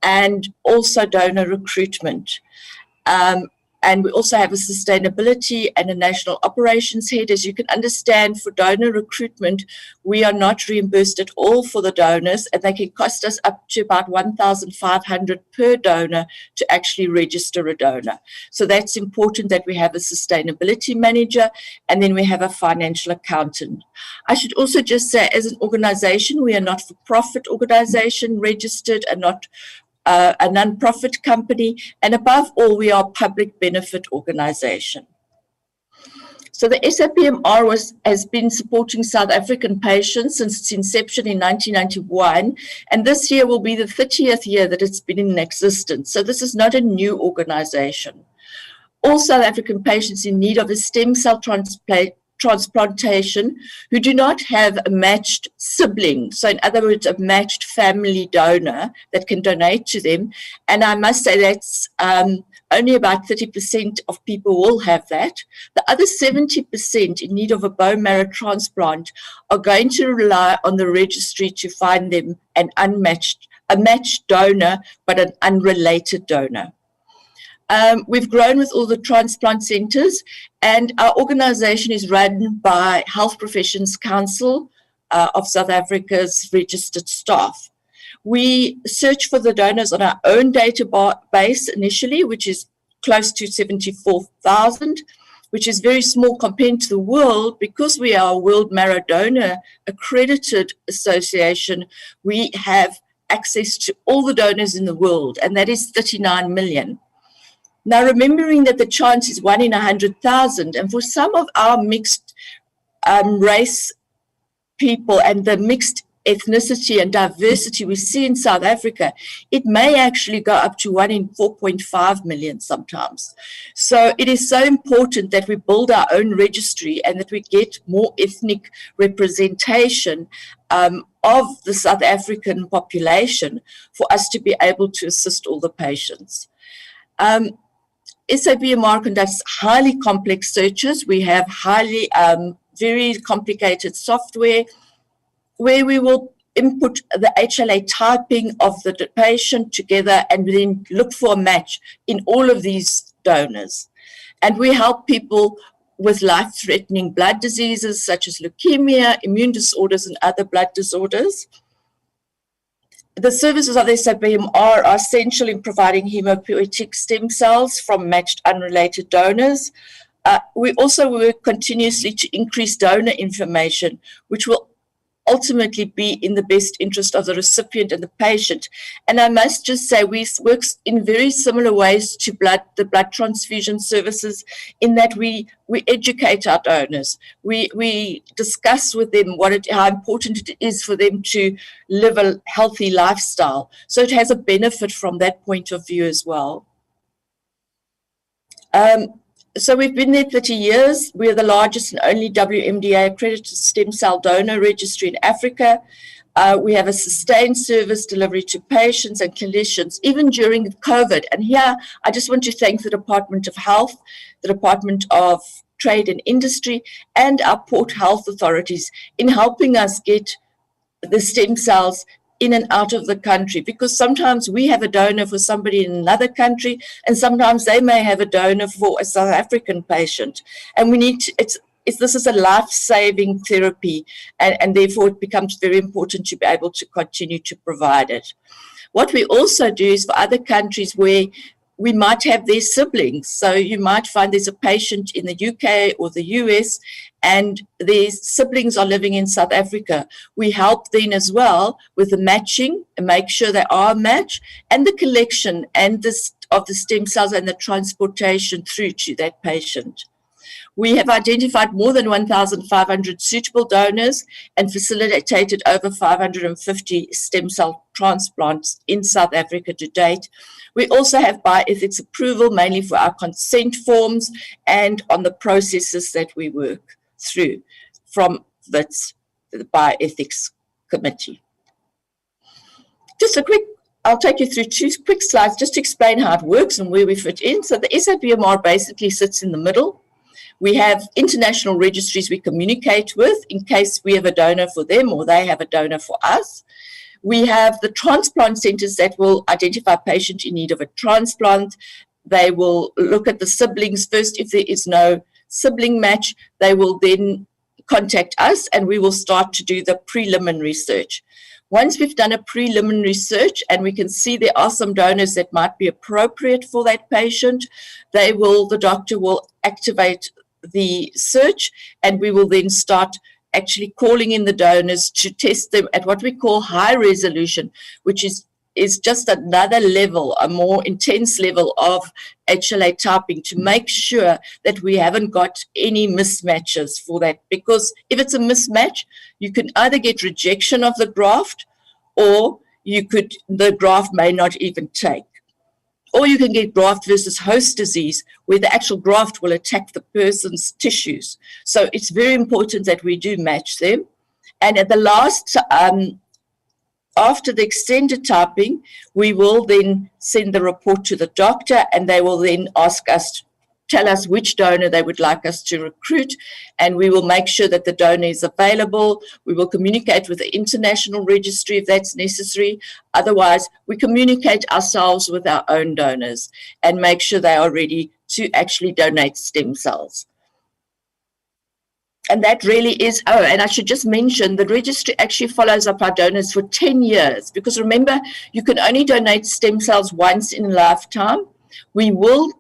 and also donor recruitment. And we also have a sustainability and a national operations head. As you can understand, for donor recruitment, we are not reimbursed at all for the donors, and they can cost us up to about $1,500 per donor to actually register a donor. So that's important that we have a sustainability manager, and then we have a financial accountant. I should also just say, as an organization, we are not for profit organization registered and not a non-profit company, and above all, we are a public benefit organization. So the SABMR has been supporting South African patients since its inception in 1991, and this year will be the 30th year that it's been in existence. So this is not a new organization. All South African patients in need of a stem cell transplantation who do not have a matched sibling, so in other words, a matched family donor that can donate to them. And I must say that's only about 30% of people will have that. The other 70% in need of a bone marrow transplant are going to rely on the registry to find them a matched donor, but an unrelated donor. We've grown with all the transplant centers, and our organization is run by Health Professions Council of South Africa's registered staff. We search for the donors on our own database initially, which is close to 74,000, which is very small compared to the world. Because we are a World Marrow Donor Accredited Association, we have access to all the donors in the world, and that is 39 million. Now, remembering that the chance is 1 in 100,000, and for some of our mixed race people and the mixed ethnicity and diversity we see in South Africa, it may actually go up to 1 in 4.5 million sometimes. So it is so important that we build our own registry and that we get more ethnic representation of the South African population for us to be able to assist all the patients. SABMR conducts highly complex searches. We have very complicated software where we will input the HLA typing of the patient together and then look for a match in all of these donors. And we help people with life-threatening blood diseases such as leukemia, immune disorders, and other blood disorders. The services of the SABMR are essential in providing hematopoietic stem cells from matched unrelated donors. We also work continuously to increase donor information, which will ultimately be in the best interest of the recipient and the patient. And I must just say, we work in very similar ways to the blood transfusion services, in that we educate our donors. We discuss with them how important it is for them to live a healthy lifestyle. So it has a benefit from that point of view as well. So we've been there 30 years. We're the largest and only WMDA accredited stem cell donor registry in Africa. We have a sustained service delivery to patients and clinicians, even during COVID. And here, I just want to thank the Department of Health, the Department of Trade and Industry, and our port health authorities in helping us get the stem cells in and out of the country, because sometimes we have a donor for somebody in another country, and sometimes they may have a donor for a South African patient. And we need to, this is a life-saving therapy, and therefore it becomes very important to be able to continue to provide it. What we also do is for other countries where we might have their siblings. So you might find there's a patient in the UK or the US and their siblings are living in South Africa. We help then as well with the matching and make sure they are a match, and the collection and of the stem cells and the transportation through to that patient. We have identified more than 1,500 suitable donors and facilitated over 550 stem cell transplants in South Africa to date. We also have bioethics approval, mainly for our consent forms and on the processes that we work through from WITS, the Bioethics Committee. I'll take you through 2 quick slides just to explain how it works and where we fit in. So the SABMR basically sits in the middle. We have international registries we communicate with in case we have a donor for them or they have a donor for us. We have the transplant centers that will identify a patient in need of a transplant. They will look at the siblings first. If there is no sibling match, they will then contact us and we will start to do the preliminary search. Once we've done a preliminary search and we can see there are some donors that might be appropriate for that patient, the doctor will activate the search and we will then start actually calling in the donors to test them at what we call high resolution, which is just another level, a more intense level of HLA typing to make sure that we haven't got any mismatches for that. Because if it's a mismatch, you can either get rejection of the graft or the graft may not even take. Or you can get graft versus host disease where the actual graft will attack the person's tissues. So it's very important that we do match them. And at the last, after the extended typing, we will then send the report to the doctor and they will then tell us which donor they would like us to recruit, and we will make sure that the donor is available. We will communicate with the international registry if that's necessary. Otherwise, we communicate ourselves with our own donors and make sure they are ready to actually donate stem cells. And that really is, and I should just mention, the registry actually follows up our donors for 10 years, because remember, you can only donate stem cells once in a lifetime. We will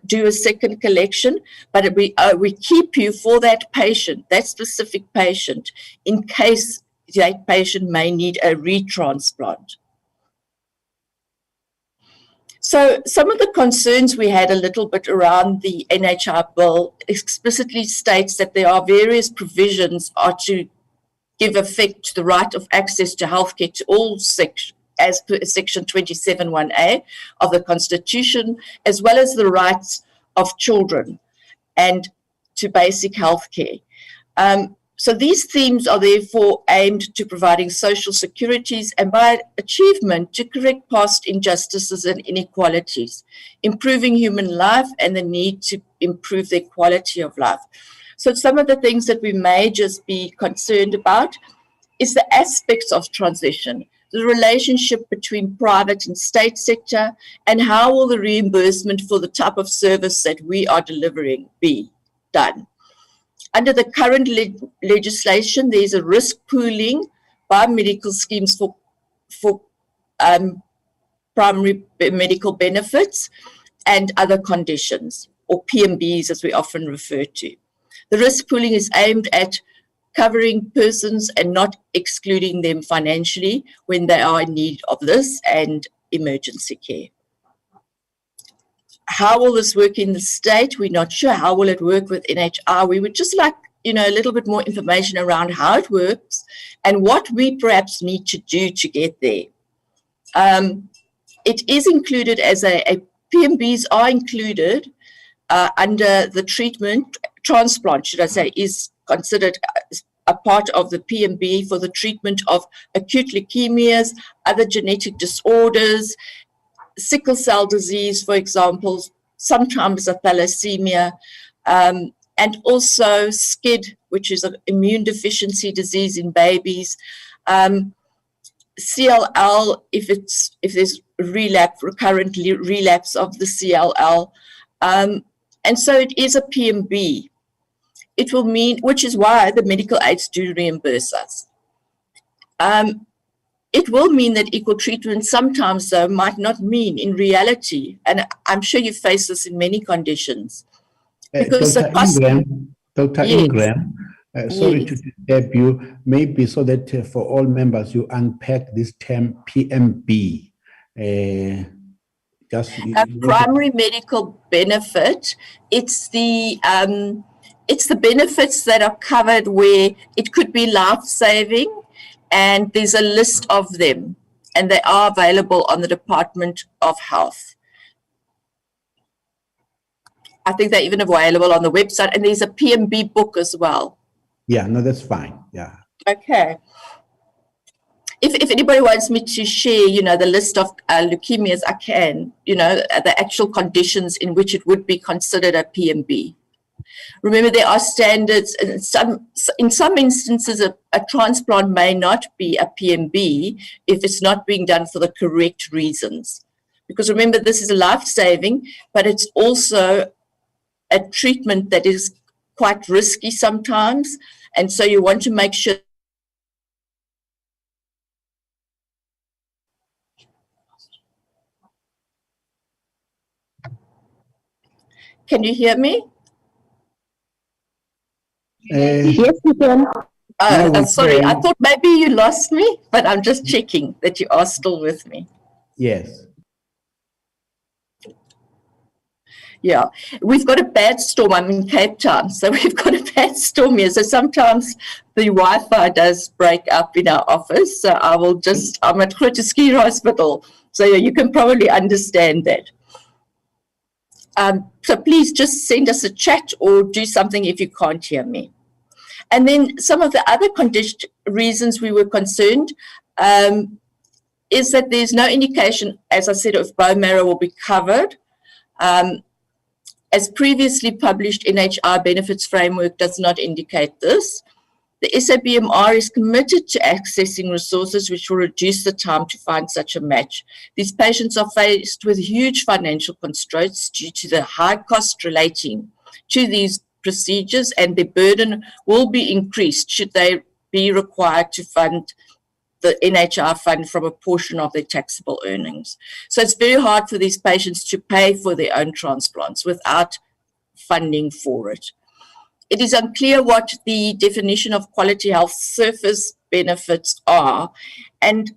do a second collection, but we keep you for that patient, that specific patient, in case that patient may need a retransplant. So some of the concerns we had a little bit around the NHI bill explicitly states that there are various provisions are to give effect to the right of access to healthcare to all sections, as per section 27(1)(a) of the Constitution, as well as the rights of children and to basic health care. So these themes are therefore aimed to providing social securities and by achievement to correct past injustices and inequalities, improving human life and the need to improve their quality of life. So some of the things that we may just be concerned about is the aspects of transition, the relationship between private and state sector, and how will the reimbursement for the type of service that we are delivering be done. Under the current legislation, there is a risk pooling by medical schemes for primary medical benefits and other conditions, or PMBs as we often refer to. The risk pooling is aimed at covering persons and not excluding them financially when they are in need of this and emergency care. How will this work in the state? We're not sure. How will it work with NHI? We would just like, a little bit more information around how it works and what we perhaps need to do to get there. It is included as PMBs are included under the treatment, transplant, should I say, is considered a part of the PMB for the treatment of acute leukemias, other genetic disorders, sickle cell disease, for example, sometimes a thalassemia, and also SCID, which is an immune deficiency disease in babies, CLL, if there's recurrent relapse of the CLL, and so it is a PMB. It will mean, which is why the medical aids do reimburse us. It will mean that equal treatment sometimes, though, might not mean in reality, and I'm sure you face this in many conditions. Because Dr. Ingram, sorry to disturb you, maybe so that for all members you unpack this term PMB. Primary medical benefit, it's the benefits that are covered where it could be life-saving, and there's a list of them, and they are available on the Department of Health. I think they're even available on the website, and there's a PMB book as well. Yeah, no, that's fine. Yeah. Okay. If anybody wants me to share, the list of leukemias, I can, the actual conditions in which it would be considered a PMB. Remember, there are standards, and in some instances, a transplant may not be a PMB if it's not being done for the correct reasons. Because remember, this is a life-saving, but it's also a treatment that is quite risky sometimes. And so you want to make sure. Can you hear me? Yes, we can. Sorry, I thought maybe you lost me, but I'm just checking that you are still with me. Yes. Yeah, we've got a bad storm. I'm in Cape Town, so we've got a bad storm here. So sometimes the Wi-Fi does break up in our office. So I'm at Groote Schuur Hospital, so yeah, you can probably understand that. So please just send us a chat or do something if you can't hear me. And then some of the other reasons we were concerned is that there's no indication, as I said, if bone marrow will be covered. As previously published, NHI benefits framework does not indicate this. The SABMR is committed to accessing resources which will reduce the time to find such a match. These patients are faced with huge financial constraints due to the high cost relating to these procedures, and their burden will be increased should they be required to fund the NHI fund from a portion of their taxable earnings. So it's very hard for these patients to pay for their own transplants without funding for it. It is unclear what the definition of quality health service benefits are. And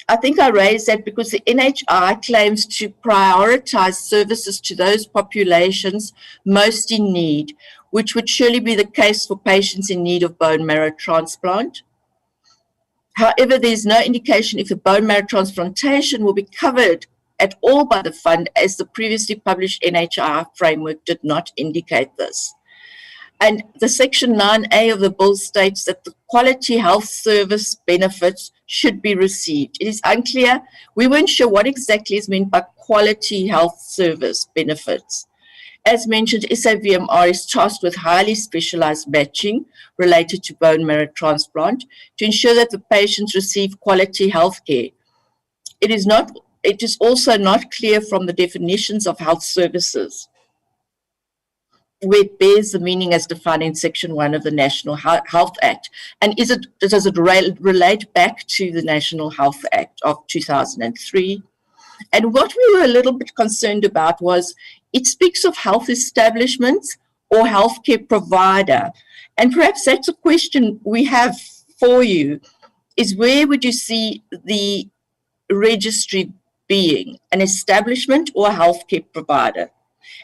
I think I raised that because the NHI claims to prioritize services to those populations most in need, which would surely be the case for patients in need of bone marrow transplant. However, there's no indication if a bone marrow transplantation will be covered at all by the fund, as the previously published NHI framework did not indicate this. And the Section 9A of the bill states that the quality health service benefits should be received. It is unclear. We weren't sure what exactly is meant by quality health service benefits. As mentioned, SABMR is tasked with highly specialized matching related to bone marrow transplant to ensure that the patients receive quality health care. It is also not clear from the definitions of health services where it bears the meaning as defined in Section 1 of the National Health Act. And does it relate back to the National Health Act of 2003? And what we were a little bit concerned about was it speaks of health establishments or healthcare provider. And perhaps that's a question we have for you, is where would you see the registry being, an establishment or a healthcare provider?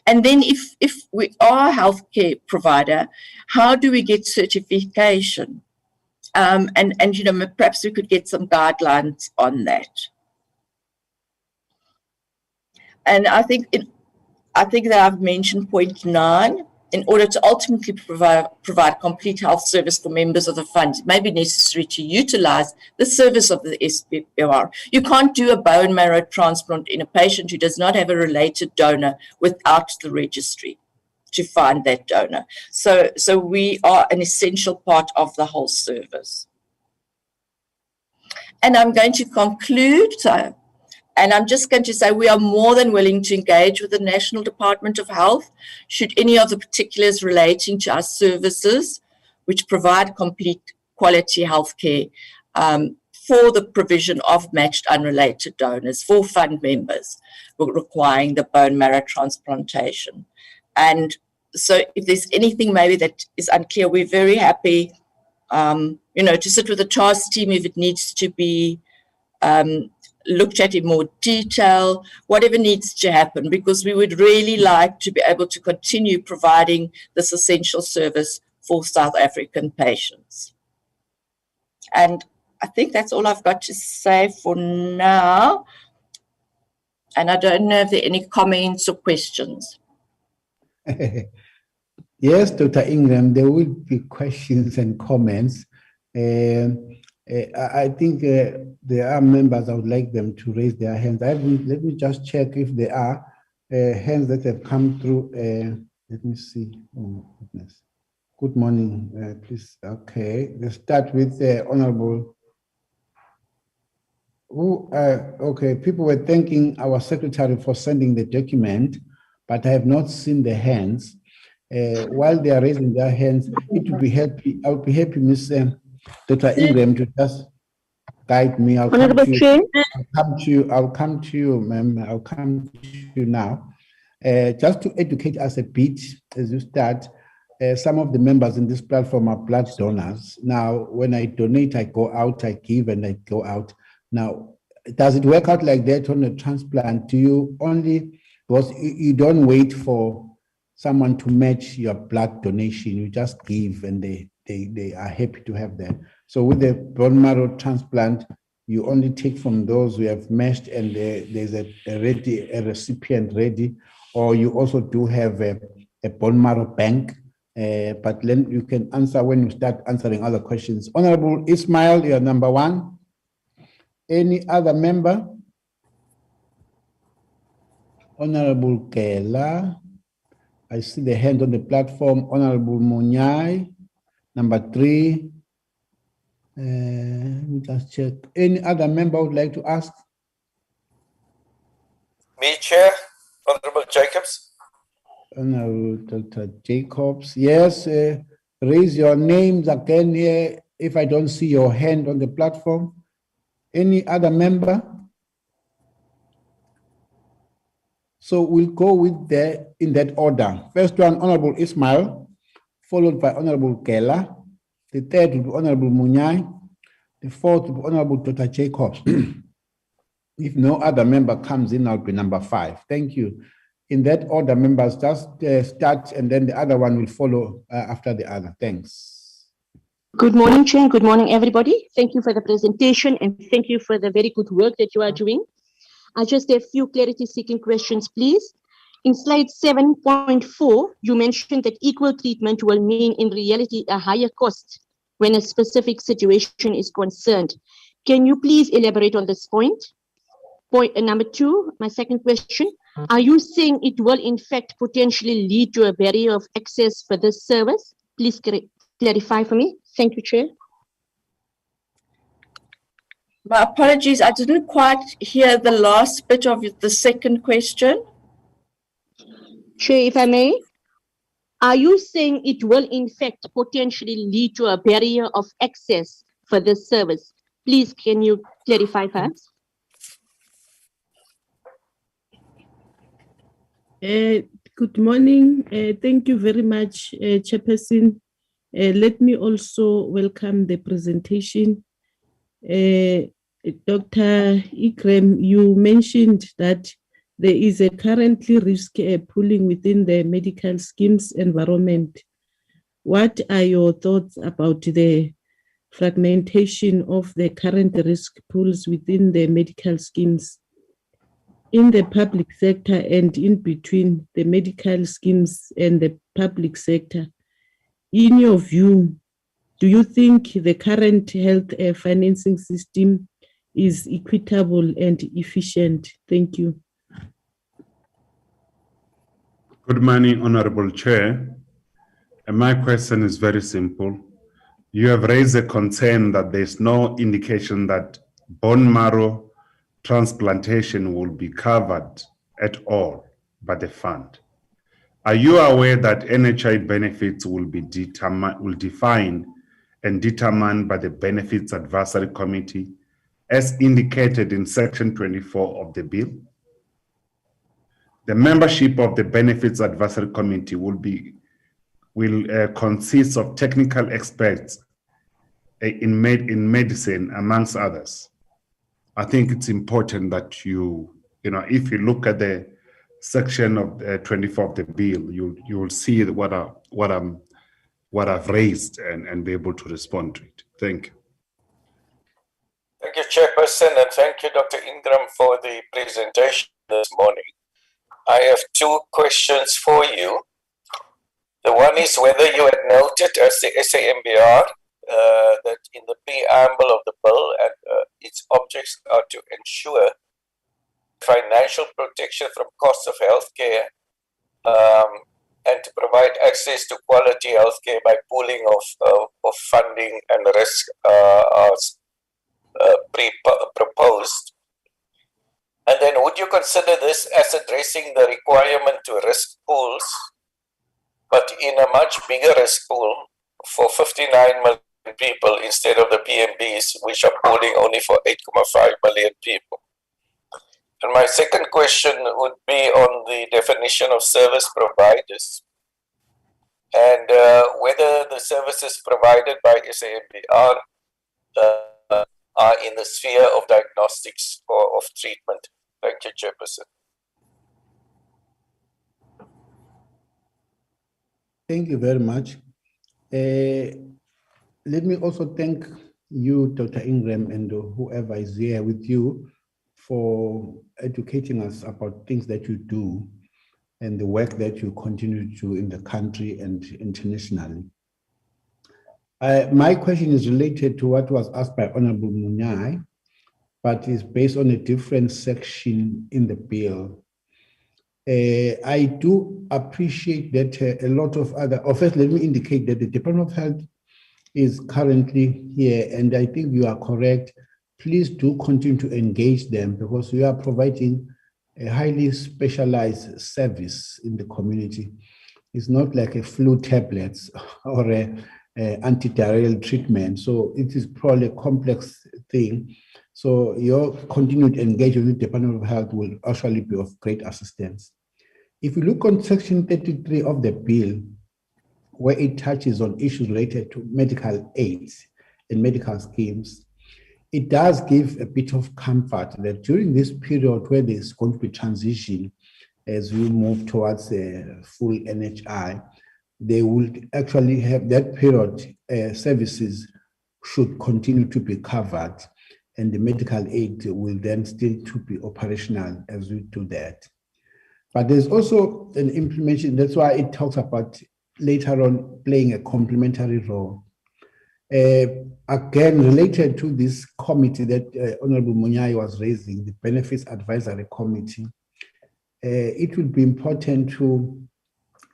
And then if we are a healthcare provider, how do we get certification? And you know, perhaps we could get some guidelines on that. And I think that I've mentioned point 9. In order to ultimately provide complete health service for members of the fund, it may be necessary to utilize the service of the SBMR. You can't do a bone marrow transplant in a patient who does not have a related donor without the registry to find that donor. So we are an essential part of the whole service. And I'm going to conclude. And I'm just going to say we are more than willing to engage with the National Department of Health should any of the particulars relating to our services, which provide complete quality healthcare for the provision of matched unrelated donors for fund members requiring the bone marrow transplantation. And so if there's anything maybe that is unclear, we're very happy, you know, to sit with the task team if it needs to be looked at in more detail, whatever needs to happen, because we would really like to be able to continue providing this essential service for South African patients. And I think that's all I've got to say for now. And I don't know if there are any comments or questions. Yes, Dr. Ingram, there will be questions and comments. I think there are members, I would like them to raise their hands. Let me just check if there are hands that have come through Let me see. Oh, my goodness. Good morning, please. Okay, let's start with the Honorable. Okay, people were thanking our secretary for sending the document, but I have not seen the hands. While they are raising their hands, it would be happy. I would be happy, Ms. Dr. Ingram, to just guide me. I'll come Honorable to you. Chair, I'll come to you, ma'am. I'll come to you now. Just to educate us a bit as you start, some of the members in this platform are blood donors. Now, when I donate, I go out, I give, and I go out. Now, does it work out like that on a transplant? Do you only, because you don't wait for someone to match your blood donation, you just give and they are happy to have that. So with the bone marrow transplant, you only take from those who have matched and there's a recipient ready, or you also do have a bone marrow bank. But then you can answer when you start answering other questions. Honorable Ismail, you're number one. Any other member? Honorable Kela. I see the hand on the platform. Honorable Munyai, number three. Let me just check. Any other member would like to ask? Me, Chair. Honorable Jacobs. Honorable Dr. Jacobs. Yes, raise your names again here if I don't see your hand on the platform. Any other member? So we'll go with in that order. First one, Honorable Ismail, followed by Honorable Kela. The third will be Honorable Munyai. The fourth will be Honorable Dr. Jacobs. If no other member comes in, I'll be number 5. Thank you. In that order, members, just start and then the other one will follow after the other. Thanks. good morning, Chair. Good morning, everybody. Thank you for the presentation and thank you for the very good work that you are doing. I just have a few clarity-seeking questions, please. In slide 7.4, you mentioned that equal treatment will mean in reality a higher cost when a specific situation is concerned. Can you please elaborate on this point? Point number 2, my second question, are you saying it will in fact potentially lead to a barrier of access for this service? Please clarify for me. Thank you, Chair. My apologies, I didn't quite hear the last bit of the second question. Chair, if I may, are you saying it will in fact potentially lead to a barrier of access for this service? Please, can you clarify perhaps? Good morning. Thank you very much, Chairperson. Let me also welcome the presentation. Dr. Ikram, you mentioned that there is a currently risk pooling within the medical schemes environment. What are your thoughts about the fragmentation of the current risk pools within the medical schemes in the public sector and in between the medical schemes and the public sector? In your view, do you think the current health financing system is equitable and efficient? Thank you. Good morning, Honorable Chair. And my question is very simple. You have raised a concern that there's no indication that bone marrow transplantation will be covered at all by the fund. Are you aware that NHI benefits will be defined and determined by the Benefits Advisory Committee as indicated in Section 24 of the bill? The membership of the Benefits Advisory Committee will consist of technical experts in medicine, amongst others. I think it's important that if you look at the section of 24 of the bill, you will see what I've raised and be able to respond to it. Thank you. Thank you, Chairperson, and thank you, Dr. Ingram, for the presentation this morning. I have 2 questions for you. The one is whether you had noted as the SAMBR that in the preamble of the bill and its objects are to ensure financial protection from costs of healthcare and to provide access to quality healthcare by pooling of funding and risk proposed? And then would you consider this as addressing the requirement to risk pools, but in a much bigger risk pool for 59 million people instead of the PMBs, which are pooling only for 8.5 million people? And my second question would be on the definition of service providers and whether the services provided by SANBR are in the sphere of diagnostics or of treatment. Thank you, Chairperson. Thank you very much. Let me also thank you, Dr. Ingram, and whoever is here with you for educating us about things that you do and the work that you continue to do in the country and internationally. My question is related to what was asked by Honorable Munyai, but is based on a different section in the bill. I do appreciate that a lot of other, first let me indicate that the Department of Health is currently here, and I think you are correct. Please do continue to engage them because we are providing a highly specialized service in the community. It's not like a flu tablets or a antidiarrheal treatment. So it is probably a complex thing. So your continued engagement with the Department of Health will actually be of great assistance. If you look on Section 33 of the bill, where it touches on issues related to medical aids and medical schemes, it does give a bit of comfort that during this period where there's going to be transition as we move towards a full NHI, they will actually have that period, services should continue to be covered, and the medical aid will then still to be operational as we do that. But there's also an implementation, that's why it talks about later on playing a complementary role. Again, related to this committee that Honorable Munyai was raising, the Benefits Advisory Committee, it will be important to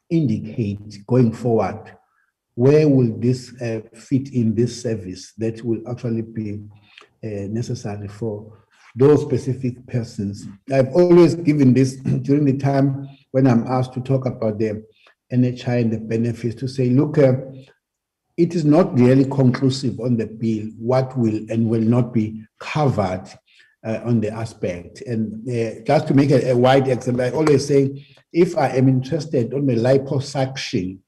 indicate going forward, where will this fit in this service that will actually be necessary for those specific persons. I've always given this during the time when I'm asked to talk about the NHI and the benefits, to say, look, it is not really conclusive on the bill what will and will not be covered on the aspect. And just to make a wide example, I always say, if I am interested on the liposuction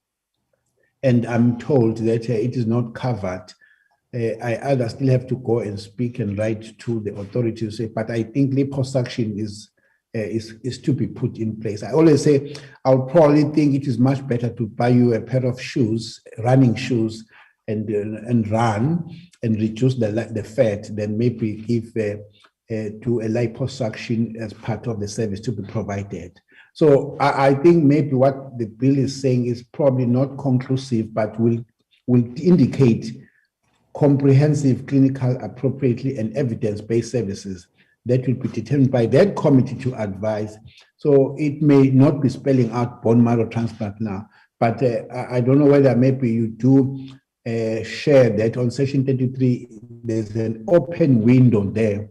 and I'm told that it is not covered, I either still have to go and speak and write to the authorities, say, but I think liposuction is to be put in place. I always say, I'll probably think it is much better to buy you a pair of shoes, running shoes, and run and reduce the fat than maybe give to a liposuction as part of the service to be provided. So I think maybe what the bill is saying is probably not conclusive, but will indicate comprehensive, clinical, appropriately, and evidence-based services that will be determined by that committee to advise. So it may not be spelling out bone marrow transplant now, but I don't know whether maybe you do share that on Section 33, there's an open window there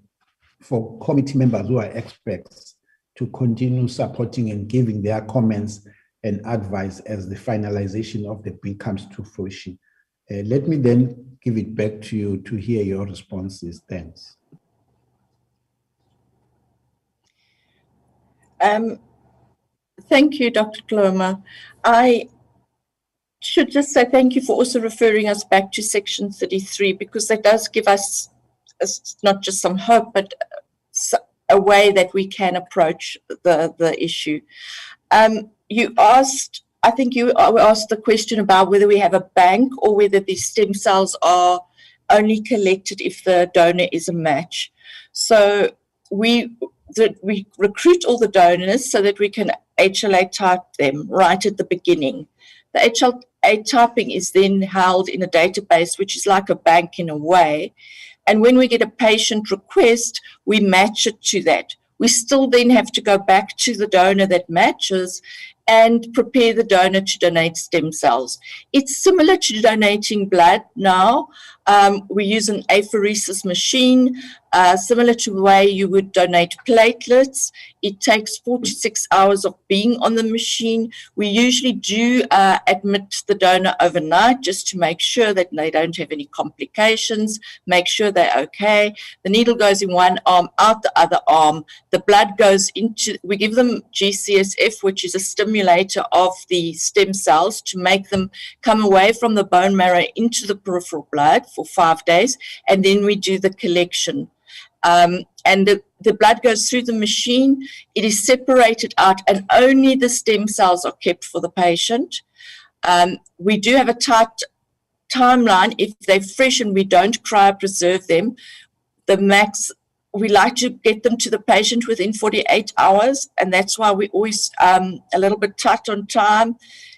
for committee members who are experts to continue supporting and giving their comments and advice as the finalization of the bill comes to fruition. Let me then give it back to you to hear your responses. Thanks. Thank you, Dr. Gloma. I should just say thank you for also referring us back to Section 33, because that does give us not just some hope, but a way that we can approach the issue. You asked, I think you asked the question about whether we have a bank or whether these stem cells are only collected if the donor is a match. So we recruit all the donors so that we can HLA type them right at the beginning. The HLA typing is then held in a database, which is like a bank in a way. And when we get a patient request, we match it to that. We still then have to go back to the donor that matches and prepare the donor to donate stem cells. It's similar to donating blood now. We use an apheresis machine, similar to the way you would donate platelets. It takes 4 to 6 hours of being on the machine. We usually do admit the donor overnight just to make sure that they don't have any complications, make sure they're okay. The needle goes in one arm, out the other arm. The blood goes into, we give them GCSF, which is a stimulator of the stem cells to make them come away from the bone marrow into the peripheral blood for 5 days, and then we do the collection. And the blood goes through the machine, it is separated out, and only the stem cells are kept for the patient. We do have a tight timeline. If they're fresh and we don't cryopreserve them, the max, we like to get them to the patient within 48 hours, and that's why we always a little bit tight on time,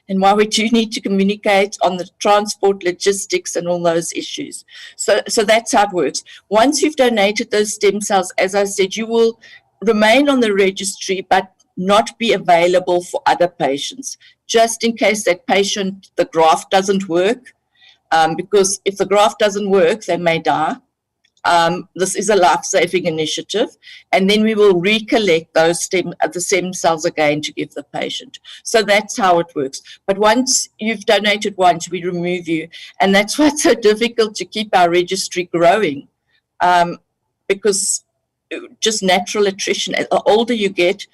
and why we do need to communicate on the transport, logistics, and all those issues. So that's how it works. Once you've donated those stem cells, as I said, you will remain on the registry, but not be available for other patients, just in case that patient, the graft doesn't work, because if the graft doesn't work, they may die. This is a life-saving initiative, and then we will recollect those the stem cells again to give the patient. So that's how it works. But once you've donated once, we remove you, and that's why it's so difficult to keep our registry growing, because just natural attrition. The older you get,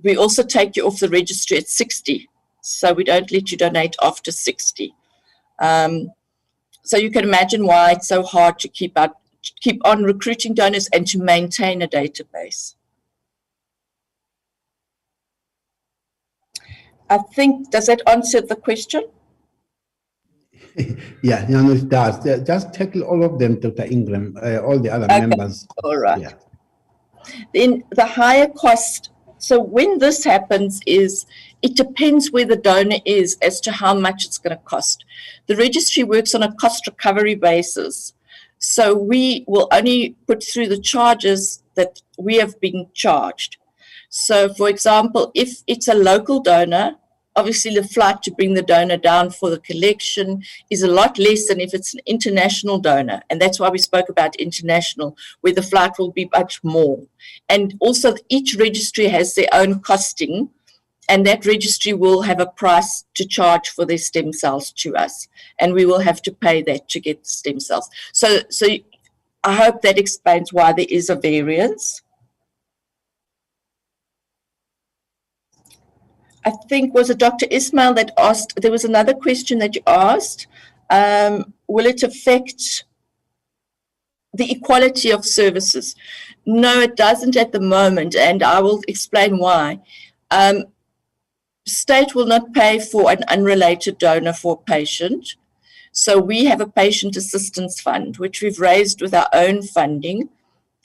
we also take you off the registry at 60, so we don't let you donate after 60. So you can imagine why it's so hard to keep on recruiting donors and to maintain a database. I think, does that answer the question? Yeah, no, it does. Just tackle all of them, Dr. Ingram, all the other members. All right. Yeah. Then the higher cost. So when this happens it depends where the donor is as to how much it's going to cost. The registry works on a cost recovery basis. So we will only put through the charges that we have been charged. So for example, if it's a local donor, obviously the flight to bring the donor down for the collection is a lot less than if it's an international donor. And that's why we spoke about international, where the flight will be much more. And also each registry has their own costing, and that registry will have a price to charge for their stem cells to us. And we will have to pay that to get the stem cells. So I hope that explains why there is a variance. I think, was it Dr. Ismail that asked, there was another question that you asked, will it affect the equality of services? No, it doesn't at the moment, and I will explain why. State will not pay for an unrelated donor for a patient. So we have a patient assistance fund, which we've raised with our own funding.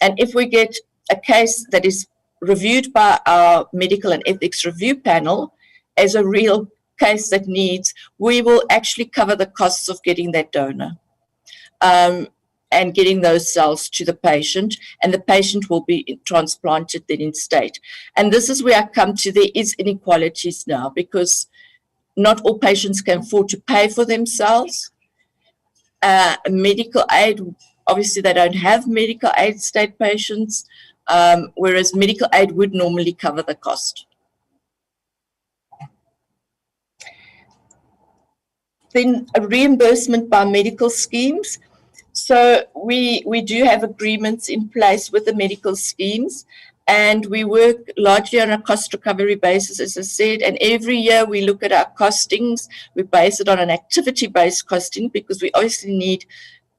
And if we get a case that is reviewed by our medical and ethics review panel as a real case that needs, we will actually cover the costs of getting that donor and getting those cells to the patient, and the patient will be transplanted then in state. And this is where I come to, there is inequalities now, because not all patients can afford to pay for themselves. Medical aid, obviously they don't have medical aid state patients, whereas medical aid would normally cover the cost. Then a reimbursement by medical schemes. So we do have agreements in place with the medical schemes, and we work largely on a cost recovery basis, as I said, and every year we look at our costings. We base it on an activity-based costing, because we obviously need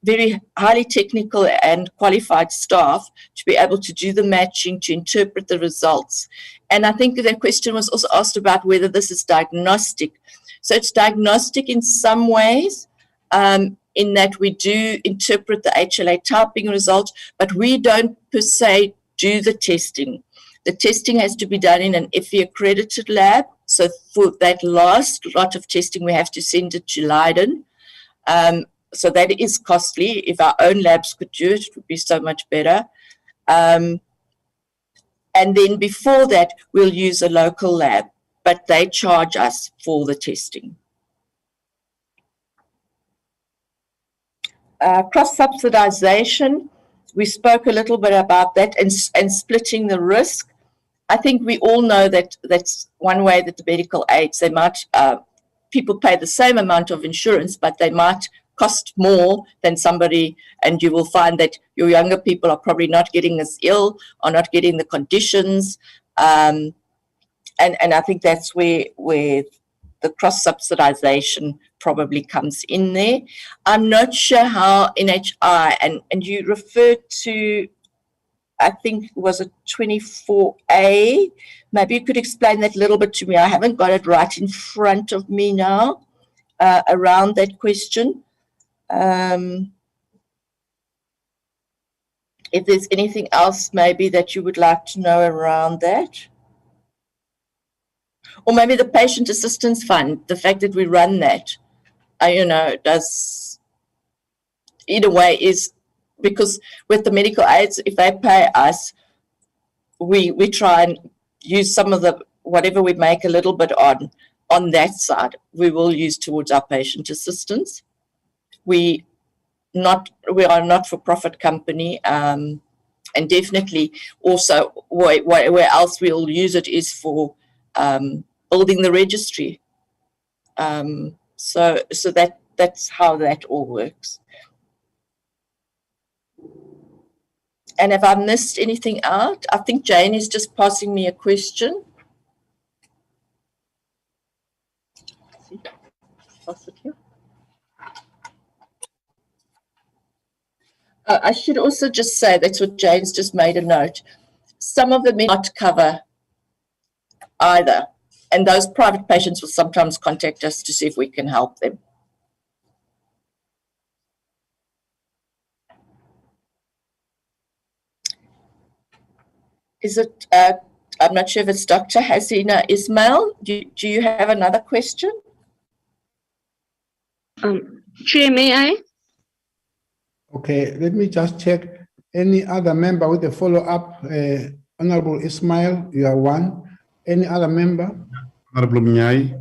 very highly technical and qualified staff to be able to do the matching, to interpret the results. And I think that question was also asked about whether this is diagnostic. So it's diagnostic in some ways, in that we do interpret the HLA typing result, but we don't per se do the testing. The testing has to be done in an FE accredited lab. So for that last lot of testing, we have to send it to Leiden. So that is costly. If our own labs could do it, it would be so much better. And then before that, we'll use a local lab. but they charge us for the testing. Cross-subsidization, we spoke a little bit about that, and splitting the risk. I think we all know that that's one way that the medical aids, they might, people pay the same amount of insurance, but they might cost more than somebody, and you will find that your younger people are probably not getting as ill, or not getting the conditions. And I think that's where the cross-subsidization probably comes in there. I'm not sure how NHI, and you referred to, I think, was it 24A? Maybe you could explain that a little bit to me. I haven't got it right in front of me now around that question. If there's anything else maybe that you would like to know around that. Or maybe the Patient Assistance Fund, the fact that we run that, does, in a way, is because with the medical aids, if they pay us, we try and use some of the, whatever we make a little bit on that side, we will use towards our patient assistance. We are not for profit company, and definitely also where else we'll use it is for building the registry. So that's how that all works. And have I missed anything out? I think Jane is just passing me a question. Pass it here. I should also just say, that's what Jane's just made a note. Some of them may not cover either. And those private patients will sometimes contact us to see if we can help them. Is it, I'm not sure if it's Dr. Hasina Ismail. Do you have another question? Chair, may I? Okay, let me just check. Any other member with a follow-up? Honorable Ismail, you are one. Any other member? Honorable Munyai.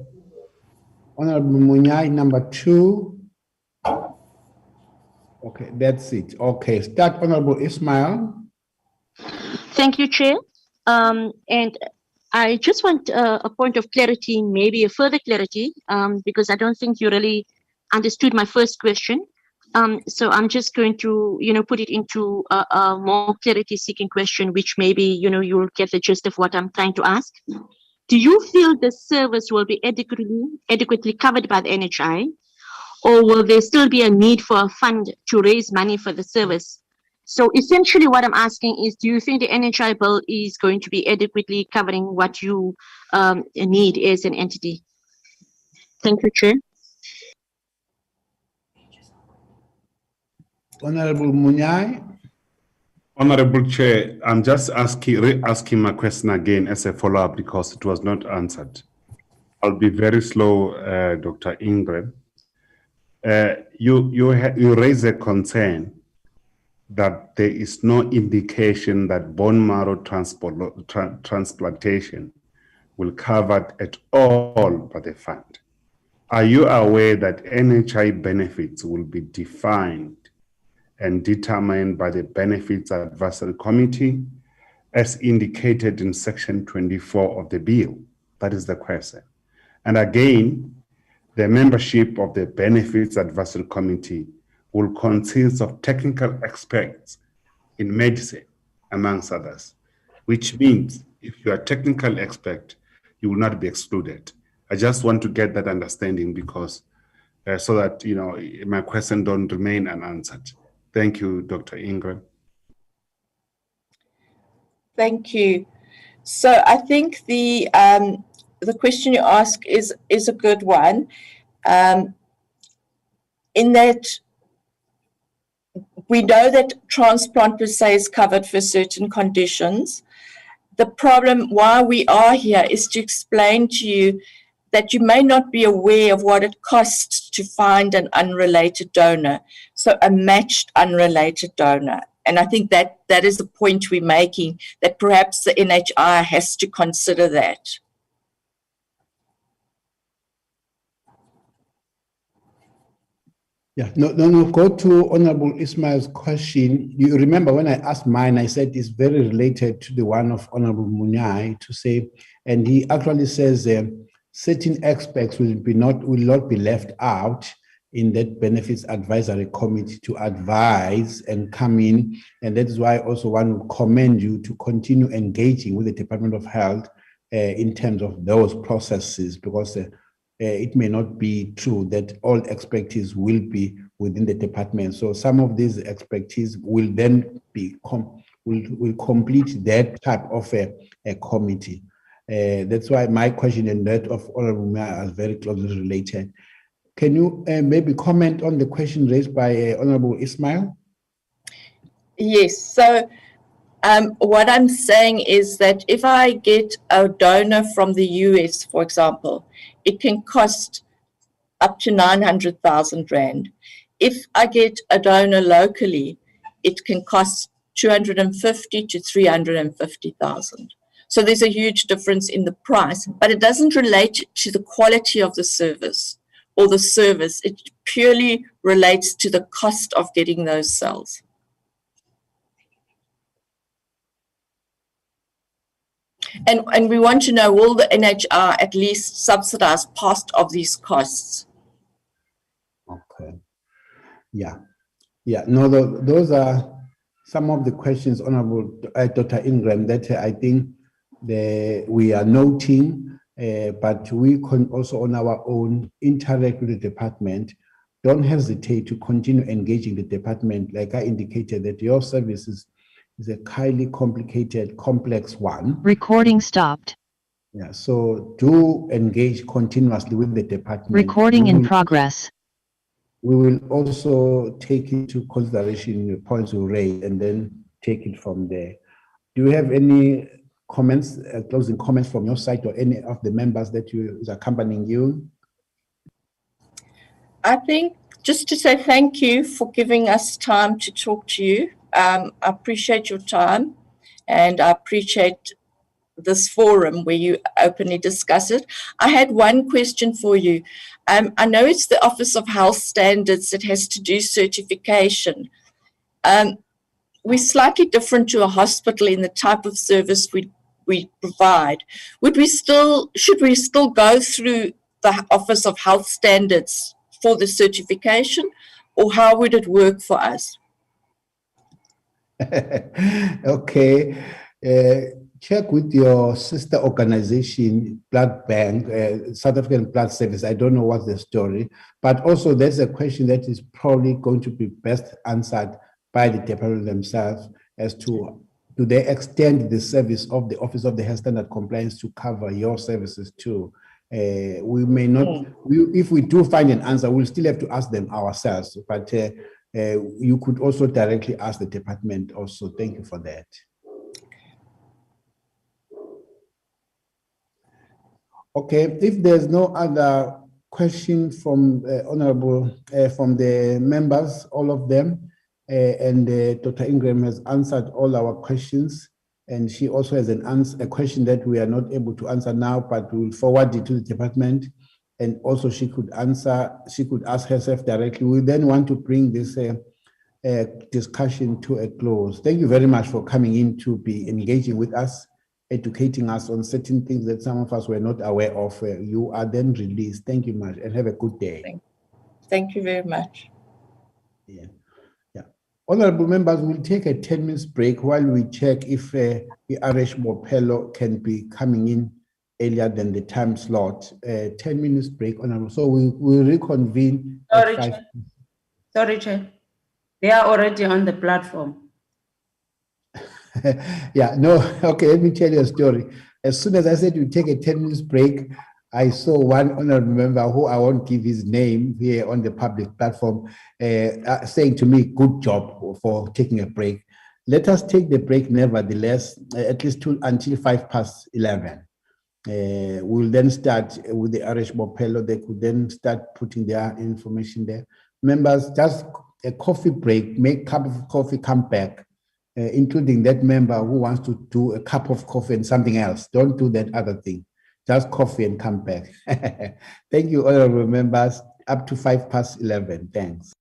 Honorable Munyai, number 2. Okay, that's it. Okay, start, Honorable Ismail. Thank you, Chair. And I just want a point of clarity, maybe a further clarity, because I don't think you really understood my first question. So I'm just going to, put it into a more clarity-seeking question, which maybe, you'll get the gist of what I'm trying to ask. Do you feel the service will be adequately covered by the NHI, or will there still be a need for a fund to raise money for the service? So essentially what I'm asking is, do you think the NHI bill is going to be adequately covering what you need as an entity? Thank you, Chair. Honorable Munyai. Honorable Chair, I'm just re-asking my question again as a follow-up because it was not answered. I'll be very slow, Dr. Ingram. You raise a concern that there is no indication that bone marrow transplantation will cover at all by the fund. Are you aware that NHI benefits will be defined and determined by the Benefits Advisory Committee as indicated in Section 24 of the bill? That is the question. And again, the membership of the Benefits Advisory Committee will consist of technical experts in medicine, amongst others, which means if you are a technical expert, you will not be excluded. I just want to get that understanding because so that my question don't remain unanswered. Thank you, Dr. Ingram. Thank you. So I think the question you ask is a good one. In that we know that transplant per se is covered for certain conditions. The problem why we are here is to explain to you that you may not be aware of what it costs to find an unrelated donor, so a matched unrelated donor. And I think that is the point we're making, that perhaps the NHI has to consider that. Yeah, no, go to Honorable Ismail's question. You remember when I asked mine, I said it's very related to the one of Honorable Munyai to say, and he actually says certain aspects will not be left out in that benefits advisory committee to advise and come in. And that is why I also want to commend you to continue engaging with the Department of Health in terms of those processes, because it may not be true that all expertise will be within the department. So some of these expertise will then be will complete that type of a committee. That's why my question and that of Honorable Munyai are very closely related. Can you maybe comment on the question raised by Honorable Ismail? Yes. So what I'm saying is that if I get a donor from the US, for example, it can cost up to 900,000 Rand. If I get a donor locally, it can cost 250 to 350,000. So there's a huge difference in the price, but it doesn't relate to the quality of the service or the service. It purely relates to the cost of getting those cells. And we want to know, will the NHR at least subsidize part of these costs? Okay. Yeah. No, those are some of the questions, Honorable Dr. Ingram, that I think we are noting, but we can also on our own interact with the department. Don't hesitate to continue engaging the department. Like I indicated, that your services is a highly complicated, complex one. Recording stopped. Yeah, so do engage continuously with the department. Recording in progress. We will also take into consideration the points you raised and then take it from there. Do you have any comments, closing comments from your side or any of the members that is accompanying you? I think just to say thank you for giving us time to talk to you. I appreciate your time, and I appreciate this forum where you openly discuss it. I had one question for you. I know it's the Office of Health Standards that has to do certification. We're slightly different to a hospital in the type of service we provide. Should we still go through the Office of Health Standards for the certification, or how would it work for us? Okay. Check with your sister organization, Blood Bank, South African Blood Service. I don't know what's the story, but also there's a question that is probably going to be best answered by the department themselves as to, do they extend the service of the Office of the Health Standard Compliance to cover your services too? We may not, if we do find an answer, we'll still have to ask them ourselves, but you could also directly ask the department also. Thank you for that. Okay, if there's no other question from Honorable, from the members, all of them, and Dr. Ingram has answered all our questions, and she also has a question that we are not able to answer now, but we'll forward it to the department, and also she could ask herself directly. We then want to bring this discussion to a close. Thank you very much for coming in to be engaging with us, educating us on certain things that some of us were not aware of. You are then released. Thank you much, and have a good day. Thank you very much. Yeah. Honorable members, we'll take a 10 minutes break while we check if Aresh Bophelo can be coming in earlier than the time slot. 10 minutes break, Honorable. So we'll reconvene. Sorry, Chair. They are already on the platform. Yeah, no, okay, let me tell you a story. As soon as I said we take a 10 minutes break, I saw one honorable member who I won't give his name here on the public platform saying to me, good job for taking a break. Let us take the break nevertheless, at least until 11:05. We'll then start with the Aresh Bophelo. They could then start putting their information there. Members, just a coffee break, make a cup of coffee, come back, including that member who wants to do a cup of coffee and something else. Don't do that other thing. Just coffee and come back. Thank you, honorable members. Up to 11:05. Thanks.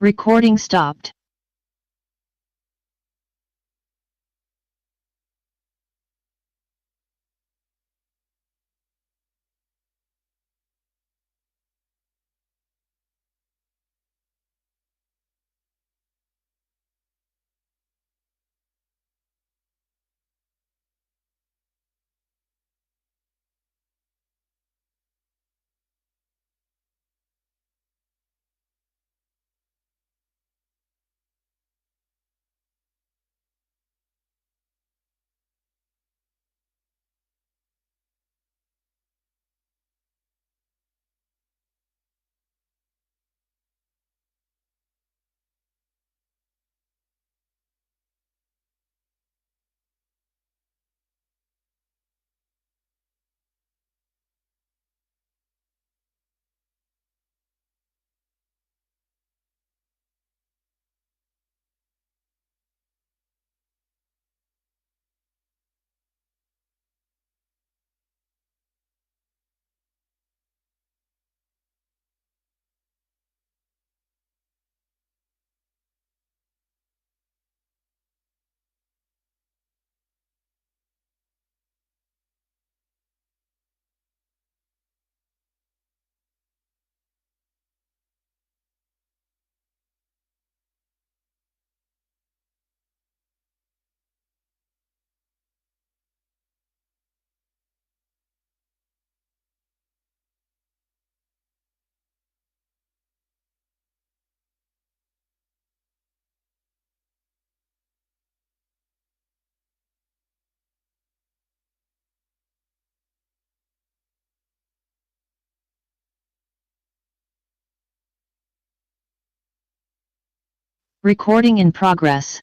Recording stopped. Recording in progress.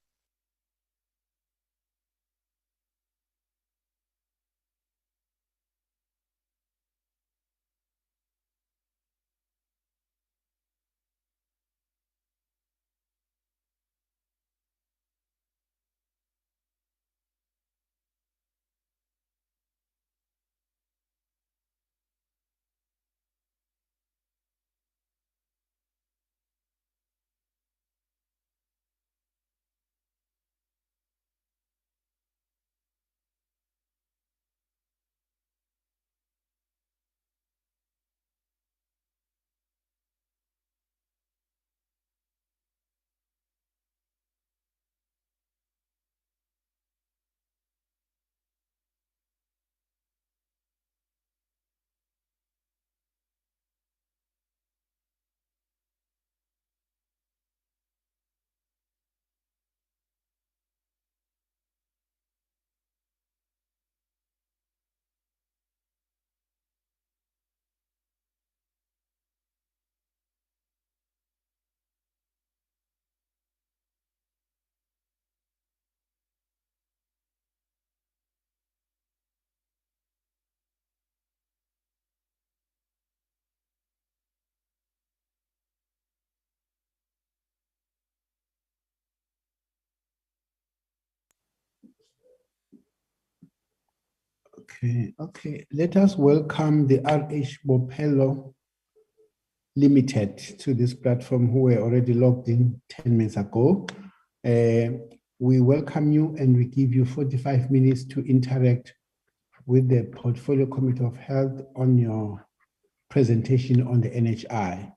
Okay. Let us welcome the RH Bopelo Limited to this platform who were already logged in 10 minutes ago. We welcome you and we give you 45 minutes to interact with the Portfolio Committee of Health on your presentation on the NHI.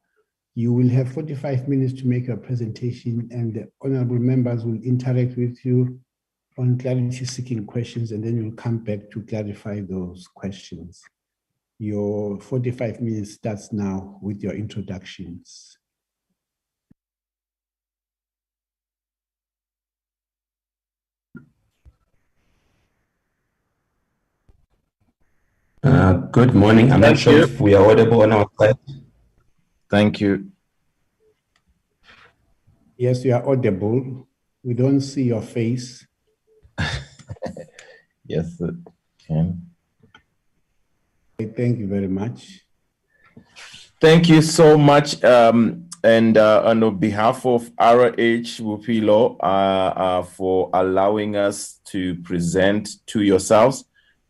You will have 45 minutes to make your presentation and the honorable members will interact with you on clarity-seeking questions, and then you'll come back to clarify those questions. Your 45 minutes starts now with your introductions. Good morning. I'm not sure if we are audible on our side. Thank you. Yes, you are audible. We don't see your face. Yes, can. Thank you very much. Thank you so much. And on behalf of RH Bopelo, for allowing us to present to yourselves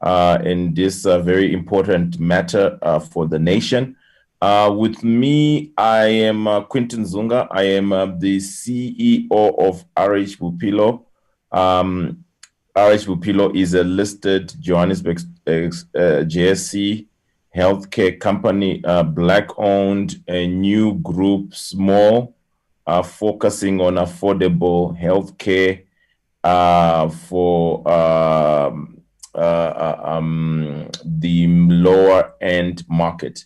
in this very important matter for the nation. With me, I am Quinton Zunga. I am the CEO of RH Bupilo. RH Bupilo is a listed Johannesburg JSC healthcare company, Black-owned, a new group, small, focusing on affordable healthcare for the lower end market.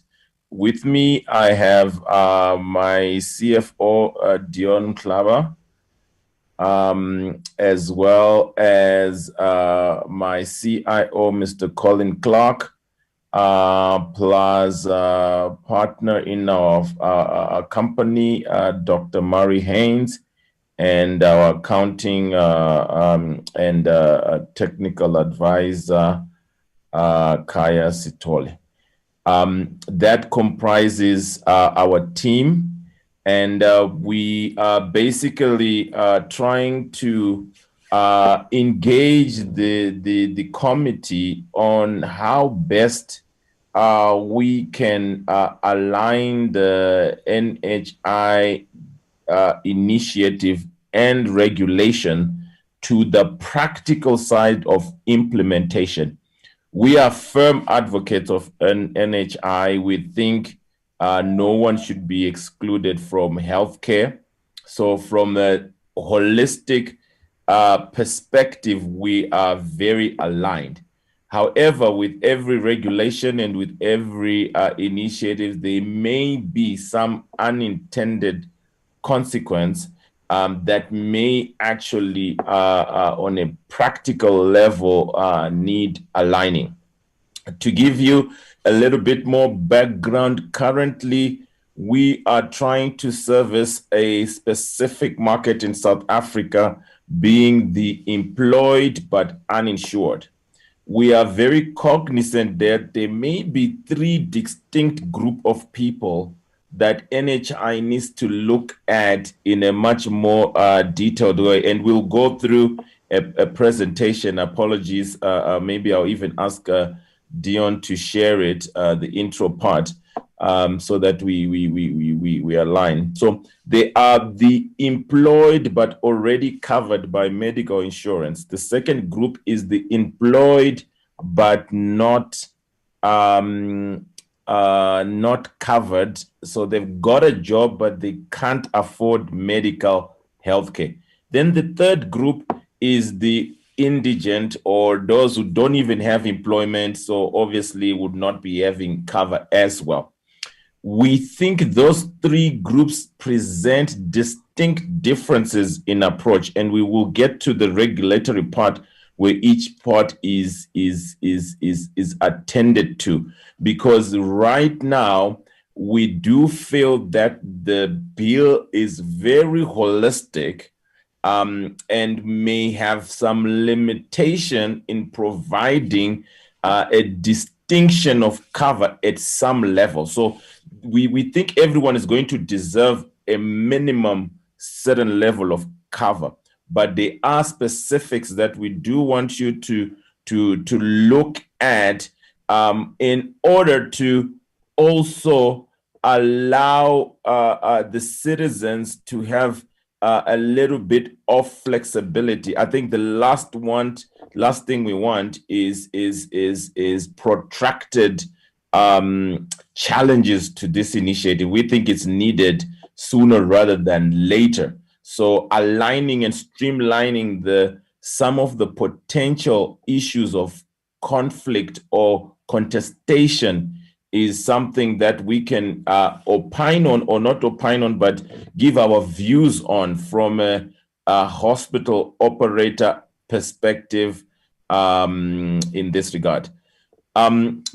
With me, I have my CFO, Dion Klaber, as well as my CIO, Mr. Colin Clark, plus partner in our company, Dr. Murray Haynes, and our accounting and technical advisor, Kaya Sitole. That comprises our team, and we are basically trying to engage the committee on how best we can align the NHI initiative and regulation to the practical side of implementation. We are firm advocates of an NHI. We think no one should be excluded from healthcare. So from a holistic perspective, we are very aligned. However, with every regulation and with every initiative, there may be some unintended consequence that may actually, on a practical level, need aligning. To give you a little bit more background, currently, we are trying to service a specific market in South Africa, being the employed but uninsured. We are very cognizant that there may be three distinct groups of people that NHI needs to look at in a much more detailed way. And we'll go through a presentation. Apologies. Maybe I'll even ask Dion to share it, the intro part, so that we align. So they are the employed but already covered by medical insurance. The second group is the employed but not covered. So they've got a job, but they can't afford medical health care. Then the third group is the indigent, or those who don't even have employment, so obviously would not be having cover as well. We think those three groups present distinct differences in approach, and we will get to the regulatory part where each part is attended to. Because right now, we do feel that the bill is very holistic and may have some limitation in providing a distinction of cover at some level. So we think everyone is going to deserve a minimum certain level of cover, but there are specifics that we do want you to look at in order to also allow the citizens to have a little bit of flexibility. I think the last thing we want is protracted challenges to this initiative. We think it's needed sooner rather than later. So aligning and streamlining some of the potential issues of conflict or contestation is something that we can opine on, or not opine on, but give our views on from a hospital operator perspective in this regard.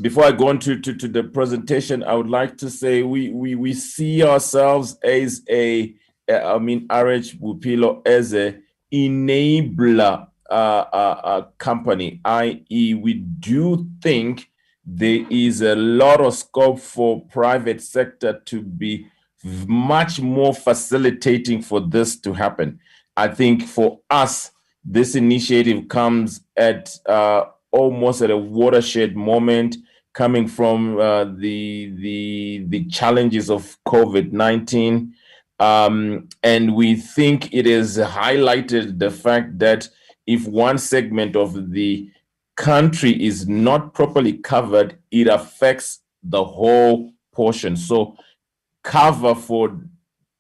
Before I go on to the presentation, I would like to say we see ourselves as RH Bupilo as a enabler company, i.e. we do think there is a lot of scope for private sector to be much more facilitating for this to happen. I think for us, this initiative comes at almost at a watershed moment coming from the challenges of COVID-19. And we think it has highlighted the fact that if one segment of the country is not properly covered, it affects the whole portion. So cover for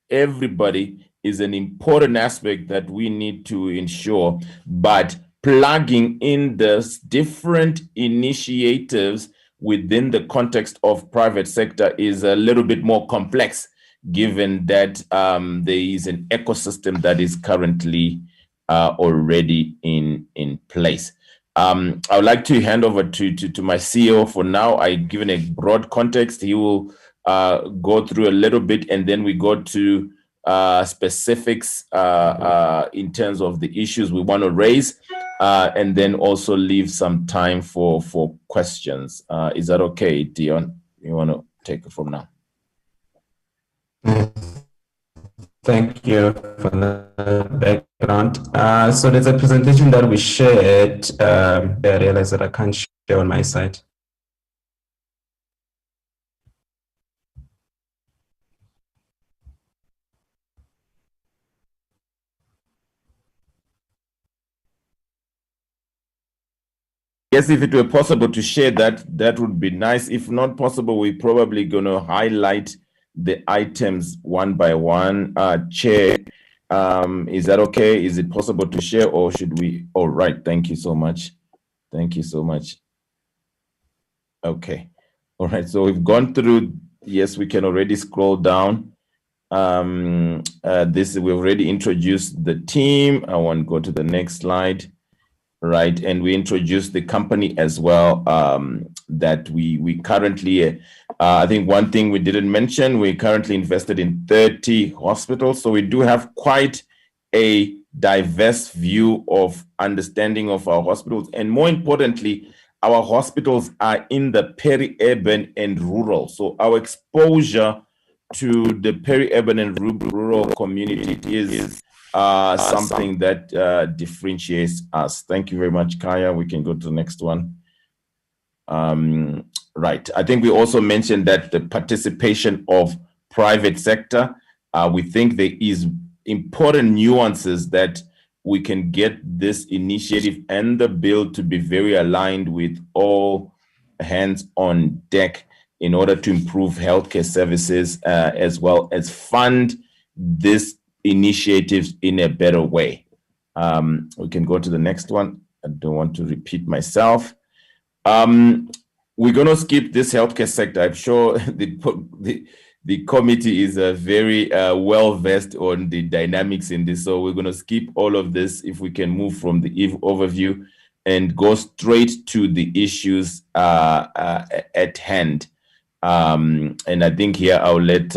everybody is an important aspect that we need to ensure, but plugging in the different initiatives within the context of private sector is a little bit more complex, given that there is an ecosystem that is currently already in place. I would like to hand over to my CEO for now. I've given a broad context. He will go through a little bit, and then we go to specifics in terms of the issues we want to raise, and then also leave some time for questions. Is that okay, Dion? You want to take it from now? Thank you for the background. So there's a presentation that we shared. I realize that I can't share on my side. Yes, if it were possible to share that, that would be nice. If not possible, we're probably going to highlight the items one by one. Chair, is that okay? Is it possible to share, or should we? All right, thank you so much. Thank you so much. Okay, all right, so we've gone through, yes, we can already scroll down. We've already introduced the team. I want to go to the next slide. Right, and we introduced the company as well, that we currently, I think one thing we didn't mention, we currently invested in 30 hospitals. So we do have quite a diverse view of understanding of our hospitals. And more importantly, our hospitals are in the peri-urban and rural. So our exposure to the peri-urban and rural community is something that differentiates us. Thank you very much, Kaya. We can go to the next one. Right. I think we also mentioned that the participation of private sector, we think there is important nuances that we can get this initiative and the bill to be very aligned with all hands on deck in order to improve healthcare services, as well as fund this initiatives in a better way. We can go to the next one. I don't want to repeat myself. We're going to skip this healthcare sector. I'm sure the committee is very well versed on the dynamics in this. So we're going to skip all of this if we can move from the overview and go straight to the issues at hand. And I think here I'll let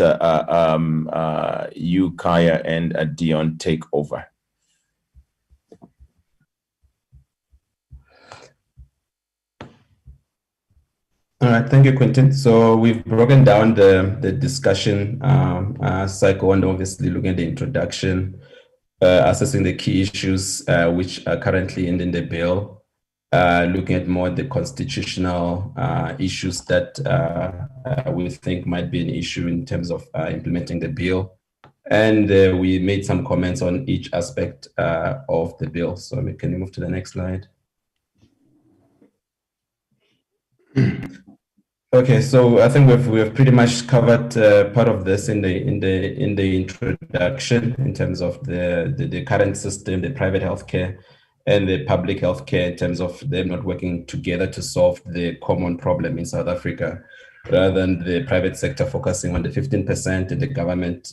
you, Kaya, and Dion take over. All right, thank you, Quentin. So we've broken down the discussion cycle, and obviously looking at the introduction, assessing the key issues which are currently in the bill, looking at more the constitutional issues that we think might be an issue in terms of implementing the bill. And we made some comments on each aspect of the bill. So can you move to the next slide? Okay, so I think we've pretty much covered part of this in the introduction in terms of the current system, the private healthcare and the public healthcare, in terms of them not working together to solve the common problem in South Africa, rather than the private sector focusing on the 15% and the government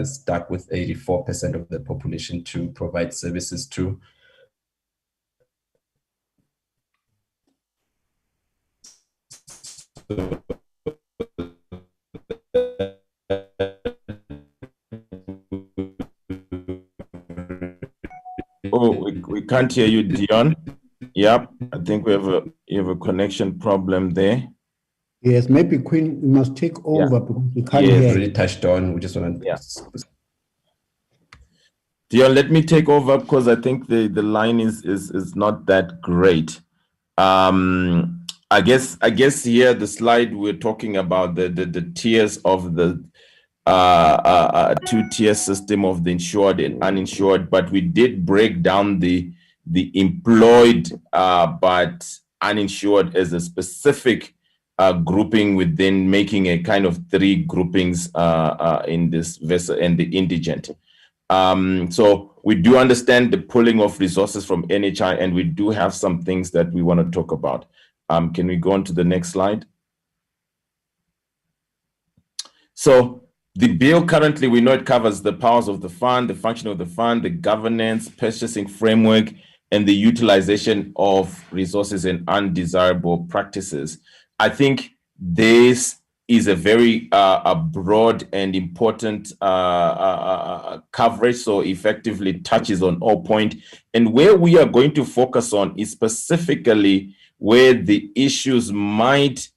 stuck with 84% of the population to provide services to. Oh, we can't hear you, Dion. Yep, I think you have a connection problem there. Yes, maybe Queen, you must take over because we can't hear. hear. Really touched on. We just want to. Yeah. Dion, let me take over because I think the line is not that great. I guess here the slide we're talking about the tiers of the two-tier system of the insured and uninsured, but we did break down the employed but uninsured as a specific grouping within, making a kind of three groupings in this vessel and the indigent. So we do understand the pulling of resources from NHI, and we do have some things that we want to talk about. Can we go on to the next slide? So the bill currently, we know it covers the powers of the fund, the function of the fund, the governance, purchasing framework, and the utilization of resources and undesirable practices. I think this is a very broad and important coverage, so effectively touches on all points. And where we are going to focus on is specifically where the issues might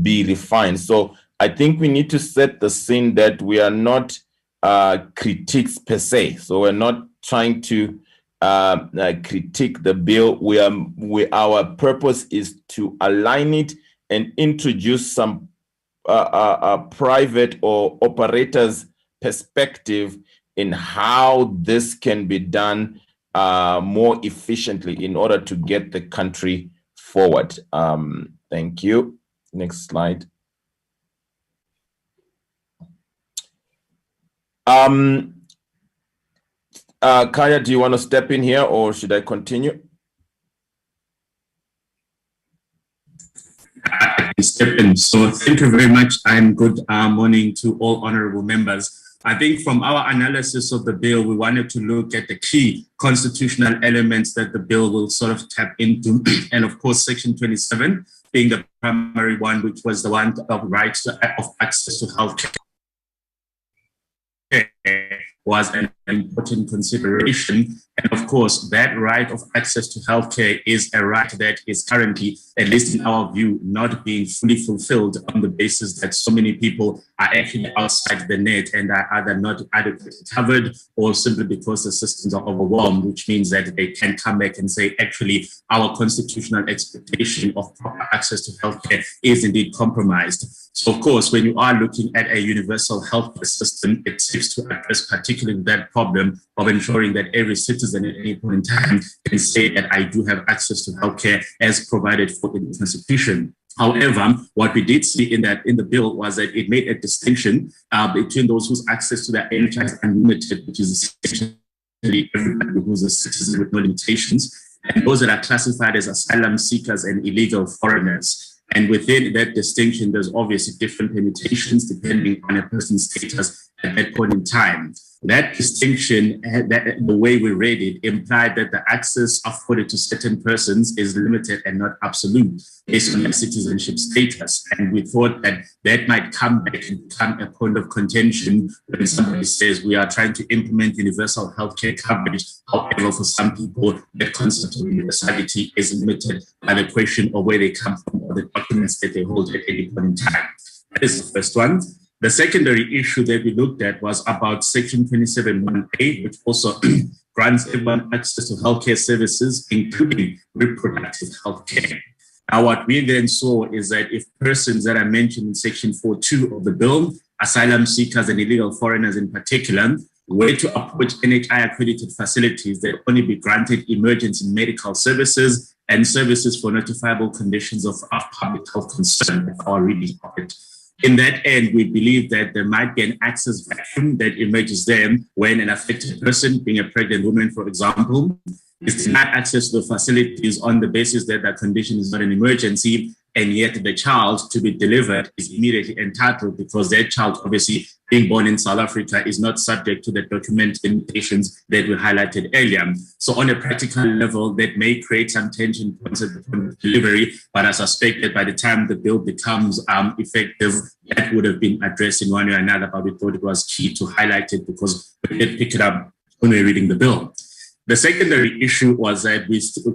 be refined. So I think we need to set the scene that we are not critiques per se. So we're not trying to critique the bill. Our purpose is to align it and introduce some private or operators' perspective in how this can be done more efficiently in order to get the country forward. Thank you. Next slide. Kaya, do you want to step in here or should I continue? Step in. So thank you very much and good morning to all honorable members. I think from our analysis of the bill, we wanted to look at the key constitutional elements that the bill will sort of tap into. And of course, Section 27 being the primary one, which was the one of rights of access to healthcare, was an important consideration. And of course, that right of access to healthcare is a right that is currently, at least in our view, not being fully fulfilled on the basis that so many people are actually outside the net and are either not adequately covered or simply because the systems are overwhelmed, which means that they can come back and say, actually, our constitutional expectation of proper access to healthcare is indeed compromised. So of course, when you are looking at a universal healthcare system, it seeks to address particularly that problem of ensuring that every citizen at any point in time can say that I do have access to healthcare as provided for in the Constitution. However, what we did see in the bill was that it made a distinction between those whose access to the NHI is unlimited, which is essentially everybody who's a citizen with no limitations, and those that are classified as asylum seekers and illegal foreigners. And within that distinction, there's obviously different limitations depending on a person's status at that point in time. That distinction, the way we read it, implied that the access afforded to certain persons is limited and not absolute based on their citizenship status. And we thought that that might come back and become a point of contention when somebody says we are trying to implement universal healthcare coverage. However, for some people, that concept of universality is limited by the question of where they come from or the documents that they hold at any point in time. That is the first one. The secondary issue that we looked at was about Section 27(1)(a), which also grants everyone access to healthcare services, including reproductive healthcare. Now, what we then saw is that if persons that are mentioned in Section 4(2) of the bill, asylum seekers and illegal foreigners in particular, were to approach NHI accredited facilities, they'd only be granted emergency medical services and services for notifiable conditions of public health concern, or reading of it. In that end, we believe that there might be an access vacuum that emerges then when an affected person, being a pregnant woman, for example, is denied access to the facilities on the basis that that condition is not an emergency, and yet the child to be delivered is immediately entitled because that child, obviously being born in South Africa, is not subject to the document limitations that we highlighted earlier. So on a practical level, that may create some tension points at the point of delivery, but I suspect that by the time the bill becomes effective, that would have been addressed in one way or another, but we thought it was key to highlight it because we did pick it up when we were reading the bill. The secondary issue was that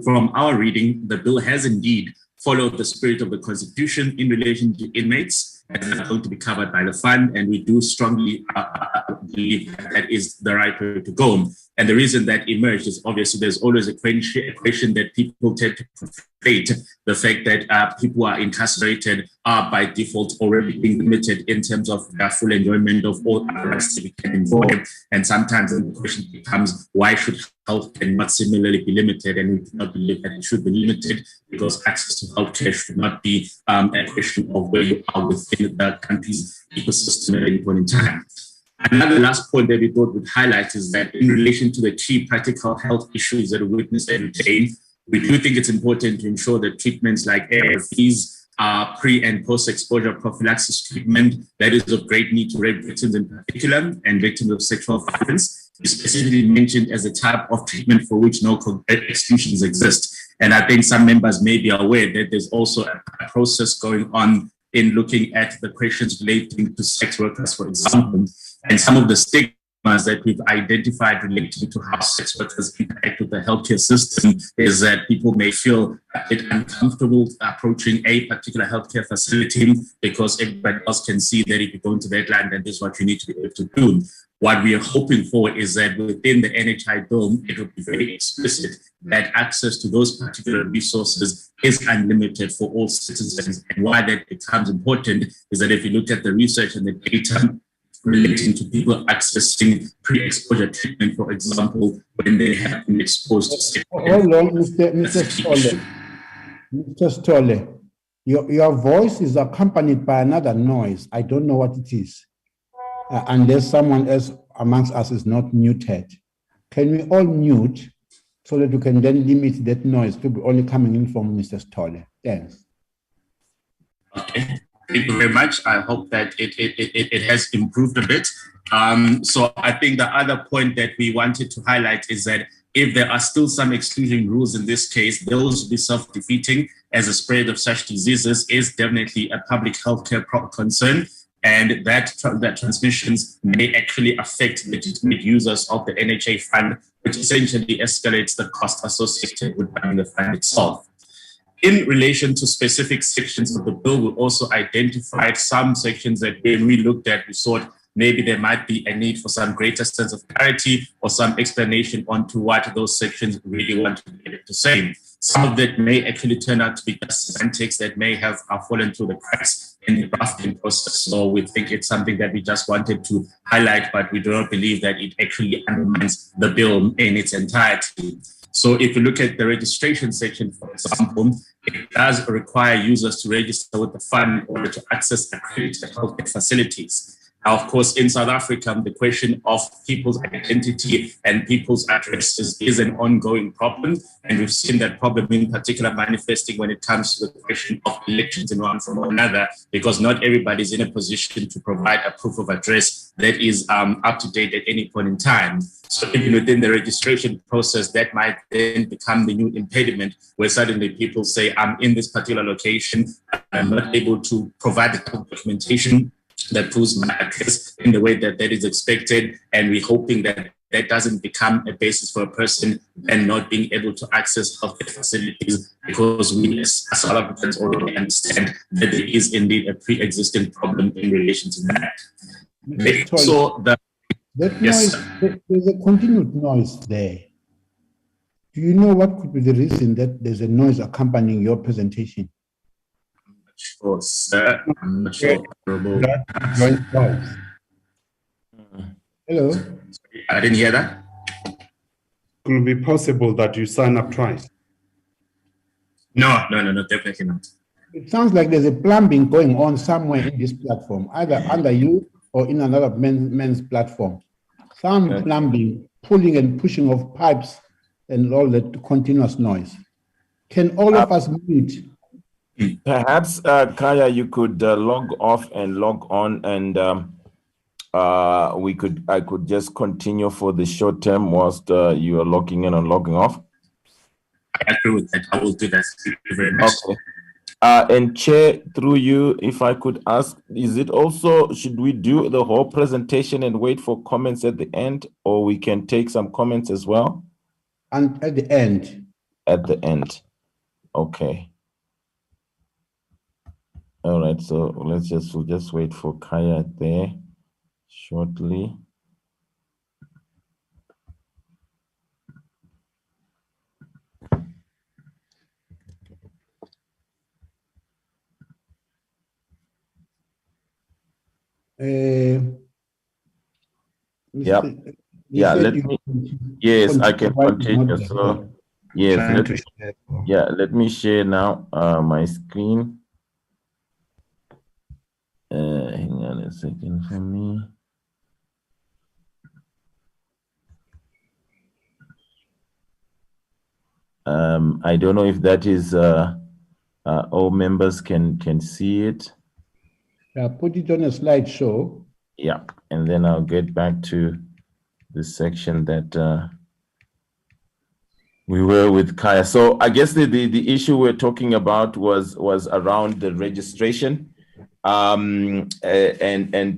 from our reading, the bill has indeed followed the spirit of the Constitution in relation to inmates, and that's going to be covered by the fund, and we do strongly believe that is the right way to go. And the reason that emerged is obviously there's always a question that people tend to conflate the fact that people who are incarcerated are by default already being limited in terms of their full enjoyment of all other rights that we can enjoy. And sometimes the question becomes, why should healthcare not similarly be limited? And we do not believe that it should be limited, because access to healthcare should not be a question of where you are within the country's ecosystem at any point in time. Another last point that we thought would highlight is that in relation to the key practical health issues that we witness every day, we do think it's important to ensure that treatments like ARVs, pre and post-exposure prophylaxis treatment that is of great need to rape victims in particular and victims of sexual violence is specifically mentioned as a type of treatment for which no exclusions exist. And I think some members may be aware that there's also a process going on in looking at the questions relating to sex workers, for example, and some of the stigmas that we've identified relating to how sex workers interact with the healthcare system is that people may feel a bit uncomfortable approaching a particular healthcare facility because everybody else can see that if you go into that land, then this is what you need to be able to do. What we are hoping for is that within the NHI bill, it will be very explicit that access to those particular resources is unlimited for all citizens. And why that becomes important is that if you look at the research and the data relating to people accessing pre-exposure treatment, for example, when they have been exposed to sex. Hold on, Mr. Stolle. Mr. Stolle, your voice is accompanied by another noise. I don't know what it is. Unless someone else amongst us is not muted. Can we all mute so that you can then limit that noise to be only coming in from Mr. Stolle? Thanks. Okay. Thank you very much. I hope that it has improved a bit. So I think the other point that we wanted to highlight is that if there are still some exclusion rules in this case, those will be self-defeating, as the spread of such diseases is definitely a public healthcare concern, and that transmissions may actually affect legitimate users of the NHI fund, which essentially escalates the cost associated with running the fund itself. In relation to specific sections of the bill, we also identified some sections that when we looked at, we thought maybe there might be a need for some greater sense of clarity or some explanation onto what those sections really want to be able to say. Some of that may actually turn out to be just semantics that may have fallen through the cracks in the drafting process. So we think it's something that we just wanted to highlight, but we do not believe that it actually undermines the bill in its entirety. So if you look at the registration section, for example, it does require users to register with the fund in order to access accredited healthcare facilities. Now, of course, in South Africa, the question of people's identity and people's addresses is an ongoing problem. And we've seen that problem in particular manifesting when it comes to the question of elections in one form or another, because not everybody is in a position to provide a proof of address that is up to date at any point in time. So even within the registration process, that might then become the new impediment where suddenly people say, I'm in this particular location, I'm not able to provide the documentation that proves my address in the way that is expected. And we're hoping that that doesn't become a basis for a person and not being able to access healthcare facilities, because we as South Africans already understand that there is indeed a pre-existing problem in relation to that. So there's a continued noise there. Do you know what could be the reason that there's a noise accompanying your presentation? Sure, sir. I'm not sure. Hello? I didn't hear that. It will be possible that you sign up twice. No, definitely not. It sounds like there's a plumbing going on somewhere in this platform, either under you or in another men's platform. Some plumbing, pulling and pushing of pipes and all that continuous noise. Can all of us mute? Perhaps, Kaya, you could log off and log on, and I could just continue for the short term whilst you are logging in and logging off. I agree with that. I will do that. Thank you very much. Okay. And Chair, through you, if I could ask, is it also, should we do the whole presentation and wait for comments at the end, or we can take some comments as well? And at the end. At the end. Okay. All right, so we'll just wait for Kaya there shortly. Yeah. You Yeah, said let you me, yes, I can while it's continue. not So, yes, Trying to share. let me share now my screen. Hang on a second for me. I don't know if that is all members can see it. Yeah, put it on a slideshow. Yeah, and then I'll get back to the section that we were with Kaya. So I guess the issue we're talking about was around the registration, and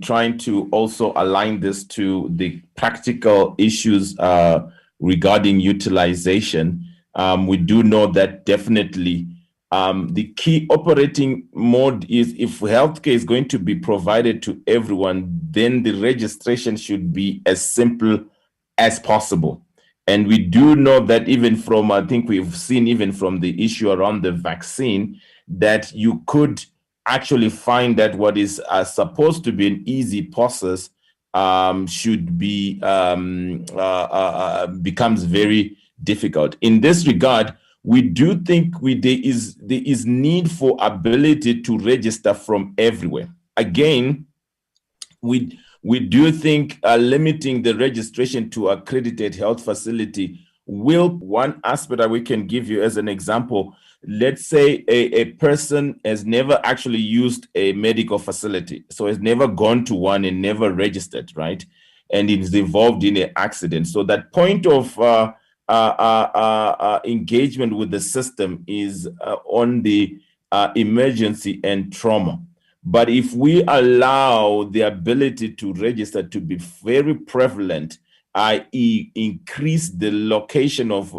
trying to also align this to the practical issues regarding utilization. We do know that definitely the key operating mode is, if healthcare is going to be provided to everyone, then the registration should be as simple as possible. And we do know that even from, I think we've seen even from the issue around the vaccine, that you could actually find that what is supposed to be an easy process should be becomes very difficult. In this regard, we do think there is need for ability to register from everywhere. Again, we do think limiting the registration to accredited health facility will, one aspect that we can give you as an example, let's say a person has never actually used a medical facility, so has never gone to one and never registered, right? And is involved in an accident. So that point of engagement with the system is on the emergency and trauma. But if we allow the ability to register to be very prevalent, i.e. increase the location of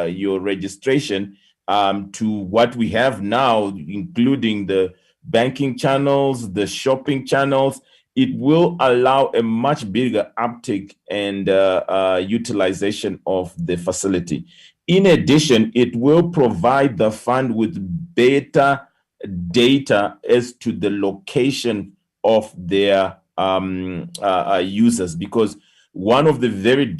your registration to what we have now, including the banking channels, the shopping channels, it will allow a much bigger uptake and utilization of the facility. In addition, it will provide the fund with better data as to the location of their users, because one of the very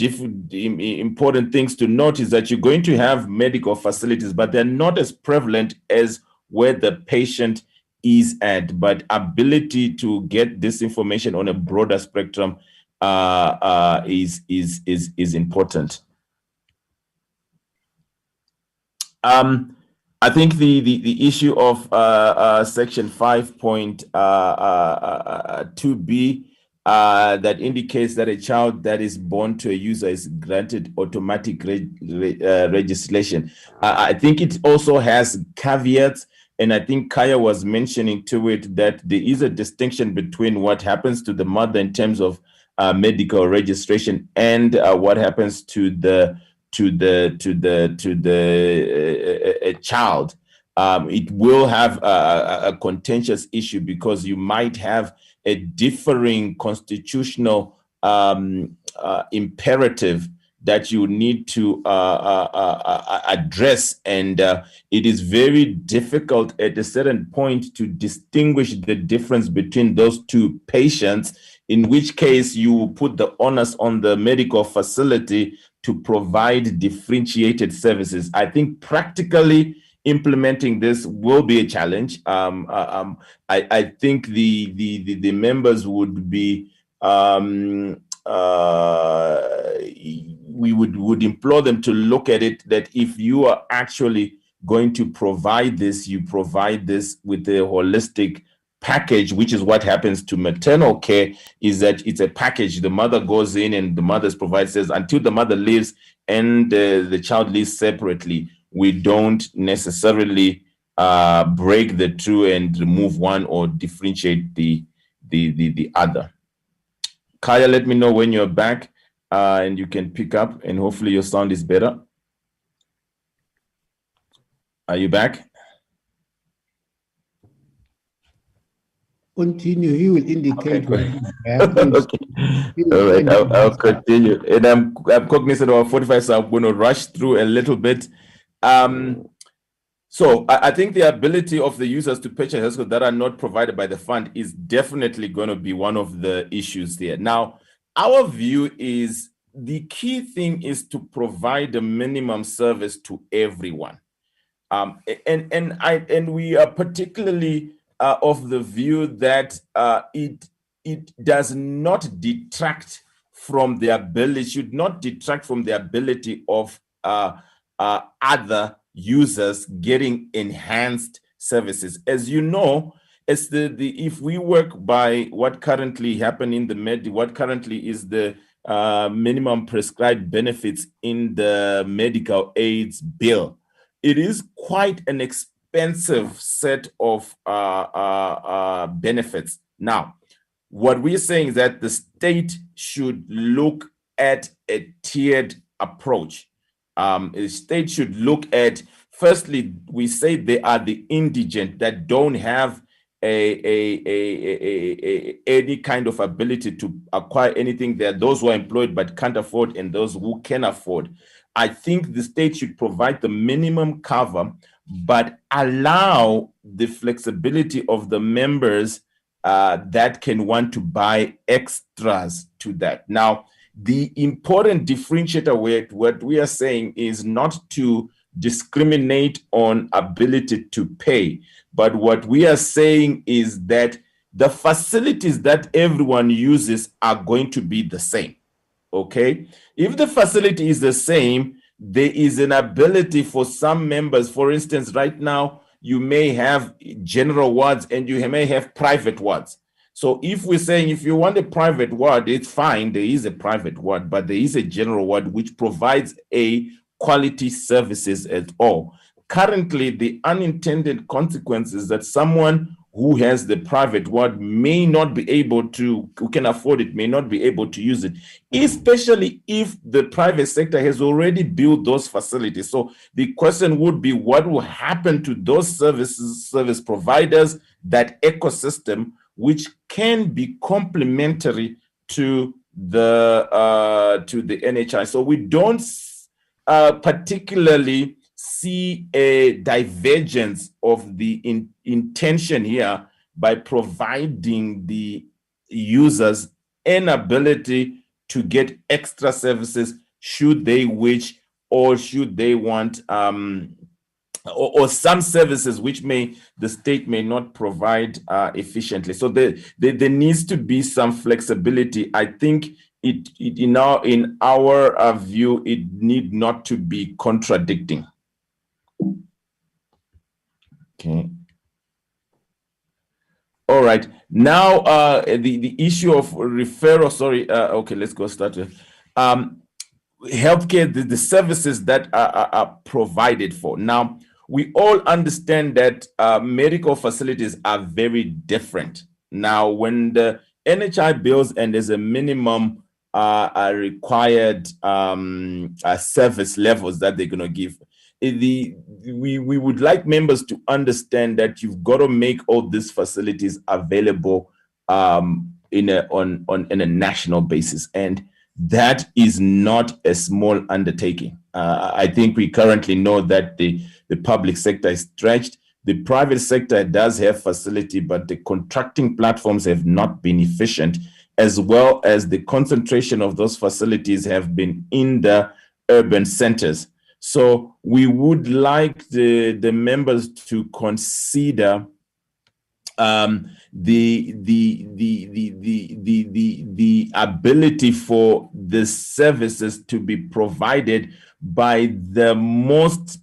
important things to note is that you're going to have medical facilities, but they're not as prevalent as where the patient is at. But ability to get this information on a broader spectrum is important. I think the issue of section 5.2b that indicates that a child that is born to a user is granted automatic registration. I think it also has caveats, and I think Kaya was mentioning to it that there is a distinction between what happens to the mother in terms of medical registration and what happens to the child. It will have a contentious issue because you might have a differing constitutional imperative that you need to address, and it is very difficult at a certain point to distinguish the difference between those two patients, in which case you put the onus on the medical facility to provide differentiated services. I think practically implementing this will be a challenge. I think the members would be we would implore them to look at it, that if you are actually going to provide this, you provide this with a holistic package, which is what happens to maternal care, is that it's a package. The mother goes in and the mother's provider says, until the mother leaves and the child lives separately, we don't necessarily break the two and remove one or differentiate the other. Kaya, let me know when you're back and you can pick up, and hopefully your sound is better. Are you back? Continue. He will indicate Okay. when he's back. Okay. All right, I'll continue. And I'm cognizant of 45, so I'm going to rush through a little bit. So I think the ability of the users to purchase health goods that are not provided by the fund is definitely going to be one of the issues there. Now, our view is the key thing is to provide a minimum service to everyone. And we are particularly of the view that it does not detract from the ability, should not detract from the ability of other users getting enhanced services. As you know, as if we work by what currently happen in the what currently is the minimum prescribed benefits in the medical aids bill, it is quite an expensive set of benefits. Now, what we're saying is that the state should look at a tiered approach. The state should look at, firstly, we say they are the indigent that don't have any kind of ability to acquire anything. There are those who are employed but can't afford, and those who can afford. I think the state should provide the minimum cover, but allow the flexibility of the members that can want to buy extras to that. Now, the important differentiator with what we are saying is not to discriminate on ability to pay, but what we are saying is that the facilities that everyone uses are going to be the same. Okay, if the facility is the same, there is an ability for some members. For instance, right now you may have general wards and you may have private wards. So if we're saying if you want a private ward, it's fine, there is a private ward, but there is a general ward which provides a quality services at all. Currently, the unintended consequences that someone who has the private ward may not be able to, who can afford it, may not be able to use it, especially if the private sector has already built those facilities. So the question would be, what will happen to those service providers, that ecosystem, which can be complementary to the NHI. So we don't particularly see a divergence of the intention here by providing the users an ability to get extra services should they wish, or should they want or some services which the state may not provide efficiently. So there needs to be some flexibility. I think in our view, it need not to be contradicting. Okay. All right. Now the issue of referral. Sorry. Okay. Let's go start with healthcare. The services that are provided for now. We all understand that medical facilities are very different. Now, when the NHI bills and there's a minimum required service levels that they're going to give, we would like members to understand that you've got to make all these facilities available in a national basis, and that is not a small undertaking. I think we currently know that the public sector is stretched. The private sector does have facility, but the contracting platforms have not been efficient, as well as the concentration of those facilities have been in the urban centers. So we would like the members to consider the ability for the services to be provided by the most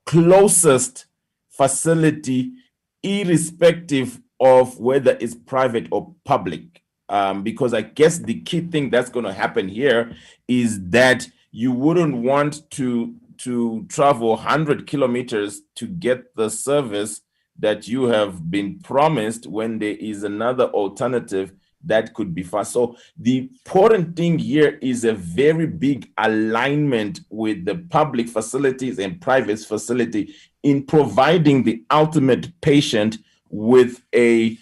closest facility, irrespective of whether it's private or public. Because I guess the key thing that's going to happen here is that you wouldn't want to travel 100 kilometers to get the service that you have been promised when there is another alternative that could be fast. So the important thing here is a very big alignment with the public facilities and private facility in providing the ultimate patient with a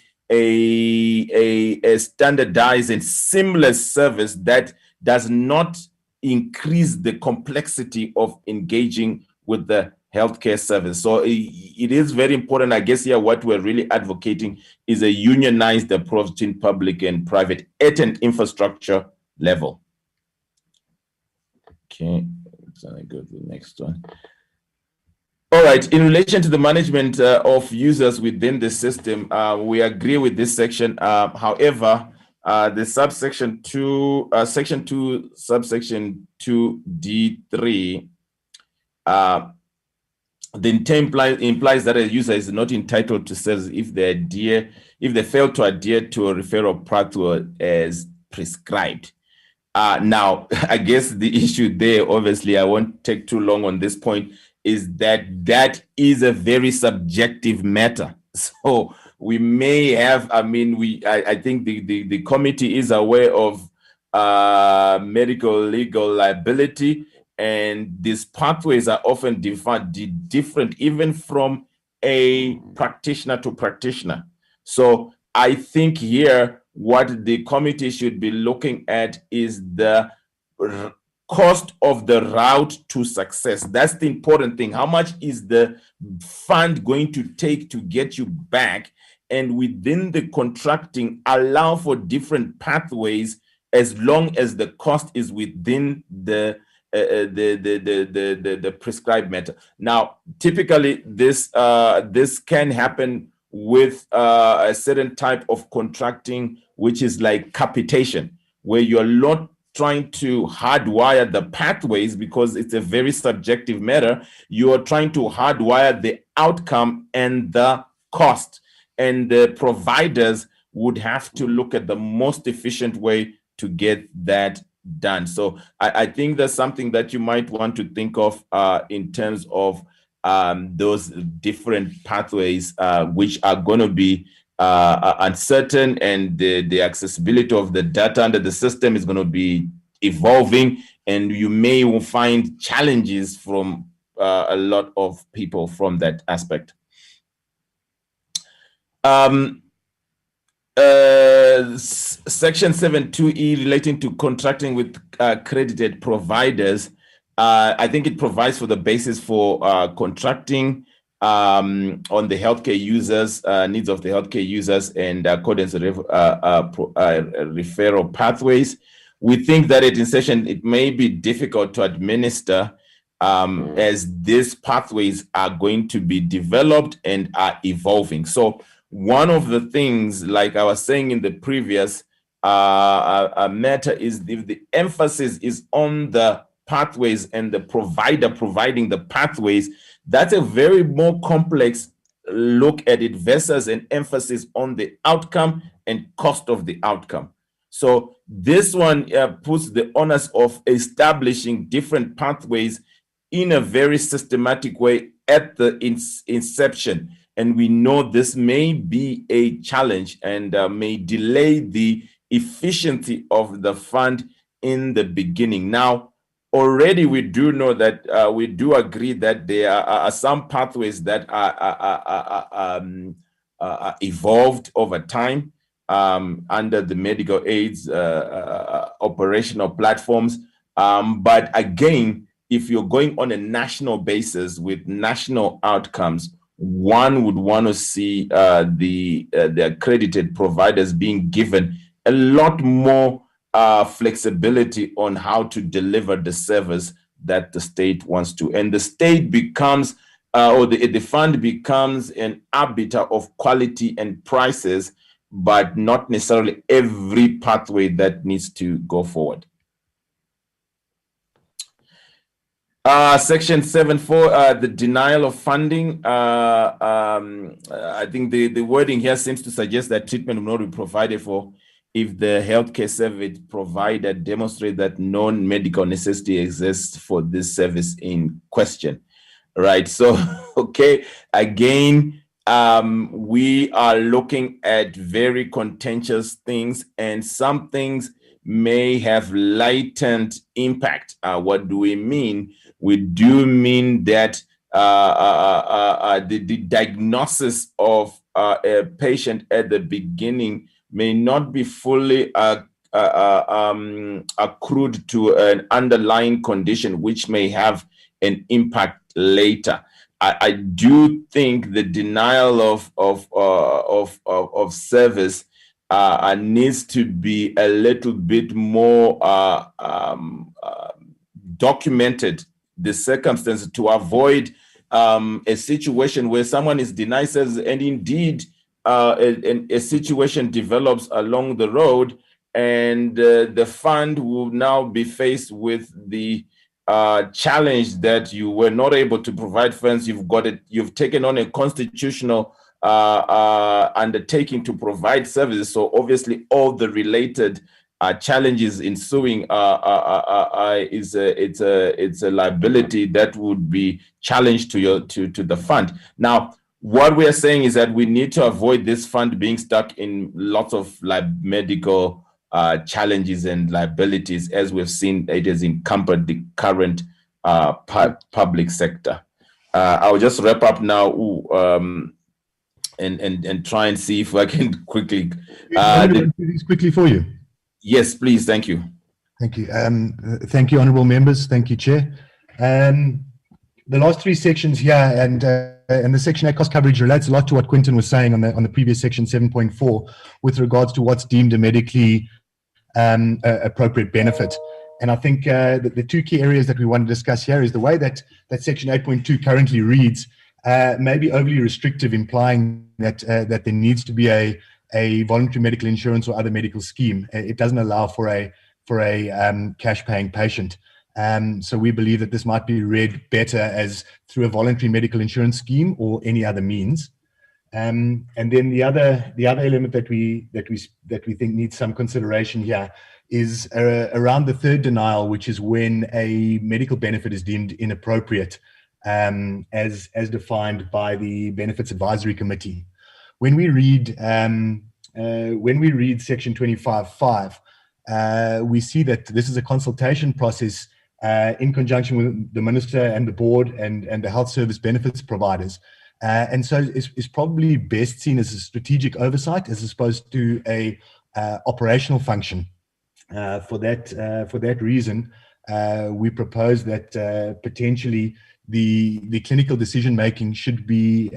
standardized and seamless service that does not increase the complexity of engaging with the healthcare service. So it is very important. I guess here what we're really advocating is a unionized approach in public and private at an infrastructure level. Okay, so I go to the next one. All right, in relation to the management of users within the system, we agree with this section. However, the subsection 2, section 2, subsection 2D3, the intent implies that a user is not entitled to service if they fail to adhere to a referral pathway as prescribed. Now, I guess the issue there, obviously, I won't take too long on this point, is that is a very subjective matter. So we may have, I think the committee is aware of medical legal liability, and these pathways are often defined different even from a practitioner to practitioner. So I think here what the committee should be looking at is the cost of the route to success. That's the important thing. How much is the fund going to take to get you back? And within the contracting, allow for different pathways as long as the cost is within the prescribed matter. Now, typically, this can happen with a certain type of contracting, which is like capitation, where you're not trying to hardwire the pathways because it's a very subjective matter. You are trying to hardwire the outcome and the cost, and the providers would have to look at the most efficient way to get that done. So I think that's something that you might want to think of in terms of those different pathways, which are going to be uncertain, and the accessibility of the data under the system is going to be evolving, and you may find challenges from a lot of people from that aspect. Section 7.2e relating to contracting with accredited providers, I think it provides for the basis for contracting on the healthcare users, needs of the healthcare users, and accordance to referral pathways. We think that at inception, it may be difficult to administer as these pathways are going to be developed and are evolving. So one of the things, like I was saying in the previous matter, is if the emphasis is on the pathways and the provider providing the pathways, that's a very more complex look at it versus an emphasis on the outcome and cost of the outcome. So this one puts the onus of establishing different pathways in a very systematic way at the inception. And we know this may be a challenge and may delay the efficiency of the fund in the beginning. Now, already we do know that we do agree that there are some pathways that are evolved over time under the medical aids operational platforms. But again, if you're going on a national basis with national outcomes, one would want to see the accredited providers being given a lot more flexibility on how to deliver the service that the state wants to. And the state becomes, or the fund becomes an arbiter of quality and prices, but not necessarily every pathway that needs to go forward. Section 7.4, the denial of funding. I think the wording here seems to suggest that treatment will not be provided for if the healthcare service provider demonstrates that non-medical necessity exists for this service in question, right? So, okay, again, we are looking at very contentious things, and some things may have latent impact. What do we mean? We do mean that the diagnosis of a patient at the beginning may not be fully accrued to an underlying condition, which may have an impact later. I do think the denial of service needs to be a little bit more documented, the circumstances, to avoid a situation where someone is denied service and indeed a situation develops along the road, and the fund will now be faced with the challenge that you were not able to provide funds. You've taken on a constitutional undertaking to provide services. So obviously all the related challenges ensuing it's a liability that would be challenged to the fund. Now, what we are saying is that we need to avoid this fund being stuck in lots of medical challenges and liabilities, as we've seen it has encumbered the current public sector. I'll just wrap up now and try and see if I can quickly. Do these quickly for you. Yes, please. Thank you. Thank you. Thank you, honourable members. Thank you, Chair. The last three sections here, and the Section 8 cost coverage relates a lot to what Quinton was saying on the previous section 7.4 with regards to what's deemed a medically appropriate benefit. And I think the two key areas that we want to discuss here is the way that Section 8.2 currently reads may be overly restrictive, implying that there needs to be a voluntary medical insurance or other medical scheme. It doesn't allow for a cash-paying patient. So we believe that this might be read better as through a voluntary medical insurance scheme or any other means. And then the other element that we think needs some consideration here is around the third denial, which is when a medical benefit is deemed inappropriate, as defined by the Benefits Advisory Committee. When we read Section 25.5, we see that this is a consultation process in conjunction with the Minister and the Board and the health service benefits providers. And so it's probably best seen as a strategic oversight as opposed to a operational function. For that reason, we propose that potentially the clinical decision-making should be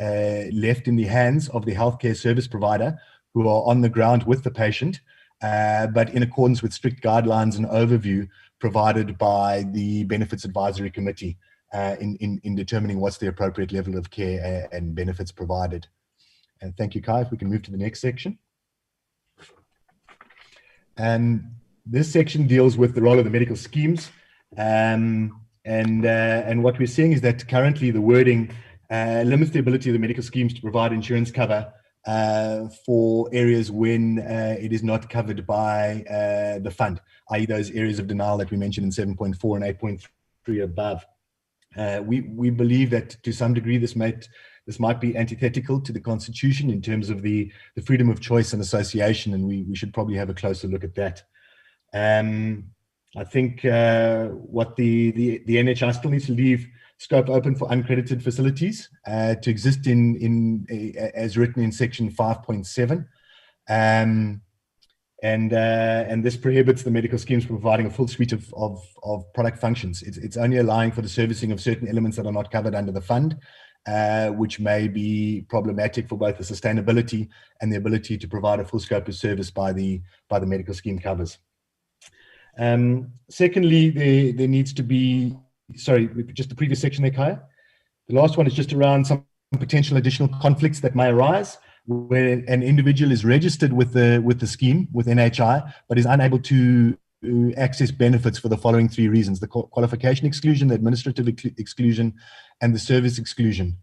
left in the hands of the healthcare service provider who are on the ground with the patient, but in accordance with strict guidelines and overview provided by the Benefits Advisory Committee in determining what's the appropriate level of care and benefits provided. And thank you, Kai. If we can move to the next section. And this section deals with the role of the medical schemes. And what we're seeing is that currently the wording limits the ability of the medical schemes to provide insurance cover for areas when it is not covered by the fund, i.e. those areas of denial that we mentioned in 7.4 and 8.3 above. We believe that to some degree this might be antithetical to the Constitution in terms of the freedom of choice and association, and we should probably have a closer look at that. I think what the NHI still needs to leave scope open for uncredited facilities to exist as written in Section 5.7, and this prohibits the medical schemes from providing a full suite of product functions. It's only allowing for the servicing of certain elements that are not covered under the fund, which may be problematic for both the sustainability and the ability to provide a full scope of service by the medical scheme covers. Secondly, there needs to be, sorry, just the previous section there, Kaya. The last one is just around some potential additional conflicts that may arise where an individual is registered with the scheme, with NHI, but is unable to access benefits for the following three reasons: the qualification exclusion, the administrative exclusion, and the service exclusion.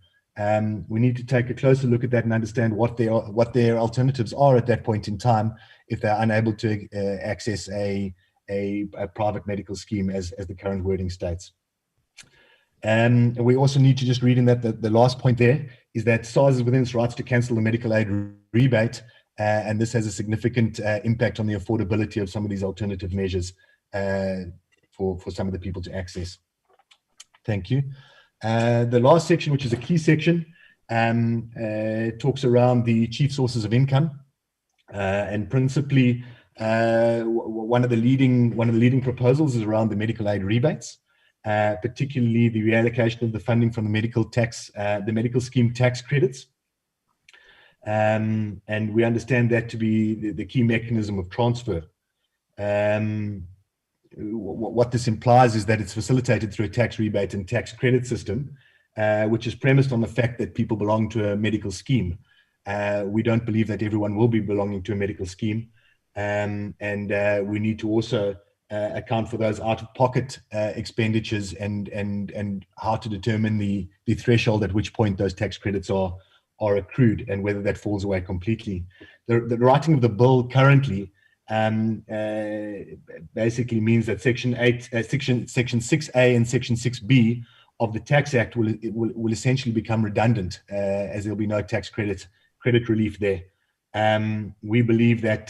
We need to take a closer look at that and understand what their alternatives are at that point in time if they're unable to access a private medical scheme as the current wording states. And we also need to just read in that the last point there is that SARS is within its rights to cancel the medical aid rebate, and this has a significant impact on the affordability of some of these alternative measures for some of the people to access. Thank you. The last section, which is a key section, talks around the chief sources of income, and principally one of the leading proposals is around the medical aid rebates. particularly the reallocation of the funding from the medical scheme tax credits. And we understand that to be the key mechanism of transfer. What this implies is that it's facilitated through a tax rebate and tax credit system, which is premised on the fact that people belong to a medical scheme. We don't believe that everyone will be belonging to a medical scheme. And we need to also account for those out-of-pocket expenditures and how to determine the threshold at which point those tax credits are accrued and whether that falls away completely. The writing of the bill currently basically means that Section 6A and Section 6B of the Tax Act will essentially become redundant, as there'll be no tax credit relief there. We believe that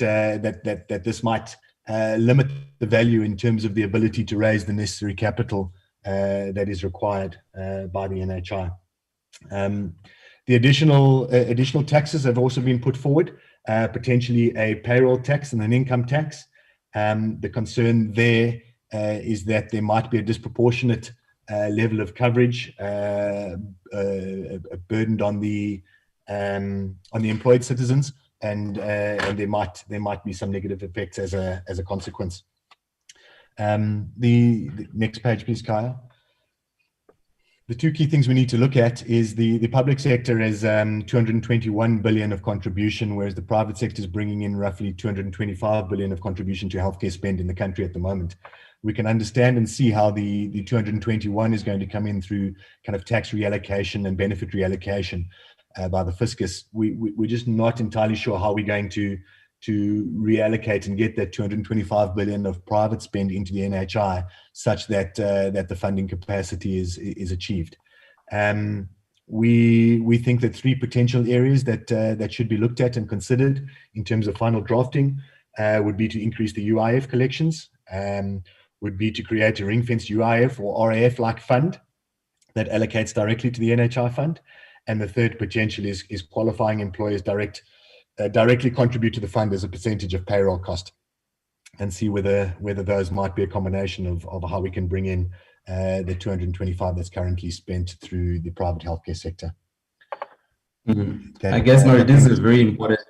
this might limit the value in terms of the ability to raise the necessary capital that is required by the NHI. The additional taxes have also been put forward, potentially a payroll tax and an income tax. The concern there is that there might be a disproportionate level of coverage burdened on the employed citizens, and there might be some negative effects as a consequence. The next page, please, Kaya. The two key things we need to look at is the public sector has 221 billion of contribution, whereas the private sector is bringing in roughly 225 billion of contribution to healthcare spend in the country at the moment. We can understand and see how the 221 is going to come in through kind of tax reallocation and benefit reallocation by the fiscus. We're just not entirely sure how we're going to reallocate and get that 225 billion of private spend into the NHI such that that the funding capacity is achieved. We think that three potential areas that should be looked at and considered in terms of final drafting would be to increase the UIF collections, would be to create a ring-fenced UIF or RAF-like fund that allocates directly to the NHI fund, and the third potential is qualifying employers directly contribute to the fund as a percentage of payroll cost, and see whether those might be a combination of how we can bring in the 225 that's currently spent through the private healthcare sector. Okay. I guess, Murray, this is a very important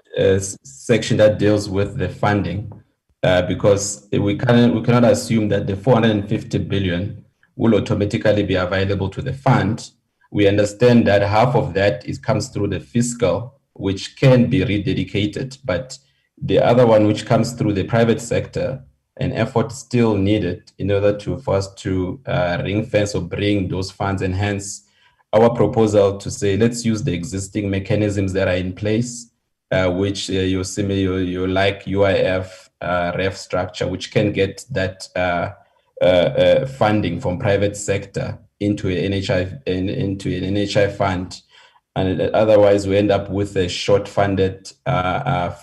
section that deals with the funding, because we cannot assume that the 450 billion will automatically be available to the fund. We understand that half of that comes through the fiscal, which can be rededicated, but the other one, which comes through the private sector, an effort still needed in order for us to ring fence or bring those funds, and hence our proposal to say, let's use the existing mechanisms that are in place, which you like UIF, REF structure, which can get that funding from private sector into an NHI fund. And otherwise, we end up with a short-funded a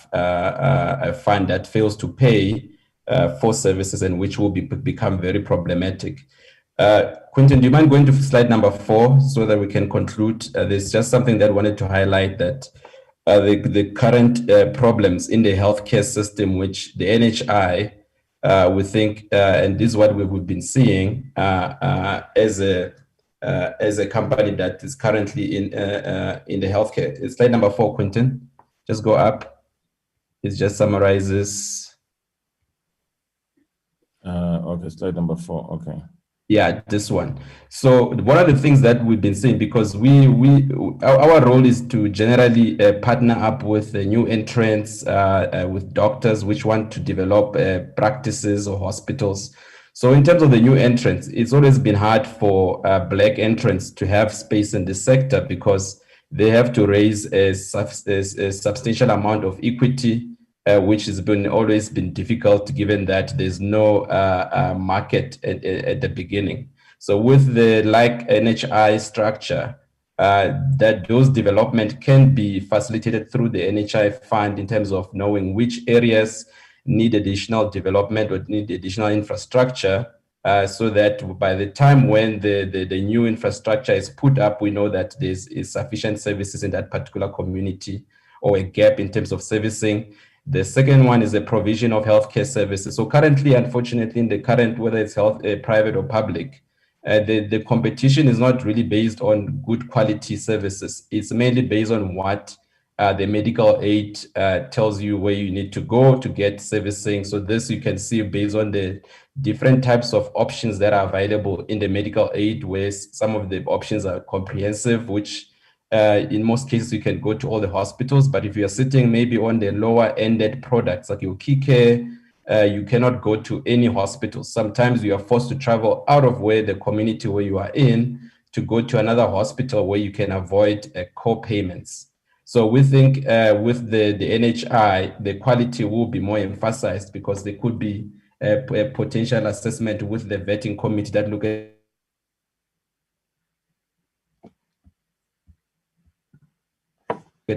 fund that fails to pay for services, and which will become very problematic. Quentin, do you mind going to slide number 4 so that we can conclude? There's just something that I wanted to highlight, that the current problems in the healthcare system, which the NHI, we think, and this is what we've been seeing as a company that is currently in the healthcare. It's slide number 4, Quentin. Just go up. It just summarizes. Okay, slide number 4. Okay. Yeah, this one. So one of the things that we've been saying, because our role is to generally partner up with new entrants, with doctors which want to develop practices or hospitals. So in terms of the new entrants, it's always been hard for Black entrants to have space in the sector, because they have to raise a substantial amount of equity, which has always been difficult, given that there's no market at the beginning. So with the NHI structure, that those development can be facilitated through the NHI fund in terms of knowing which areas need additional development or need additional infrastructure, so that by the time when the new infrastructure is put up, we know that there's sufficient services in that particular community, or a gap in terms of servicing. The second one is the provision of healthcare services. So currently, unfortunately, in the current, whether it's private or public, the competition is not really based on good quality services. It's mainly based on what the medical aid tells you where you need to go to get servicing. So this you can see based on the different types of options that are available in the medical aid, where some of the options are comprehensive, which in most cases you can go to all the hospitals. But if you are sitting maybe on the lower ended products like your key care, you cannot go to any hospital. Sometimes you are forced to travel out of where the community where you are in to go to another hospital where you can avoid co-payments. So we think with the NHI, the quality will be more emphasized because there could be a potential assessment with the vetting committee that look at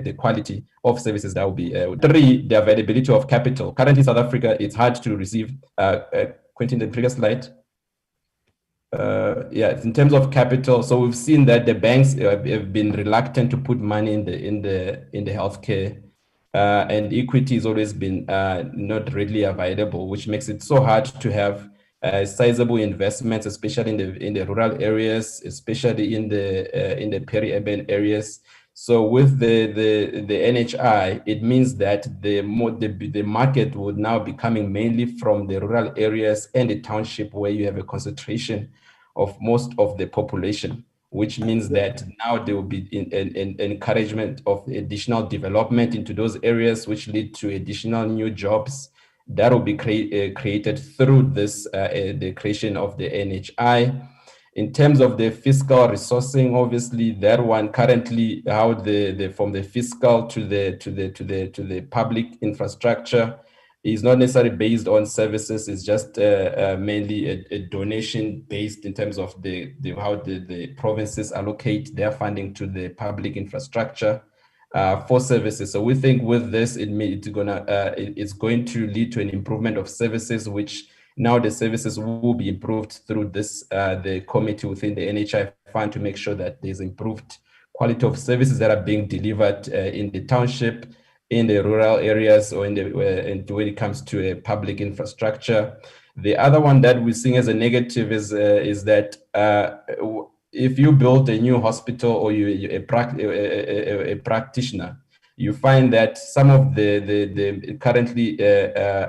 the quality of services that will be. 3, the availability of capital. Currently, South Africa, it's hard to receive. Quentin, the previous slide. Yeah, in terms of capital, so we've seen that the banks have been reluctant to put money in the healthcare, and equity has always been not readily available, which makes it so hard to have sizable investments, especially in the rural areas, especially in the peri-urban areas. So with the NHI, it means that the market would now be coming mainly from the rural areas and the township where you have a concentration of most of the population, which means that now there will be an encouragement of additional development into those areas, which lead to additional new jobs that will be created through this, the creation of the NHI. In terms of the fiscal resourcing, obviously that one currently how from the fiscal to the public infrastructure is not necessarily based on services. It's just mainly a donation based in terms of how the provinces allocate their funding to the public infrastructure for services. So we think with this, it's going to lead to an improvement of services, which now the services will be improved through this, the committee within the NHI fund to make sure that there's improved quality of services that are being delivered in the township, in the rural areas, or when it comes to a public infrastructure. The other one that we're seeing as a negative is that if you build a new hospital or a practitioner, you find that some of the currently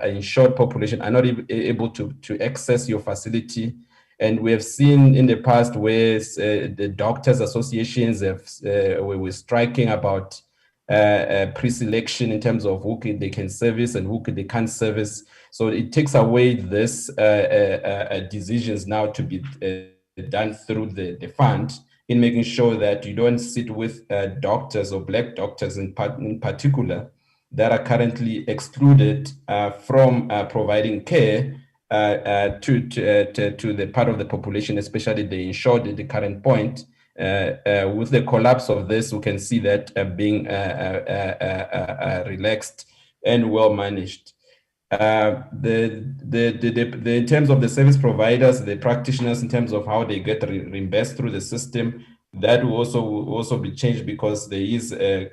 insured population are not able to access your facility. And we have seen in the past where the doctors associations were striking about pre-selection in terms of who they can service and who they can't service. So it takes away this decisions now to be done through the fund in making sure that you don't sit with doctors or Black doctors in particular that are currently excluded from providing care to the part of the population, especially the insured at the current point. With the collapse of this, we can see that being relaxed and well managed. In terms of the service providers, the practitioners, in terms of how they get reimbursed through the system, that will also be changed because there is a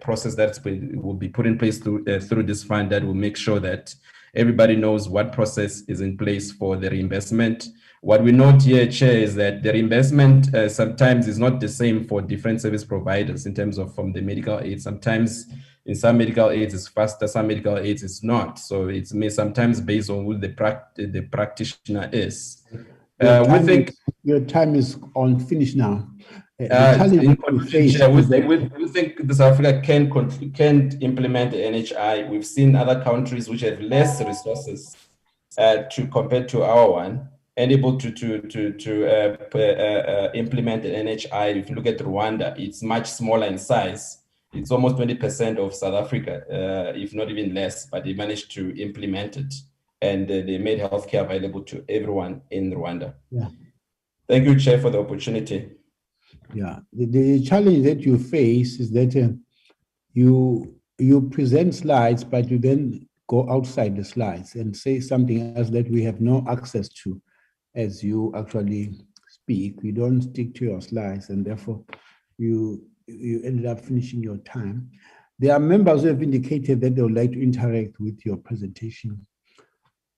process that will be put in place through this fund that will make sure that everybody knows what process is in place for the reimbursement. What we note here, Chair, is that the reimbursement sometimes is not the same for different service providers in terms of from the medical aid. Sometimes in some medical aids it's faster, some medical aids it's not. So it's sometimes based on who the practitioner is. We think your time is on finish now. We think South Africa can implement the NHI. We've seen other countries which have less resources compared to our one, and able to implement the NHI. If you look at Rwanda, it's much smaller in size. It's almost 20% of South Africa, if not even less, but they managed to implement it. And they made healthcare available to everyone in Rwanda. Yeah. Thank you, Chair, for the opportunity. Yeah, the challenge that you face is that you present slides, but you then go outside the slides and say something else that we have no access to as you actually speak. You don't stick to your slides, and therefore you ended up finishing your time. There are members who have indicated that they would like to interact with your presentation.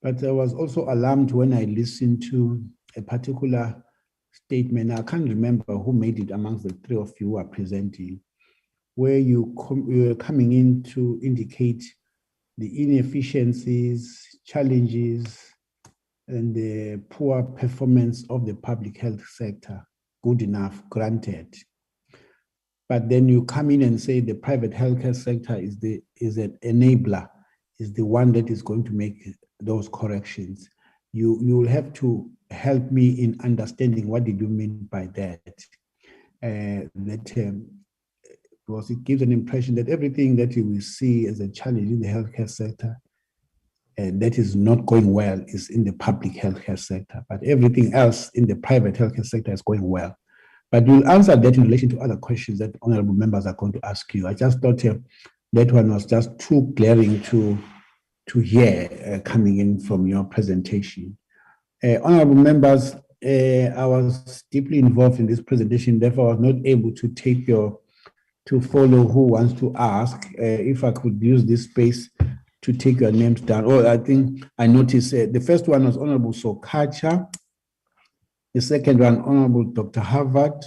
But I was also alarmed when I listened to a particular statement. I can't remember who made it amongst the three of you who are presenting, where you were coming in to indicate the inefficiencies, challenges, and the poor performance of the public health sector. Good enough, granted. But then you come in and say the private healthcare sector is an enabler, is the one that is going to make those corrections. You will have to help me in understanding what did you mean by that. Because it gives an impression that everything that you will see as a challenge in the healthcare sector and that is not going well is in the public healthcare sector, but everything else in the private healthcare sector is going well. But we'll answer that in relation to other questions that honorable members are going to ask you. I just thought that one was just too glaring to hear coming in from your presentation. Honorable members, I was deeply involved in this presentation, therefore I was not able to to follow who wants to ask. If I could use this space to take your names down. Oh, I think I noticed the first one was Honorable Sokacha. The second one, Honorable Dr. Harvard.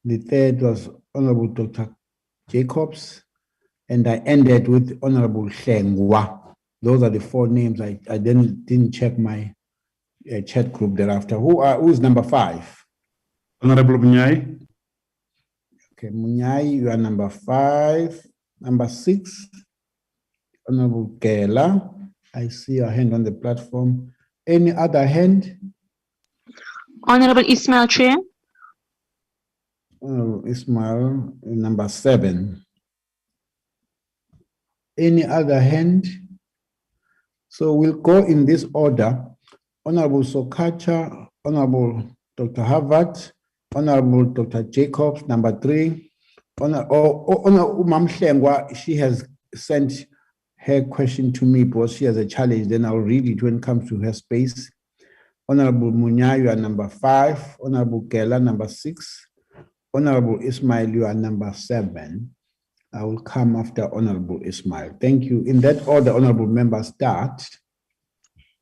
The third was Honorable Dr. Jacobs. And I ended with Honorable Hlengwa. Those are the four names. I then didn't check my chat group thereafter. Who is number 5? Honorable Munyai. Okay, Munyai, you are number 5. Number 6, Honorable Kela. I see your hand on the platform. Any other hand? Honorable Ismail, Chair. Ismail, number 7. Any other hand? So we'll go in this order. Honorable Sokacha, Honorable Dr. Harvard, Honorable Dr. Jacobs, number 3. Honorable Mam Hlengwa, she has sent her question to me because she has a challenge. Then I'll read it when it comes to her space. Honorable Munyai, you are number 5. Honorable Kela, number 6. Honorable Ismail, you are number 7. I will come after Honorable Ismail. Thank you. In that order, honorable members, start.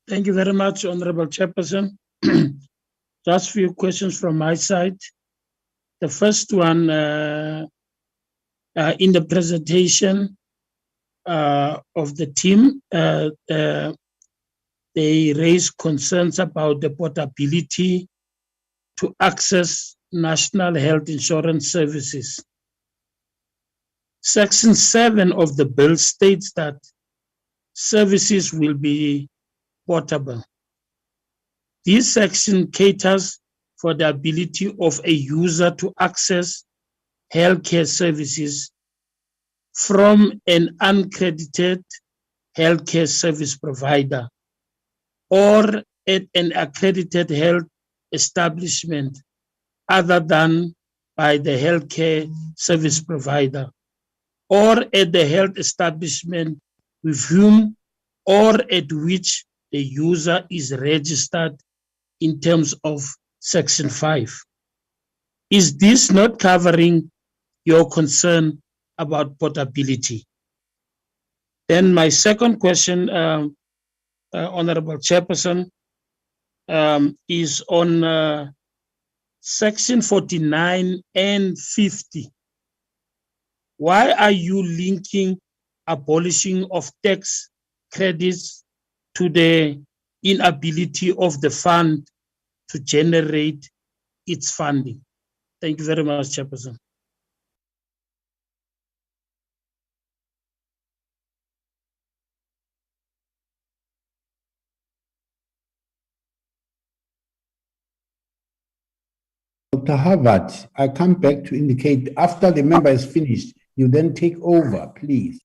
Thank you very much, Honorable Chairperson. Just a few questions from my side. The first one, in the presentation of the team, they raised concerns about the portability to access national health insurance services. Section 7 of the bill states that services will be portable. This section caters for the ability of a user to access healthcare services from an uncredited healthcare service provider or at an accredited health establishment other than by the healthcare service provider, or at the health establishment with whom or at which the user is registered in terms of Section 5. Is this not covering your concern about portability? Then my second question, Honorable Chairperson, is on Section 49 and 50. Why are you linking abolishing of tax credits to the inability of the fund to generate its funding? Thank you very much, Chairperson. Dr. Harvard, I come back to indicate after the member is finished, you then take over, please.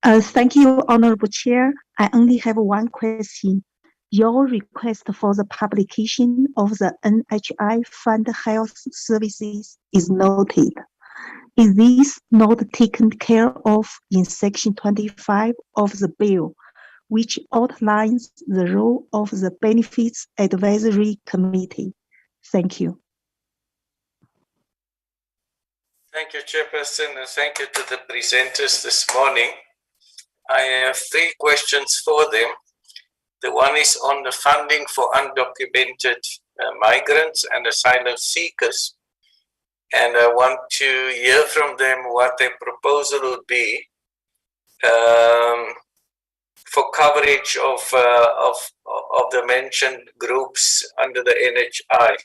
Thank you, Honorable Chair. I only have one question. Your request for the publication of the NHI Fund Health Services is noted. Is this not taken care of in Section 25 of the bill, which outlines the role of the Benefits Advisory Committee? Thank you. Thank you, Chairperson, and thank you to the presenters this morning. I have 3 questions for them. The one is on the funding for undocumented migrants and asylum seekers. And I want to hear from them what their proposal would be for coverage of the mentioned groups under the NHI.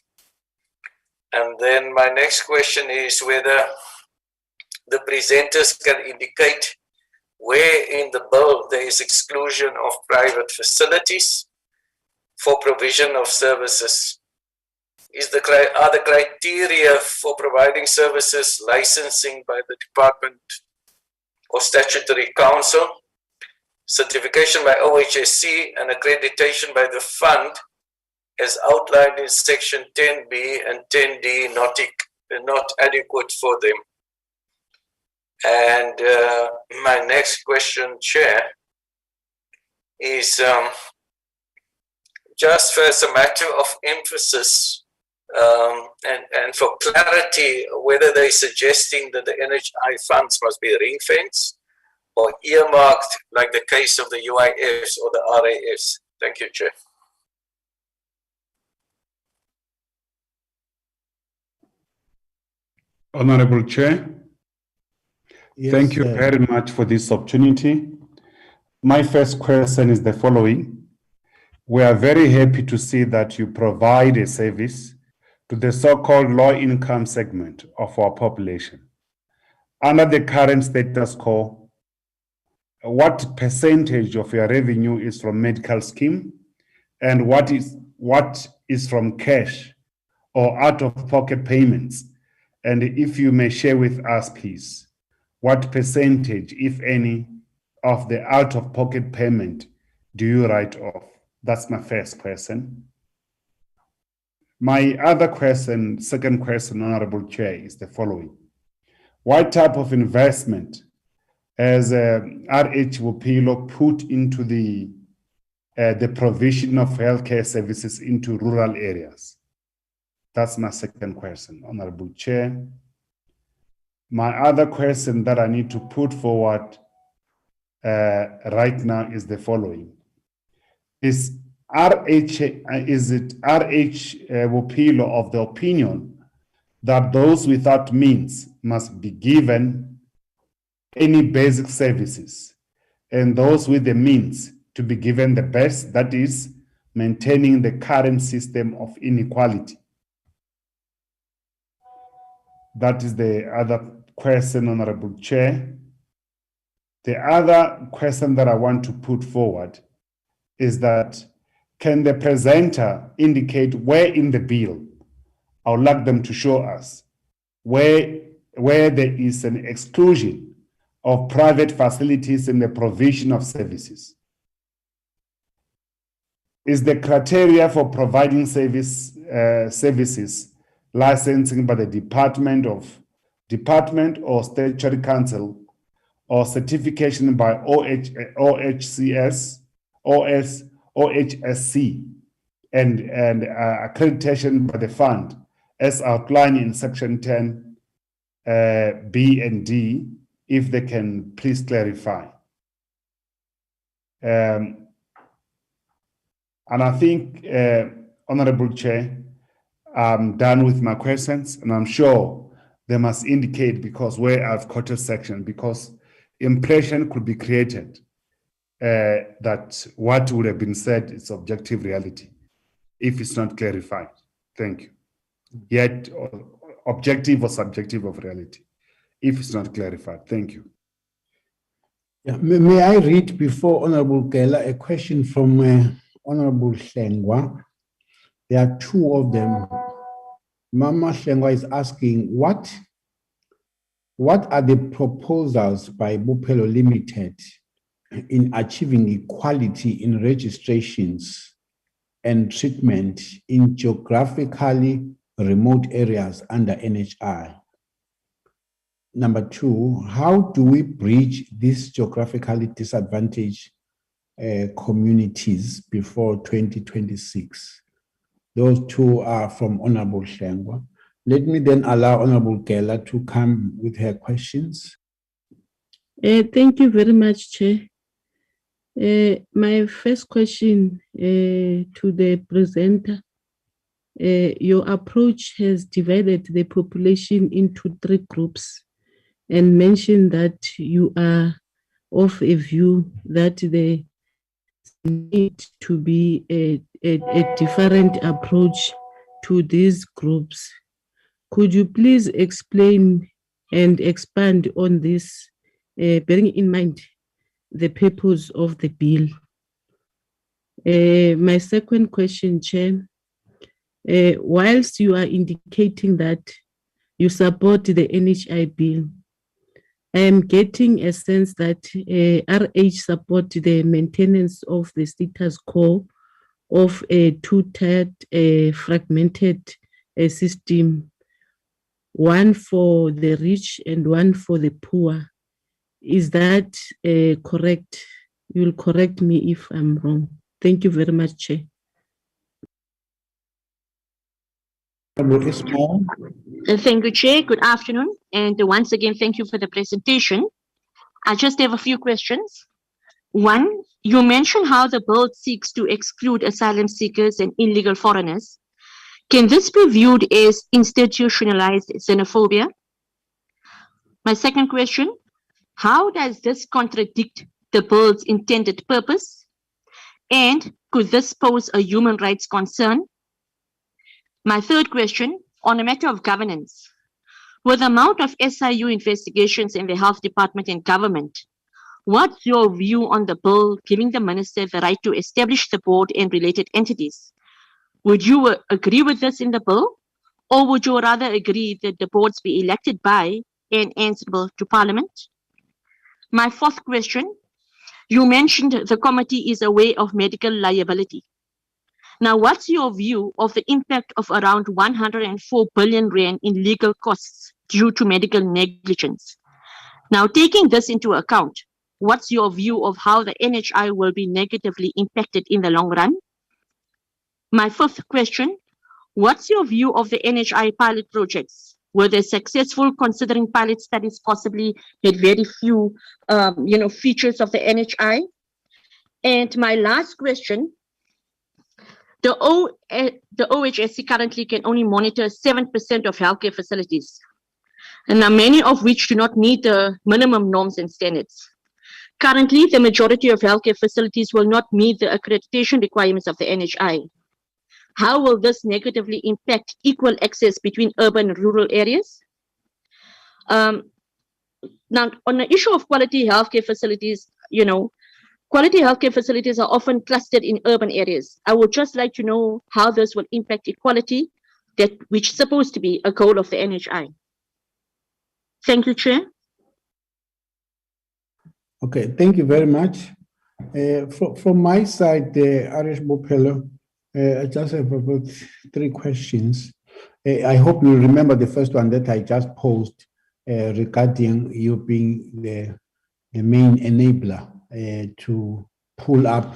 And then my next question is whether the presenters can indicate where in the bill there is exclusion of private facilities for provision of services. Are the criteria for providing services licensing by the Department or Statutory Council, certification by OHSC, and accreditation by the fund as outlined in section 10B and 10D not adequate for them? And my next question, Chair, is just as a matter of emphasis and for clarity, whether they're suggesting that the NHI funds must be ring-fenced or earmarked like the case of the UIFs or the RAFs. Thank you, Chair. Honorable Chair, thank you very much for this opportunity. My first question is the following. We are very happy to see that you provide a service to the so-called low-income segment of our population. Under the current status quo, what percentage of your revenue is from medical scheme and what is from cash or out-of-pocket payments? And if you may share with us, please, what percentage, if any, of the out-of-pocket payment do you write off? That's my first question. My other question, second question, Honorable Chair, is the following. What type of investment has RH Wupilo put into the provision of healthcare services into rural areas? That's my second question, Honorable Chair. My other question that I need to put forward right now is the following. Is it RH Wupilo of the opinion that those without means must be given any basic services and those with the means to be given the best, that is, maintaining the current system of inequality? That is the other question, Honorable Chair. The other question that I want to put forward is that can the presenter indicate where in the bill, I would like them to show us, where there is an exclusion of private facilities in the provision of services? Is the criteria for providing services licensing by the Department or Statutory Council or certification by OHSC and accreditation by the fund as outlined in section 10 B and D, if they can please clarify. And I think, Honorable Chair, I'm done with my questions, and I'm sure they must indicate, because where I've quoted section, because impression could be created that what would have been said is objective reality if it's not clarified. Thank you. Yet objective or subjective of reality if it's not clarified. Thank you. Yeah, may I read before Honorable Gela a question from Honorable Hlengwa? There are two of them. Mama Hlengwa is asking, what are the proposals by Bupelo Limited in achieving equality in registrations and treatment in geographically remote areas under NHI? Number two, how do we bridge these geographically disadvantaged communities before 2026? Those two are from Honorable Hlengwa. Let me then allow Honorable Gela to come with her questions. Thank you very much, Chair. My first question to the presenter, your approach has divided the population into 3 groups and mentioned that you are of a view that there need to be a different approach to these groups. Could you please explain and expand on this, bearing in mind the purpose of the bill? My second question, Chair, whilst you are indicating that you support the NHI bill, I am getting a sense that RH support the maintenance of the status quo of a two-tiered fragmented system, one for the rich and one for the poor. Is that correct? You'll correct me if I'm wrong. Thank you very much, Chair. Thank you, Chair. Good afternoon. And once again, thank you for the presentation. I just have a few questions. One, you mentioned how the bill seeks to exclude asylum seekers and illegal foreigners. Can this be viewed as institutionalized xenophobia? My second question, how does this contradict the bill's intended purpose? And could this pose a human rights concern? My third question, on a matter of governance, with the amount of SIU investigations in the health department and government, what's your view on the bill giving the minister the right to establish the board and related entities? Would you agree with this in the bill, or would you rather agree that the boards be elected by and answerable to Parliament? My fourth question, you mentioned the committee is aware of medical liability. Now, what's your view of the impact of around 104 billion rand in legal costs due to medical negligence? Now, taking this into account, what's your view of how the NHI will be negatively impacted in the long run? My fifth question, what's your view of the NHI pilot projects? Were they successful, considering pilot studies possibly had very few features of the NHI? And my last question, the OHSC currently can only monitor 7% of healthcare facilities, and now many of which do not meet the minimum norms and standards. Currently, the majority of healthcare facilities will not meet the accreditation requirements of the NHI. How will this negatively impact equal access between urban and rural areas? Now, on the issue of quality healthcare facilities, quality healthcare facilities are often clustered in urban areas. I would just like to know how this will impact equality, which is supposed to be a goal of the NHI. Thank you, Chair. Okay, thank you very much. From my side, Arish Bopelo, I just have about 3 questions. I hope you remember the first one that I just posed regarding you being the main enabler to pull up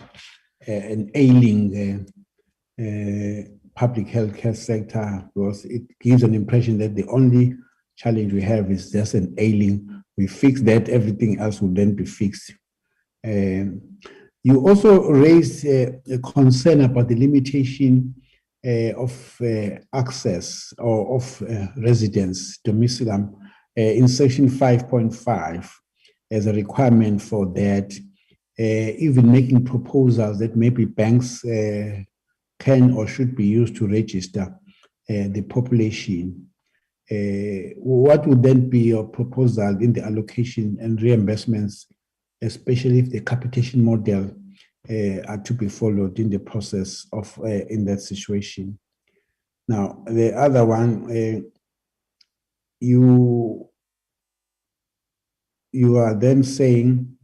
an ailing public healthcare sector, because it gives an impression that the only challenge we have is just an ailing. We fix that, everything else will then be fixed. You also raised a concern about the limitation of access or of residence domicilium in section 5.5 as a requirement for that, even making proposals that maybe banks can or should be used to register the population. What would then be your proposal in the allocation and reimbursements, especially if the capitation model are to be followed in the process of in that situation? Now, the other one, you are then saying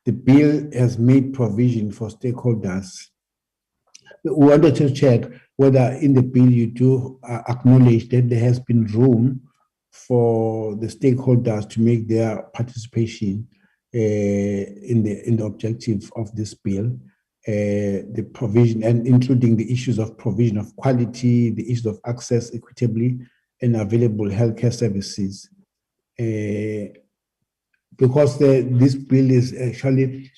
the bill has made provision for stakeholders. We wanted to check whether in the bill you do acknowledge that there has been room for the stakeholders to make their participation in the objective of this bill, the provision, and including the issues of provision of quality, the issues of access equitably and available healthcare services. because this bill is actually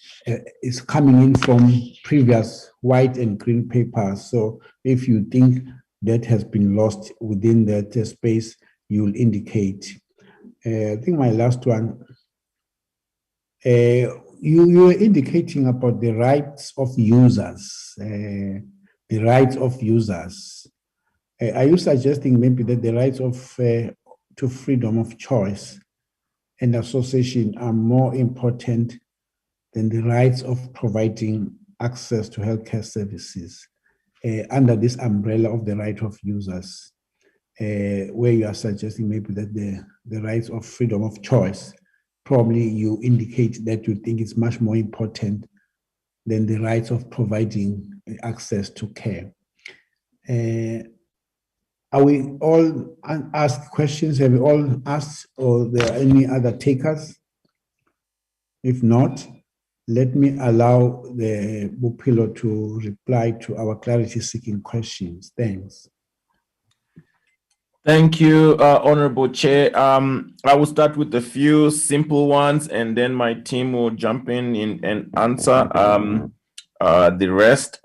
is coming in from previous white and green papers. So if you think that has been lost within that space, you'll indicate. I think my last one, you were indicating about the rights of users, the rights of users. Are you suggesting maybe that the rights of to freedom of choice and association are more important than the rights of providing access to healthcare services under this umbrella of the right of users, where you are suggesting maybe that the rights of freedom of choice, probably you indicate that you think it's much more important than the rights of providing access to care. Are we all asked questions? Have we all asked, or there are any other takers? If not, let me allow the Bophelo to reply to our clarity-seeking questions. Thanks. Thank you, Honorable Chair. I will start with a few simple ones, and then my team will jump in and answer the rest.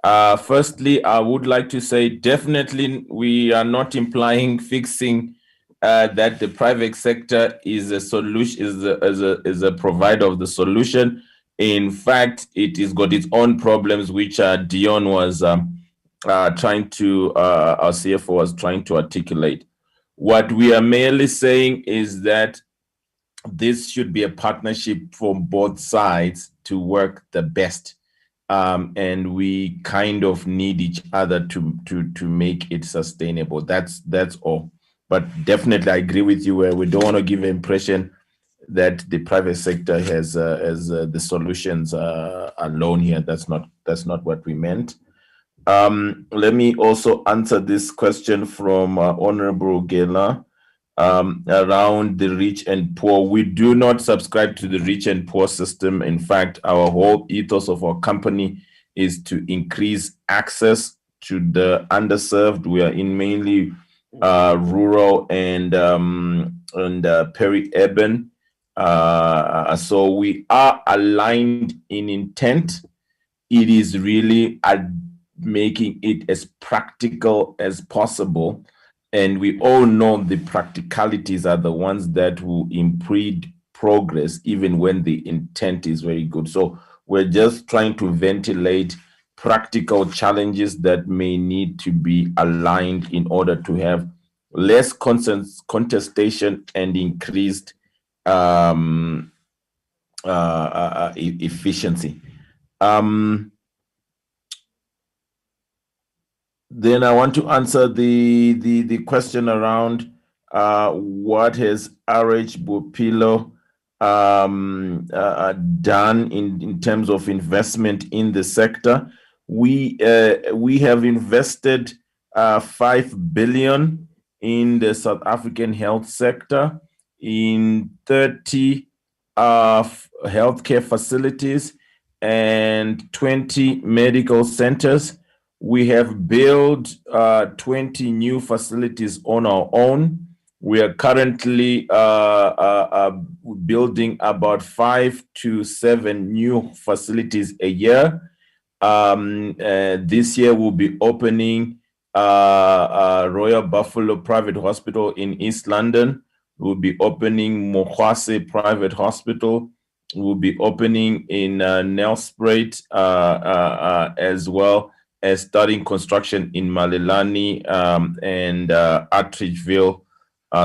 Firstly, I would like to say definitely we are not implying fixing that the private sector is a solution, is a provider of the solution. In fact, it has got its own problems, which Dion was trying to, our CFO was trying to articulate. What we are merely saying is that this should be a partnership from both sides to work the best. And we kind of need each other to make it sustainable. That's all. But definitely, I agree with you where we don't want to give the impression that the private sector has the solutions alone here. That's not what we meant. Let me also answer this question from Honorable Gela around the rich and poor. We do not subscribe to the rich and poor system. In fact, our whole ethos of our company is to increase access to the underserved. We are in mainly rural and peri-urban. So we are aligned in intent. It is really making it as practical as possible. And we all know the practicalities are the ones that will impede progress, even when the intent is very good. So we're just trying to ventilate practical challenges that may need to be aligned in order to have less contestation and increased efficiency. Then I want to answer the question around what has RH Bophelo done in terms of investment in the sector. We have invested 5 billion in the South African health sector in 30 healthcare facilities and 20 medical centers. We have built 20 new facilities on our own. We are currently building about 5 to 7 new facilities a year. This year we'll be opening Royal Buffalo Private Hospital in East London. We'll be opening Mokwase Private Hospital. We'll be opening in Nelspruit as well as starting construction in Malelane and Attridgeville.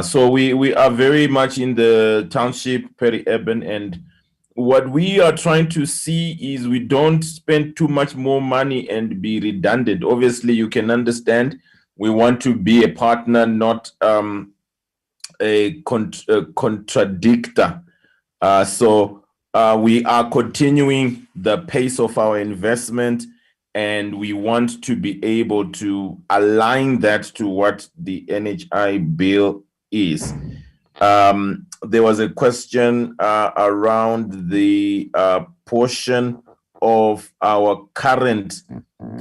So we are very much in the township, peri-urban, and what we are trying to see is we don't spend too much more money and be redundant. Obviously, you can understand we want to be a partner, not a contradictor. So we are continuing the pace of our investment, and we want to be able to align that to what the NHI bill is. There was a question around the portion of our current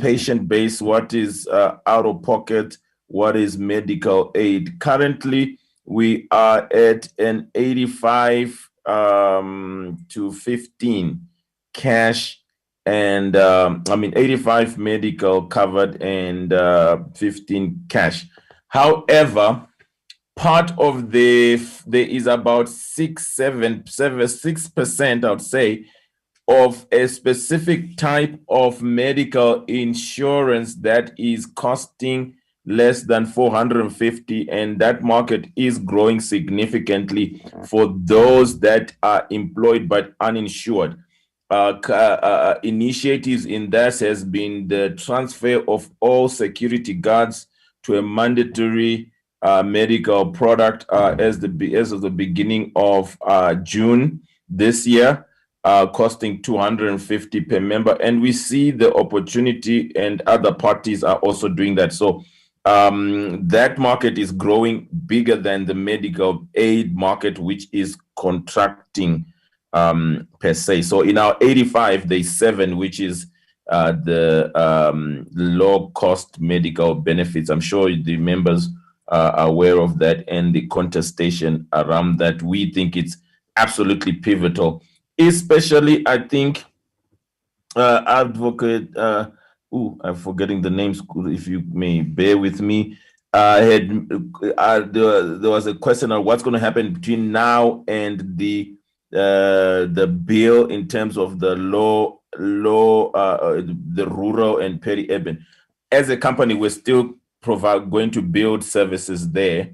patient base, what is out of pocket, what is medical aid. Currently, we are at an 85 to 15 cash, and 85 medical covered and 15 cash. However, part of there is about 6%, I would say, of a specific type of medical insurance that is costing less than 450, and that market is growing significantly for those that are employed but uninsured. Initiatives in this has been the transfer of all security guards to a mandatory medical product as of the beginning of June this year, costing 250 per member. And we see the opportunity, and other parties are also doing that. So that market is growing bigger than the medical aid market, which is contracting per se. So in our 85, there's 7, which is the low cost medical benefits. I'm sure the members are aware of that, and the contestation around that. We think it's absolutely pivotal, especially, I think, advocate, I'm forgetting the names, if you may bear with me. There was a question on what's going to happen between now and the bill in terms of the the rural and peri-urban. As a company, we're still going to build services there.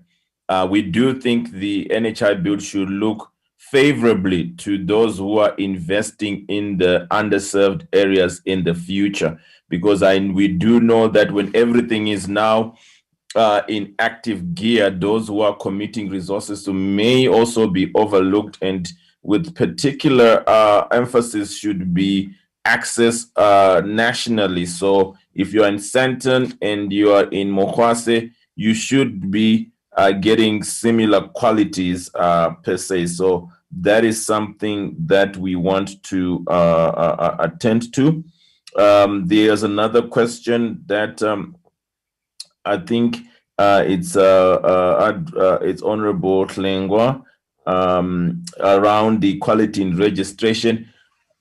We do think the NHI bill should look favorably to those who are investing in the underserved areas in the future, because we do know that when everything is now in active gear, those who are committing resources to may also be overlooked, and with particular emphasis should be access nationally. So if you're in Sandton and you are in Mokwase, you should be getting similar qualities per se. So that is something that we want to attend to. There's another question that I think it's Honorable Tlengwa, around the quality in registration.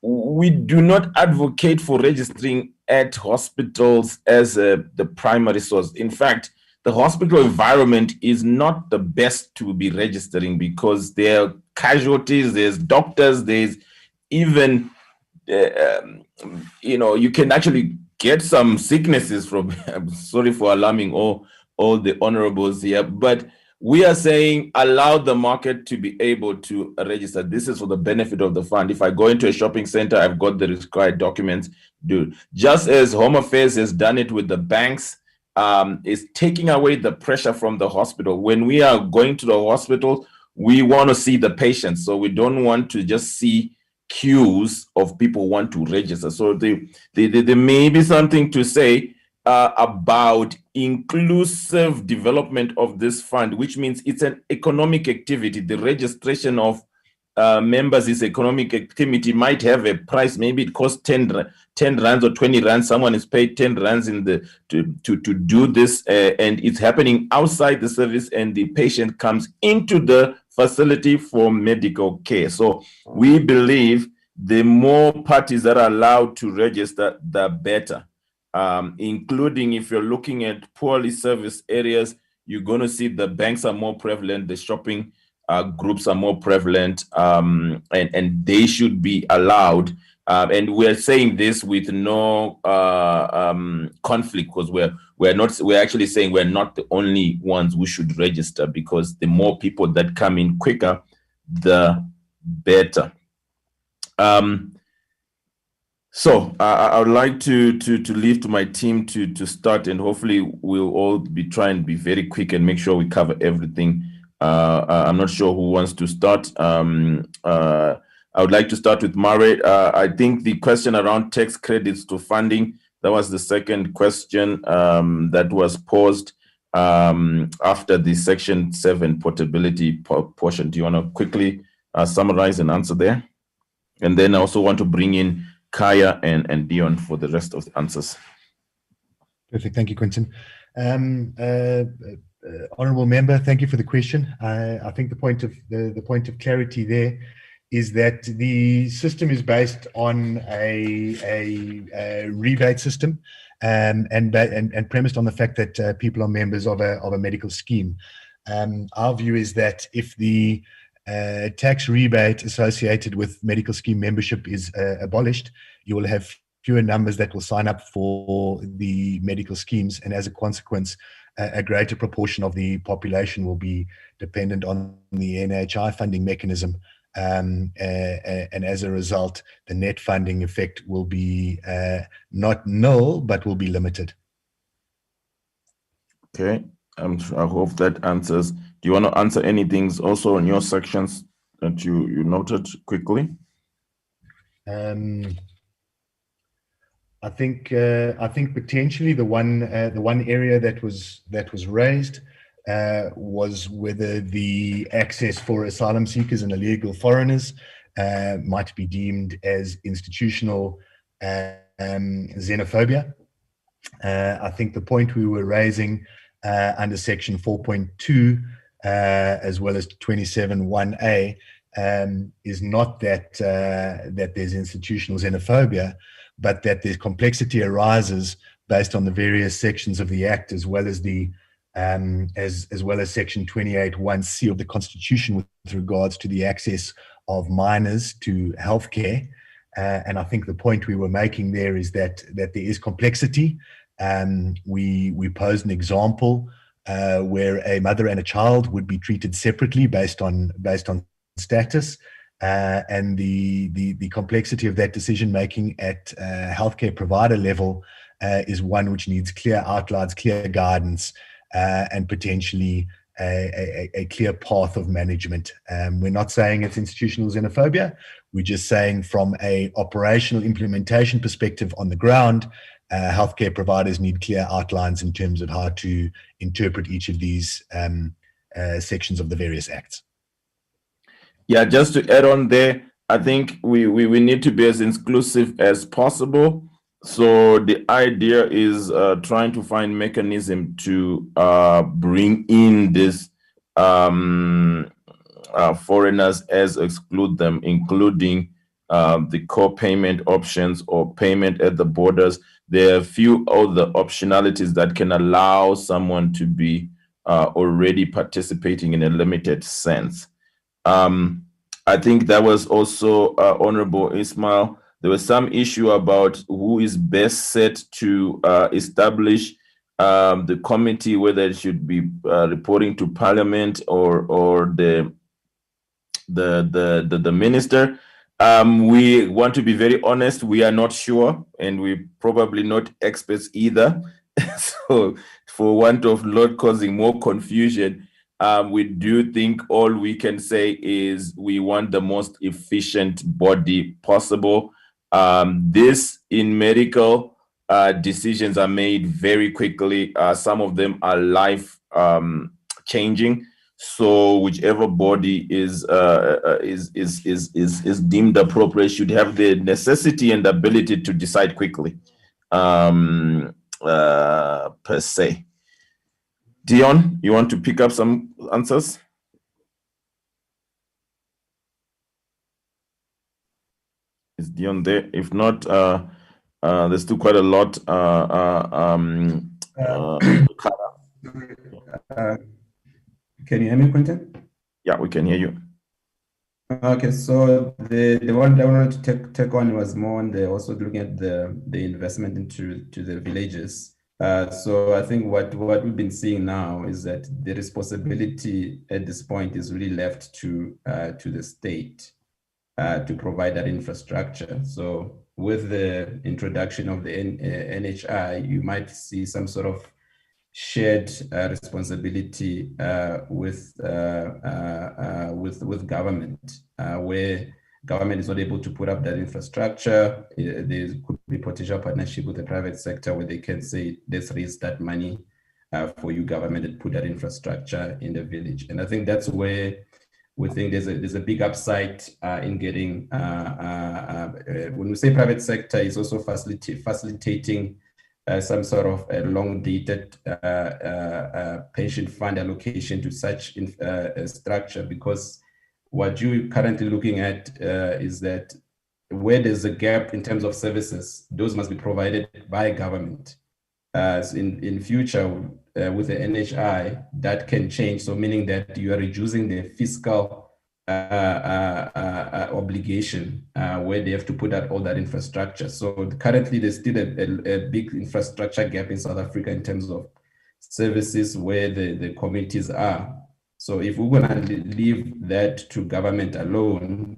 We do not advocate for registering at hospitals as the primary source. In fact, the hospital environment is not the best to be registering, because there are casualties, there's doctors, there's even, you can actually get some sicknesses from, I'm sorry for alarming all the honorables here, but we are saying allow the market to be able to register. This is for the benefit of the fund. If I go into a shopping center, I've got the required documents. Just as Home Affairs has done it with the banks, is taking away the pressure from the hospital. When we are going to the hospital, we want to see the patients. So we don't want to just see queues of people want to register. So there may be something to say about inclusive development of this fund, which means it's an economic activity. The registration of members is economic activity, might have a price. Maybe it costs 10 rands or 20 rands. Someone is paid 10 rands to do this, and it's happening outside the service, and the patient comes into the facility for medical care. So we believe the more parties that are allowed to register, the better. Including if you're looking at poorly serviced areas, you're going to see the banks are more prevalent, the shopping groups are more prevalent, and they should be allowed. And we're saying this with no conflict, because we're actually saying we're not the only ones who should register, because the more people that come in quicker, the better. So I would like to leave to my team to start, and hopefully we'll all be trying to be very quick and make sure we cover everything. I'm not sure who wants to start. I would like to start with Murray. I think the question around tax credits to funding, that was the second question that was posed after the Section 7 portability portion. Do you want to quickly summarize and answer there? And then I also want to bring in Kaya and Dion for the rest of the answers. Perfect. Thank you, Quentin. Honorable member, thank you for the question. I think the point of clarity there is that the system is based on a rebate system, and premised on the fact that people are members of a medical scheme. Our view is that if the tax rebate associated with medical scheme membership is abolished, you will have fewer numbers that will sign up for the medical schemes, and as a consequence, a greater proportion of the population will be dependent on the NHI funding mechanism. And as a result, the net funding effect will be not null, but will be limited. Okay, I hope that answers. Do you want to answer anything also on your sections that you noted quickly? I think potentially the one area that was raised was whether the access for asylum seekers and illegal foreigners might be deemed as institutional xenophobia. I think the point we were raising under section 4.2 as well as 27(1)(a) is not that there's institutional xenophobia, but that there's complexity arises based on the various sections of the Act, as well as the as well as section 28(1)(c) of the Constitution with regards to the access of minors to healthcare. And I think the point we were making there is that there is complexity. We posed an example where a mother and a child would be treated separately based on status, and the complexity of that decision making at healthcare provider level is one which needs clear outlines, clear guidance, and potentially a clear path of management. We're not saying it's institutional xenophobia. We're just saying from a operational implementation perspective on the ground, healthcare providers need clear outlines in terms of how to interpret each of these sections of the various acts. Yeah, just to add on there, I think we need to be as inclusive as possible. So the idea is trying to find mechanism to bring in this foreigners as exclude them, including the co-payment options or payment at the borders. There are a few other optionalities that can allow someone to be already participating in a limited sense. I think that was also Honorable Ismail. There was some issue about who is best set to establish the committee, whether it should be reporting to Parliament or the minister. We want to be very honest. We are not sure, and we're probably not experts either. So, for want of not causing more confusion, we do think all we can say is we want the most efficient body possible. This in medical decisions are made very quickly. Some of them are life changing. So whichever body is deemed appropriate should have the necessity and ability to decide quickly, per se. Dion, you want to pick up some answers? Is Dion there? If not, there's still quite a lot. Can you hear me, Quentin? Yeah, we can hear you. Okay, so the one that I wanted to take on was more on the also looking at the investment into the villages. So I think what we've been seeing now is that the responsibility at this point is really left to the state to provide that infrastructure. So with the introduction of the NHI, you might see some sort of shared responsibility with government, where government is not able to put up that infrastructure. There could be potential partnership with the private sector where they can say, let's raise that money for you government and put that infrastructure in the village. And I think that's where we think there's a big upside in getting, when we say private sector, it's also facilitating some sort of a long-dated pension fund allocation to such structure, because what you're currently looking at is that where there's a gap in terms of services, those must be provided by government. So in future, with the NHI, that can change. So meaning that you are reducing the fiscal obligation where they have to put out all that infrastructure. So currently there's still a big infrastructure gap in South Africa in terms of services where the communities are. So if we're gonna leave that to government alone,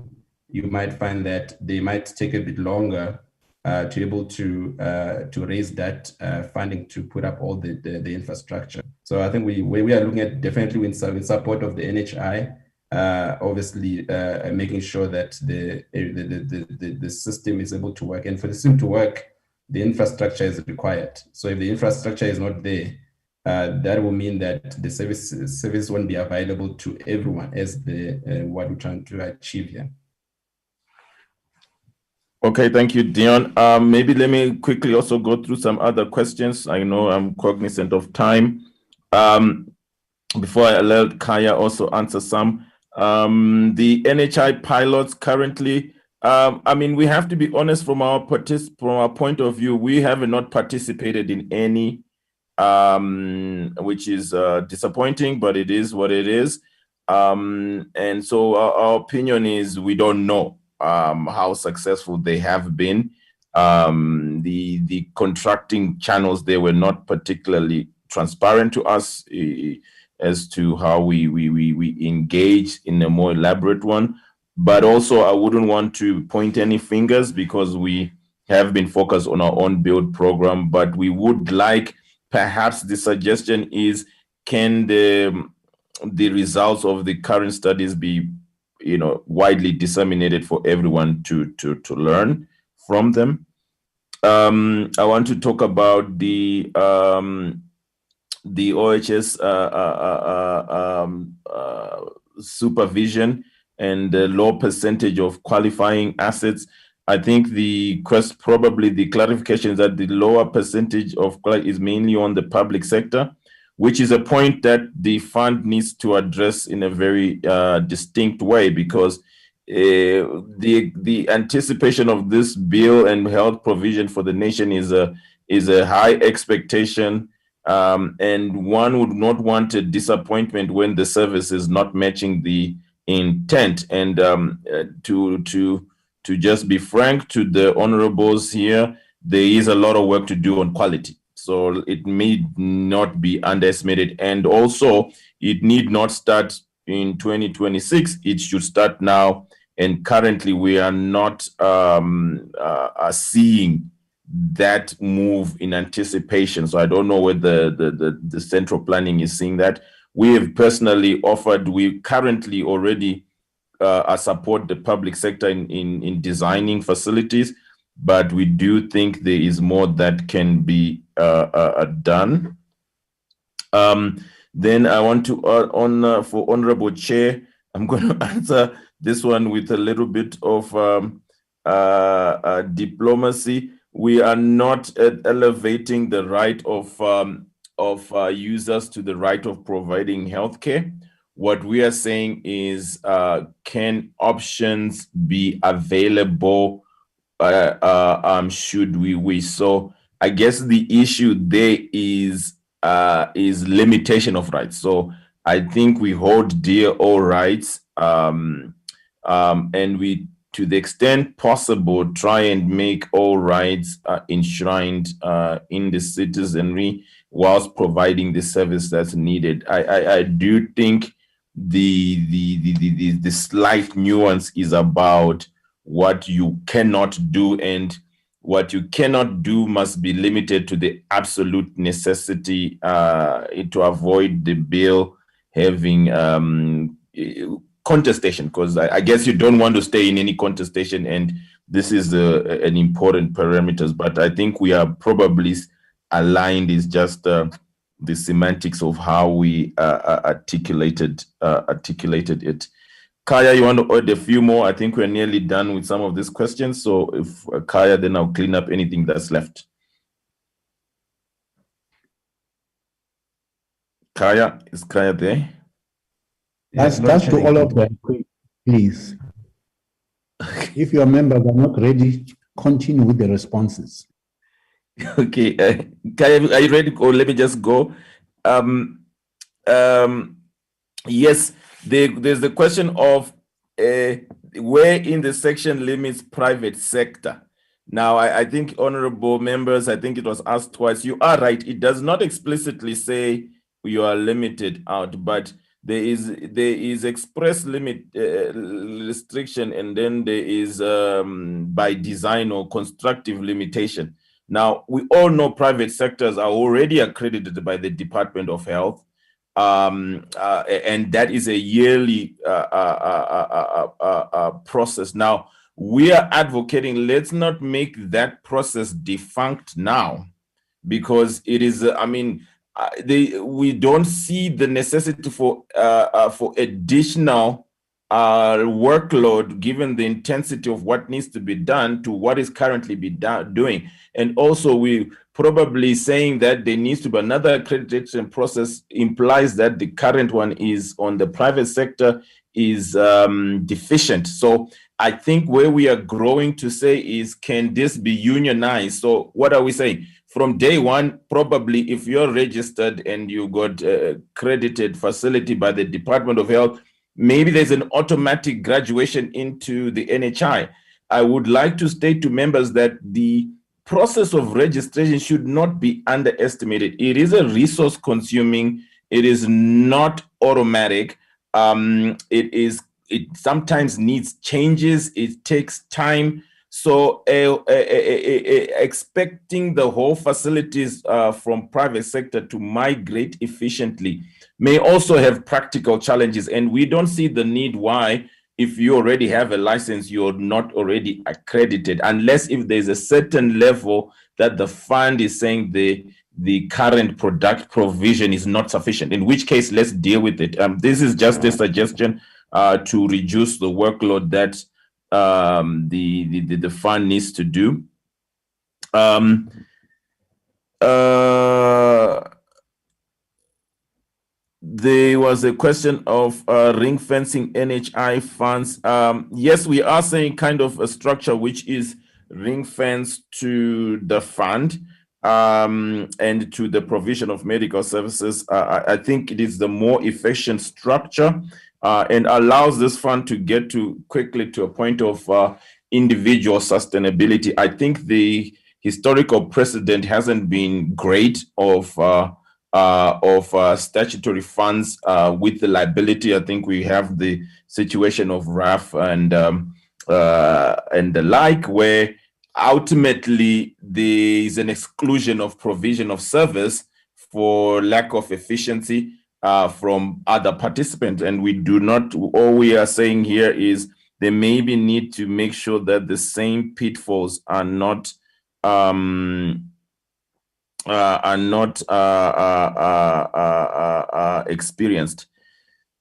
you might find that they might take a bit longer to be able to raise that funding to put up all the infrastructure. So I think we are looking at definitely in support of the NHI, obviously making sure that the system is able to work. And for the system to work, the infrastructure is required. So if the infrastructure is not there, that will mean that the service won't be available to everyone as what we're trying to achieve here. Okay, thank you, Dion. Maybe let me quickly also go through some other questions. I know I'm cognizant of time. Before I allow Kaya also answer some. The NHI pilots currently, I mean, we have to be honest from our point of view, we have not participated in any, which is disappointing, but it is what it is. And so our opinion is we don't know how successful they have been. The contracting channels, they were not particularly transparent to us as to how we engage in a more elaborate one. But also I wouldn't want to point any fingers because we have been focused on our own build program, but we would like, perhaps the suggestion is, can the results of the current studies be widely disseminated for everyone to learn from them. I want to talk about the OHS supervision and the low percentage of qualifying assets. I think probably the clarification is that the lower percentage of is mainly on the public sector, which is a point that the fund needs to address in a very distinct way, because the anticipation of this bill and health provision for the nation is a high expectation, and one would not want a disappointment when the service is not matching the intent. And to just be frank to the honorables here, there is a lot of work to do on quality. So it may not be underestimated. And also, it need not start in 2026. It should start now. And currently, we are not seeing that move in anticipation. So I don't know whether the central planning is seeing that. We have personally offered, we currently already support the public sector in designing facilities, but we do think there is more that can be done. Then I want to, for Honorable Chair, I'm going to answer this one with a little bit of diplomacy. We are not elevating the right of users to the right of providing healthcare. What we are saying is, can options be available should we wish? So I guess the issue there is limitation of rights. So I think we hold dear all rights, and we, to the extent possible, try and make all rights enshrined in the citizenry whilst providing the service that's needed. I do think the slight nuance is about what you cannot do, and what you cannot do must be limited to the absolute necessity to avoid the bill having contestation, because I guess you don't want to stay in any contestation, and this is an important parameters. But I think we are probably aligned. Is just the semantics of how we articulated it. Kaya, you want to add a few more? I think we're nearly done with some of these questions. So if Kaya, then I'll clean up anything that's left. Kaya, is Kaya there? That's to all of them. Please. If your members are not ready, continue with the responses. Okay, are you ready? Or let me just go. Yes, there's the question of where in the section limits private sector. Now, I think, honorable members, I think it was asked twice. You are right. It does not explicitly say you are limited out, but there is express limit restriction, and then there is by design or constructive limitation. Now, we all know private sectors are already accredited by the Department of Health, and that is a yearly process. Now, we are advocating, let's not make that process defunct now, because it is, we don't see the necessity for additional workload given the intensity of what needs to be done to what is currently doing. And also, we probably saying that there needs to be another accreditation process implies that the current one is on the private sector is deficient. So I think where we are growing to say is, can this be unionized? So what are we saying? From day one, probably if you're registered and you got a credited facility by the Department of Health, maybe there's an automatic graduation into the NHI. I would like to state to members that the process of registration should not be underestimated. It is a resource consuming, it is not automatic. It sometimes needs changes, it takes time. So expecting the whole facilities from private sector to migrate efficiently may also have practical challenges. And we don't see the need why, if you already have a license, you're not already accredited, unless if there's a certain level that the fund is saying the current product provision is not sufficient, in which case let's deal with it. This is just a suggestion to reduce the workload that the fund needs to do. There was a question of ring fencing NHI funds. Yes, we are saying kind of a structure which is ring fenced to the fund and to the provision of medical services. I think it is the more efficient structure and allows this fund to get to quickly to a point of individual sustainability. I think the historical precedent hasn't been great of statutory funds with the liability. I think we have the situation of RAF and the like, where ultimately there is an exclusion of provision of service for lack of efficiency from other participants. And we do not, all we are saying here is there may be need to make sure that the same pitfalls are not experienced.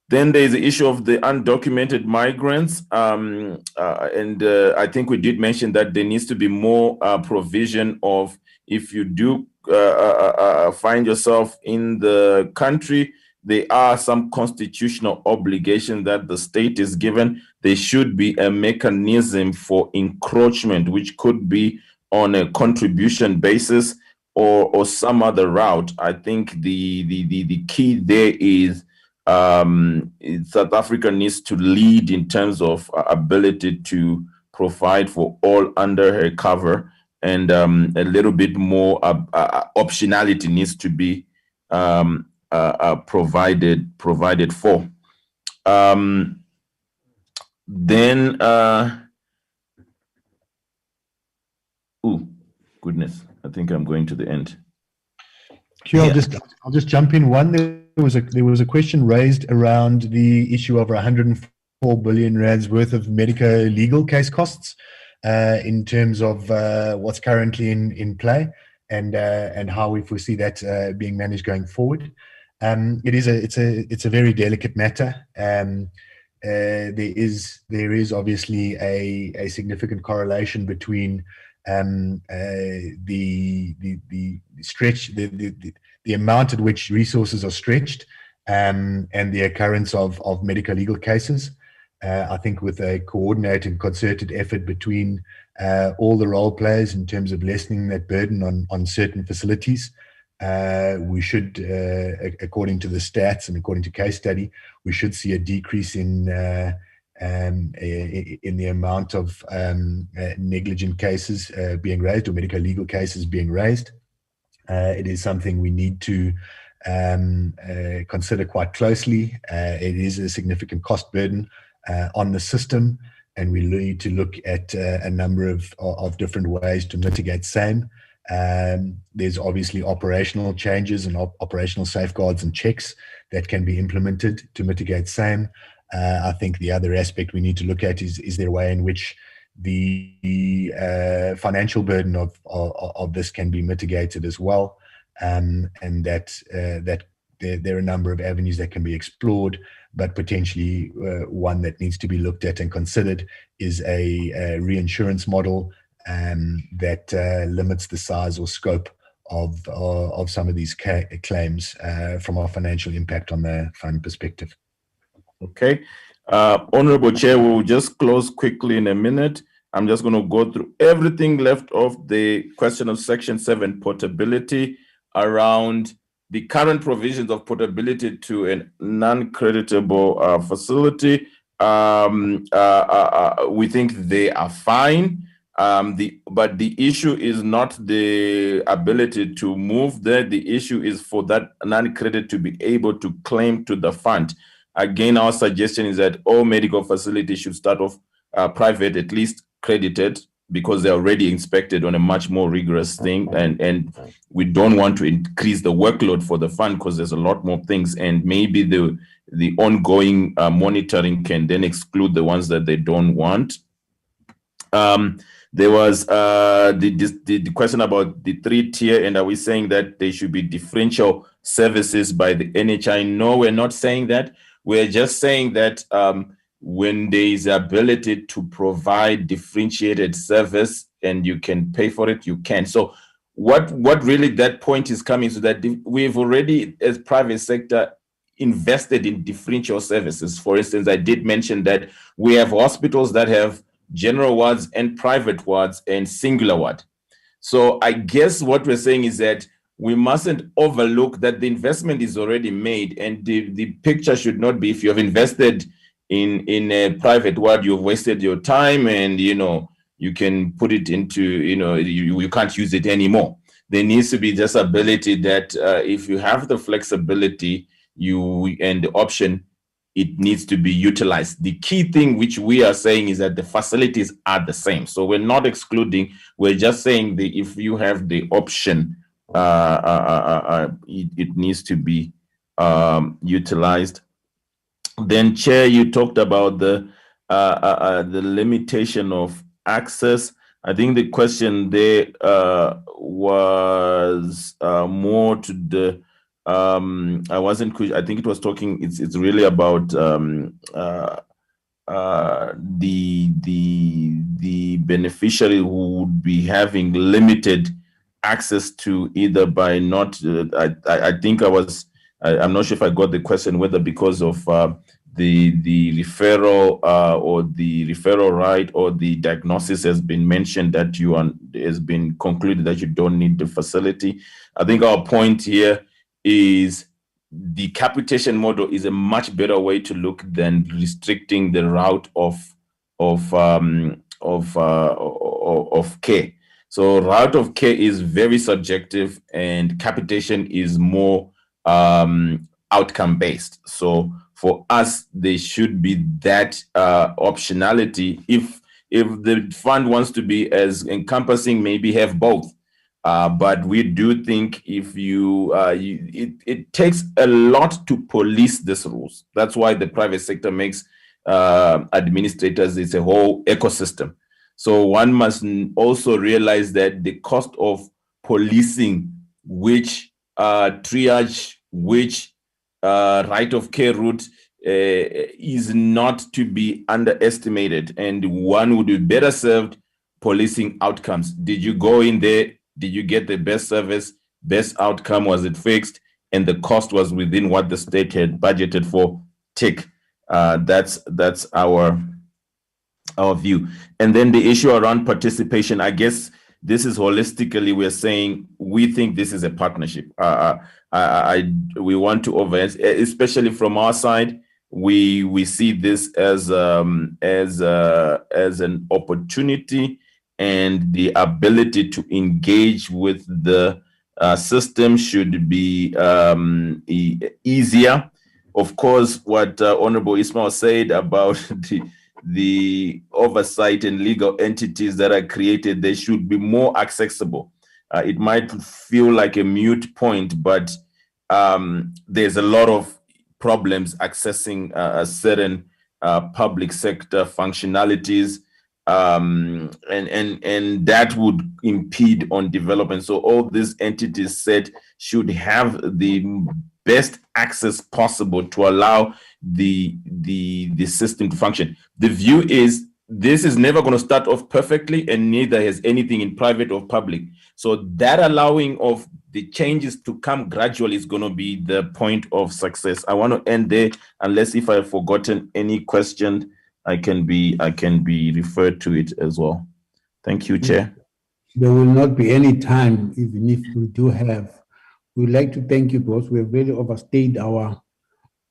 Then there's the issue of the undocumented migrants, and I think we did mention that there needs to be more provision of, if you do find yourself in the country, there are some constitutional obligations that the state is given. There should be a mechanism for encroachment, which could be on a contribution basis or some other route. I think the key there is South Africa needs to lead in terms of ability to provide for all under her cover, and a little bit more optionality needs to be provided for. Then, oh goodness, I think I'm going to the end. Sure, I'll just jump in. One, there was a question raised around the issue of 104 billion rands worth of medical legal case costs in terms of what's currently in play and how we foresee that being managed going forward. It's a very delicate matter. There is obviously a significant correlation between the amount at which resources are stretched and the occurrence of medical legal cases. I think with a coordinated and concerted effort between all the role players in terms of lessening that burden on certain facilities, we should, according to the stats and according to case study, we should see a decrease in the amount of negligent cases being raised or medical legal cases being raised. It is something we need to consider quite closely. It is a significant cost burden on the system, and we need to look at a number of different ways to mitigate same. There's obviously operational changes and operational safeguards and checks that can be implemented to mitigate same. I think the other aspect we need to look at is there a way in which the financial burden of this can be mitigated as well, and that there are a number of avenues that can be explored, but potentially one that needs to be looked at and considered is a reinsurance model that limits the size or scope of some of these claims from a financial impact on the fund perspective. Okay. Honorable Chair, we'll just close quickly in a minute. I'm just going to go through everything left of the question of Section 7 portability around the current provisions of portability to a non-creditable facility. We think they are fine. But the issue is not the ability to move there. The issue is for that non-credit to be able to claim to the fund. Again, our suggestion is that all medical facilities should start off private, at least credited, because they're already inspected on a much more rigorous thing. And we don't want to increase the workload for the fund because there's a lot more things. And maybe the ongoing monitoring can then exclude the ones that they don't want. There was the question about the 3-tier, and are we saying that they should be differential services by the NHI? No, we're not saying that. We're just saying that when there is ability to provide differentiated service and you can pay for it, you can. So what really that point is coming to that we've already, as private sector, invested in differential services. For instance, I did mention that we have hospitals that have general wards and private wards and singular ward. So I guess what we're saying is that we mustn't overlook that the investment is already made, and the picture should not be if you have invested in a private ward, you've wasted your time and you can put it into, you can't use it anymore. There needs to be this ability that if you have the flexibility and the option, it needs to be utilized. The key thing which we are saying is that the facilities are the same. So we're not excluding, we're just saying that if you have the option, it needs to be utilized. Then, Chair, you talked about the limitation of access. I think the question there was more to the I wasn't. I think it was talking. It's really about the beneficiary who would be having limited access to either by not. I think I'm not sure if I got the question whether because of the referral or the referral right or the diagnosis has been mentioned that has been concluded that you don't need the facility. I think our point here is the capitation model is a much better way to look than restricting the route of care. So route of care is very subjective, and capitation is more outcome based. So for us, there should be that optionality. If the fund wants to be as encompassing, maybe have both. But we do think if it takes a lot to police these rules. That's why the private sector makes administrators, it's a whole ecosystem. So one must also realize that the cost of policing which triage, which right of care route is not to be underestimated, and one would be better served policing outcomes. Did you go in there? Did you get the best service, best outcome? Was it fixed? And the cost was within what the state had budgeted for? Tick. That's our view. And then the issue around participation, I guess this is holistically, we're saying we think this is a partnership. We want to especially from our side, we see this as an opportunity and the ability to engage with the system should be easier. Of course, what Honorable Ismail said about the oversight and legal entities that are created, they should be more accessible. It might feel like a mute point, but there's a lot of problems accessing certain public sector functionalities, and that would impede on development. So all these entities said should have the best access possible to allow the system to function. The view is this is never going to start off perfectly, and neither has anything in private or public. So that allowing of the changes to come gradually is going to be the point of success. I want to end there, unless if I've forgotten any question, I can be referred to it as well. Thank you, Chair. There will not be any time, even if we do have. We'd like to thank you because we have really overstayed our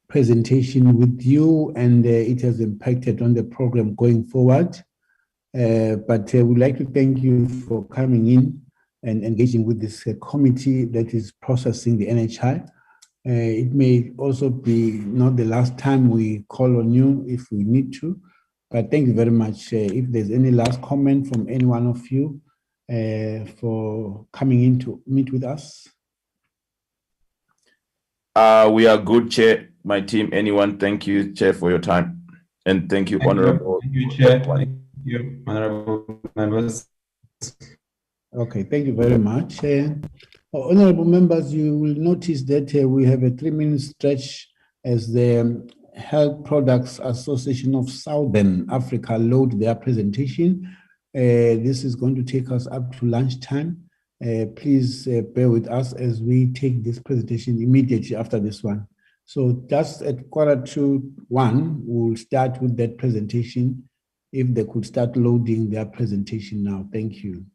presentation with you, and it has impacted on the program going forward. But we'd like to thank you for coming in and engaging with this committee that is processing the NHI. It may also be not the last time we call on you if we need to, but thank you very much. If there's any last comment from any one of you for coming in to meet with us. We are good, Chair. My team, anyone, thank you, Chair, for your time. And thank you, Honorable. Thank you, Chair. Thank you, Honorable members. Okay, thank you very much. Honorable members, you will notice that we have a 3-minute stretch as the Health Products Association of Southern Africa load their presentation. This is going to take us up to lunchtime. Please bear with us as we take this presentation immediately after this one. So just at 1:45, we'll start with that presentation. If they could start loading their presentation now. Thank you.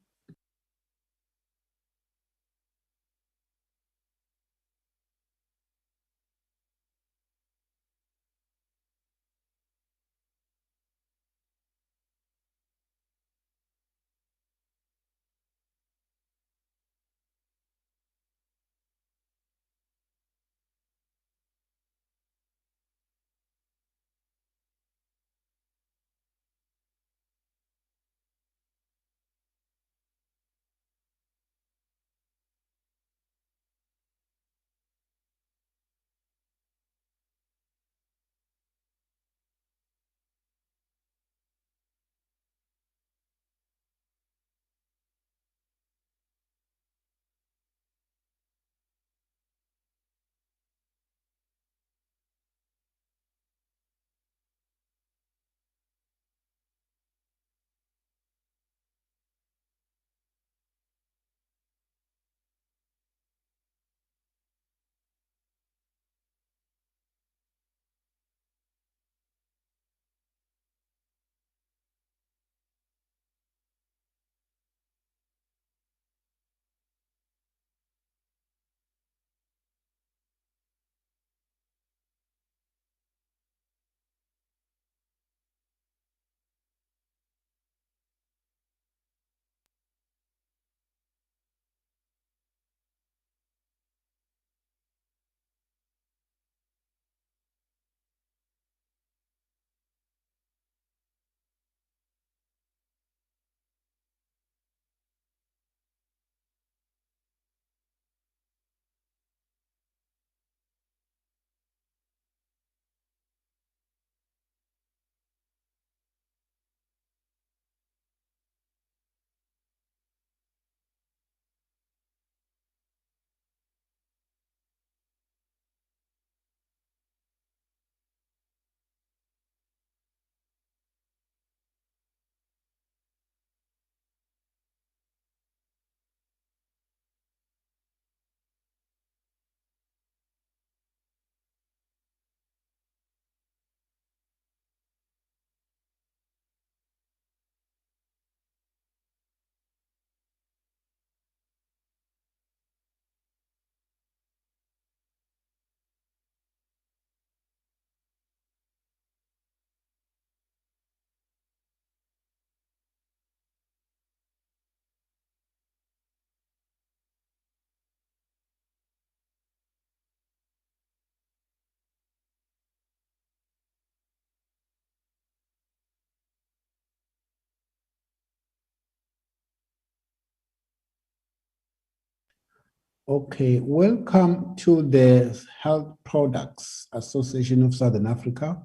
Okay, welcome to the Health Products Association of Southern Africa.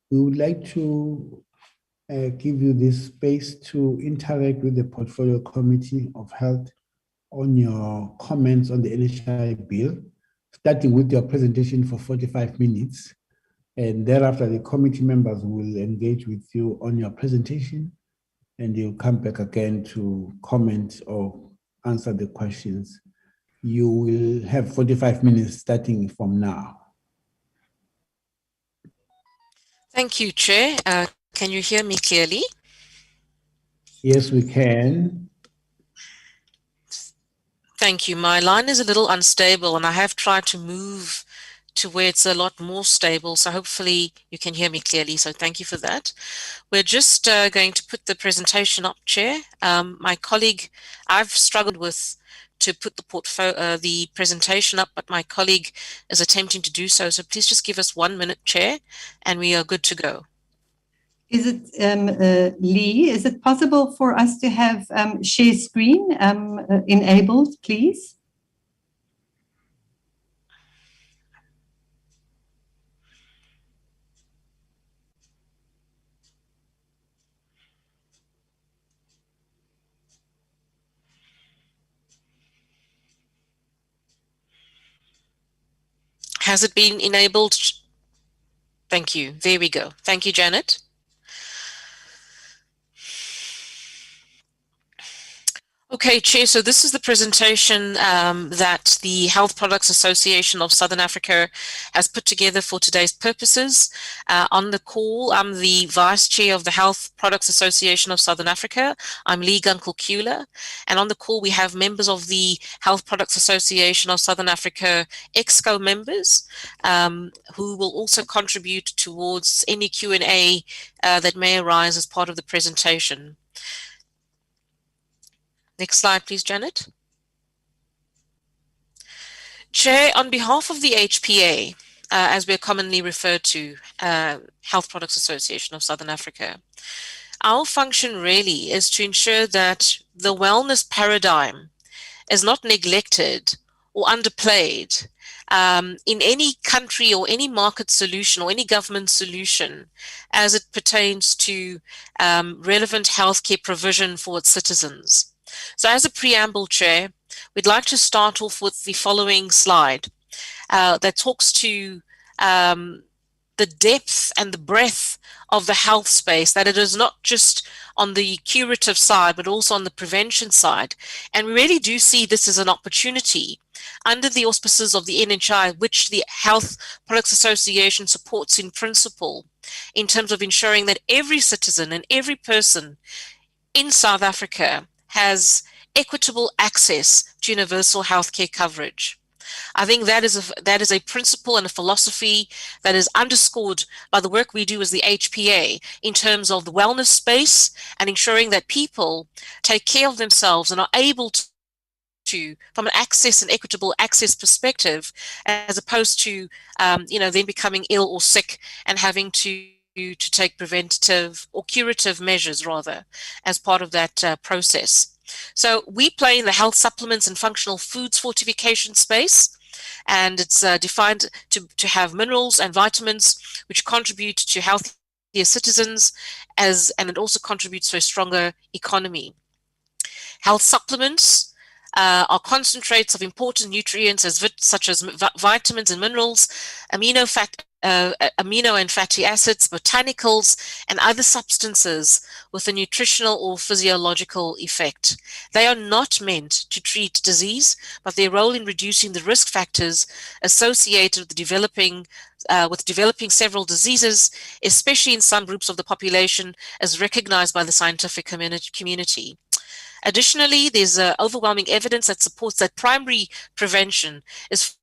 We would like to give you this space to interact with the Portfolio Committee of Health on your comments on the NHI bill, starting with your presentation for 45 minutes. And thereafter, the committee members will engage with you on your presentation, and you'll come back again to comment or answer the questions. You will have 45 minutes starting from now. Thank you, Chair. Can you hear me clearly? Yes, we can. Thank you. My line is a little unstable and I have tried to move to where it's a lot more stable. So hopefully you can hear me clearly. So thank you for that. We're just going to put the presentation up, Chair. My colleague, I've struggled with to put the presentation up, but my colleague is attempting to do so. So please just give us 1 minute, Chair, and we are good to go. Is it, Lee, is it possible for us to have share screen enabled, please? Has it been enabled? Thank you. There we go. Thank you, Janet. Okay, Chair, so this is the presentation that the Health Products Association of Southern Africa has put together for today's purposes. On the call, I'm the Vice Chair of the Health Products Association of Southern Africa. I'm Lee Gunkel-Kula. And on the call, we have members of the Health Products Association of Southern Africa EXCO members who will also contribute towards any Q&A that may arise as part of the presentation. Next slide, please, Janet. Chair, on behalf of the HPA, as we're commonly referred to, Health Products Association of Southern Africa, our function really is to ensure that the wellness paradigm is not neglected or underplayed in any country or any market solution or any government solution as it pertains to relevant healthcare provision for its citizens. So as a preamble, Chair, we'd like to start off with the following slide that talks to the depth and the breadth of the health space, that it is not just on the curative side, but also on the prevention side. And we really do see this as an opportunity under the auspices of the NHI, which the Health Products Association supports in principle, in terms of ensuring that every citizen and every person in South Africa has equitable access to universal healthcare coverage. I think that is a principle and a philosophy that is underscored by the work we do as the HPA in terms of the wellness space and ensuring that people take care of themselves and are able to from an access and equitable access perspective, as opposed to then becoming ill or sick and having to take preventative or curative measures rather as part of that process. So we play in the health supplements and functional foods fortification space, and it's defined to have minerals and vitamins which contribute to healthier citizens, and it also contributes to a stronger economy. Health supplements are concentrates of important nutrients such as vitamins and minerals, amino and fatty acids, botanicals, and other substances with a nutritional or physiological effect. They are not meant to treat disease, but their role in reducing the risk factors associated with developing several diseases, especially in some groups of the population, as recognized by the scientific community. Additionally, there's overwhelming evidence that supports that primary prevention is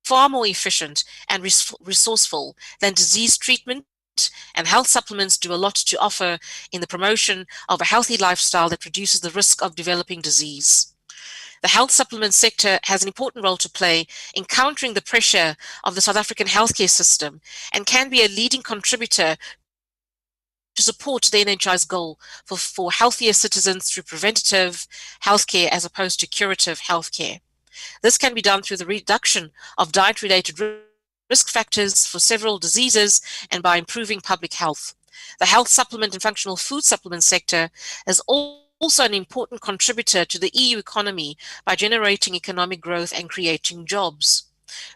far more efficient and resourceful than disease treatment, and health supplements do a lot to offer in the promotion of a healthy lifestyle that reduces the risk of developing disease. The health supplement sector has an important role to play in countering the pressure of the South African healthcare system and can be a leading contributor to support the NHI's goal for healthier citizens through preventative healthcare as opposed to curative healthcare. This can be done through the reduction of diet-related risk factors for several diseases and by improving public health. The health supplement and functional food supplement sector is also an important contributor to the EU economy by generating economic growth and creating jobs.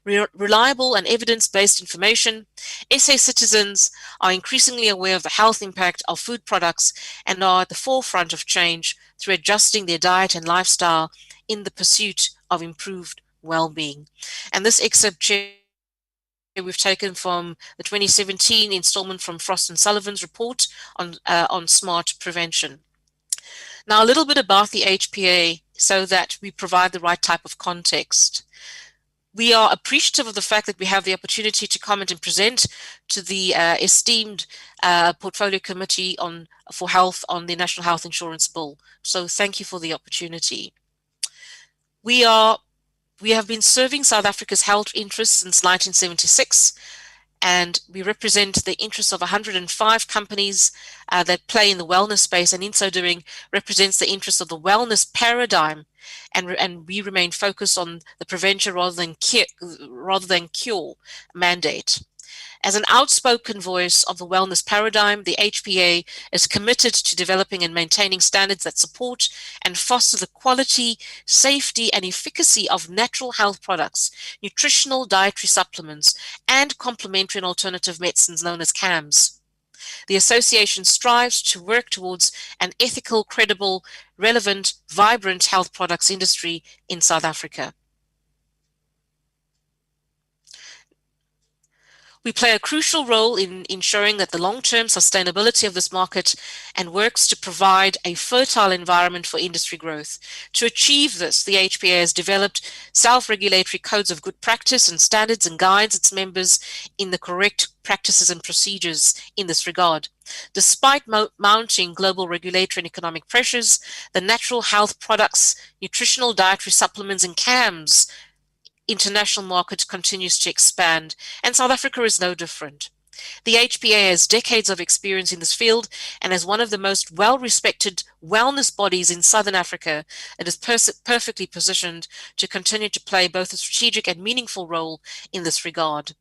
Reliable and evidence-based information, SA citizens are increasingly aware of the health impact of food products and are at the forefront of change through adjusting their diet and lifestyle in the pursuit of improved well-being. And this excerpt, Chair, we've taken from the 2017 installment from Frost and Sullivan's report on smart prevention. Now, a little bit about the HPA so that we provide the right type of context. We are appreciative of the fact that we have the opportunity to comment and present to the esteemed Portfolio Committee for Health on the National Health Insurance Bill. So thank you for the opportunity. We have been serving South Africa's health interests since 1976, and we represent the interests of 105 companies that play in the wellness space, and in so doing represents the interests of the wellness paradigm, and we remain focused on the prevention rather than cure mandate. As an outspoken voice of the wellness paradigm, the HPA is committed to developing and maintaining standards that support and foster the quality, safety, and efficacy of natural health products, nutritional dietary supplements, and complementary and alternative medicines known as CAMs. The association strives to work towards an ethical, credible, relevant, vibrant health products industry in South Africa. We play a crucial role in ensuring that the long-term sustainability of this market and works to provide a fertile environment for industry growth. To achieve this, the HPA has developed self-regulatory codes of good practice and standards and guides its members in the correct practices and procedures in this regard. Despite mounting global regulatory and economic pressures, the natural health products, nutritional dietary supplements, and CAMs international market continues to expand, and South Africa is no different. The HPA has decades of experience in this field, and as one of the most well-respected wellness bodies in Southern Africa, it is perfectly positioned to continue to play both a strategic and meaningful role in this regard.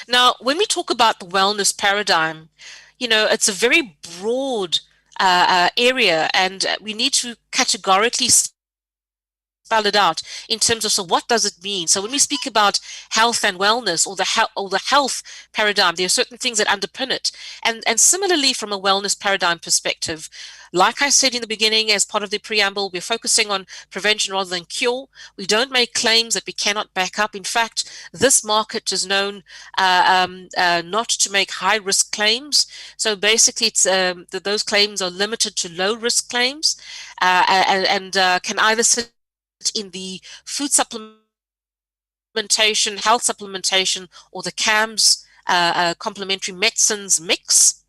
Now, when we talk about the wellness paradigm, it's a very broad area, and we need to categorically spell it out in terms of, so what does it mean? So when we speak about health and wellness, or the health paradigm, there are certain things that underpin it. And similarly, from a wellness paradigm perspective, like I said in the beginning, as part of the preamble, we're focusing on prevention rather than cure. We don't make claims that we cannot back up. In fact, this market is known not to make high-risk claims. So basically, it's that those claims are limited to low-risk claims and can either sit in the food supplementation, health supplementation, or the CAMs complementary medicines mix.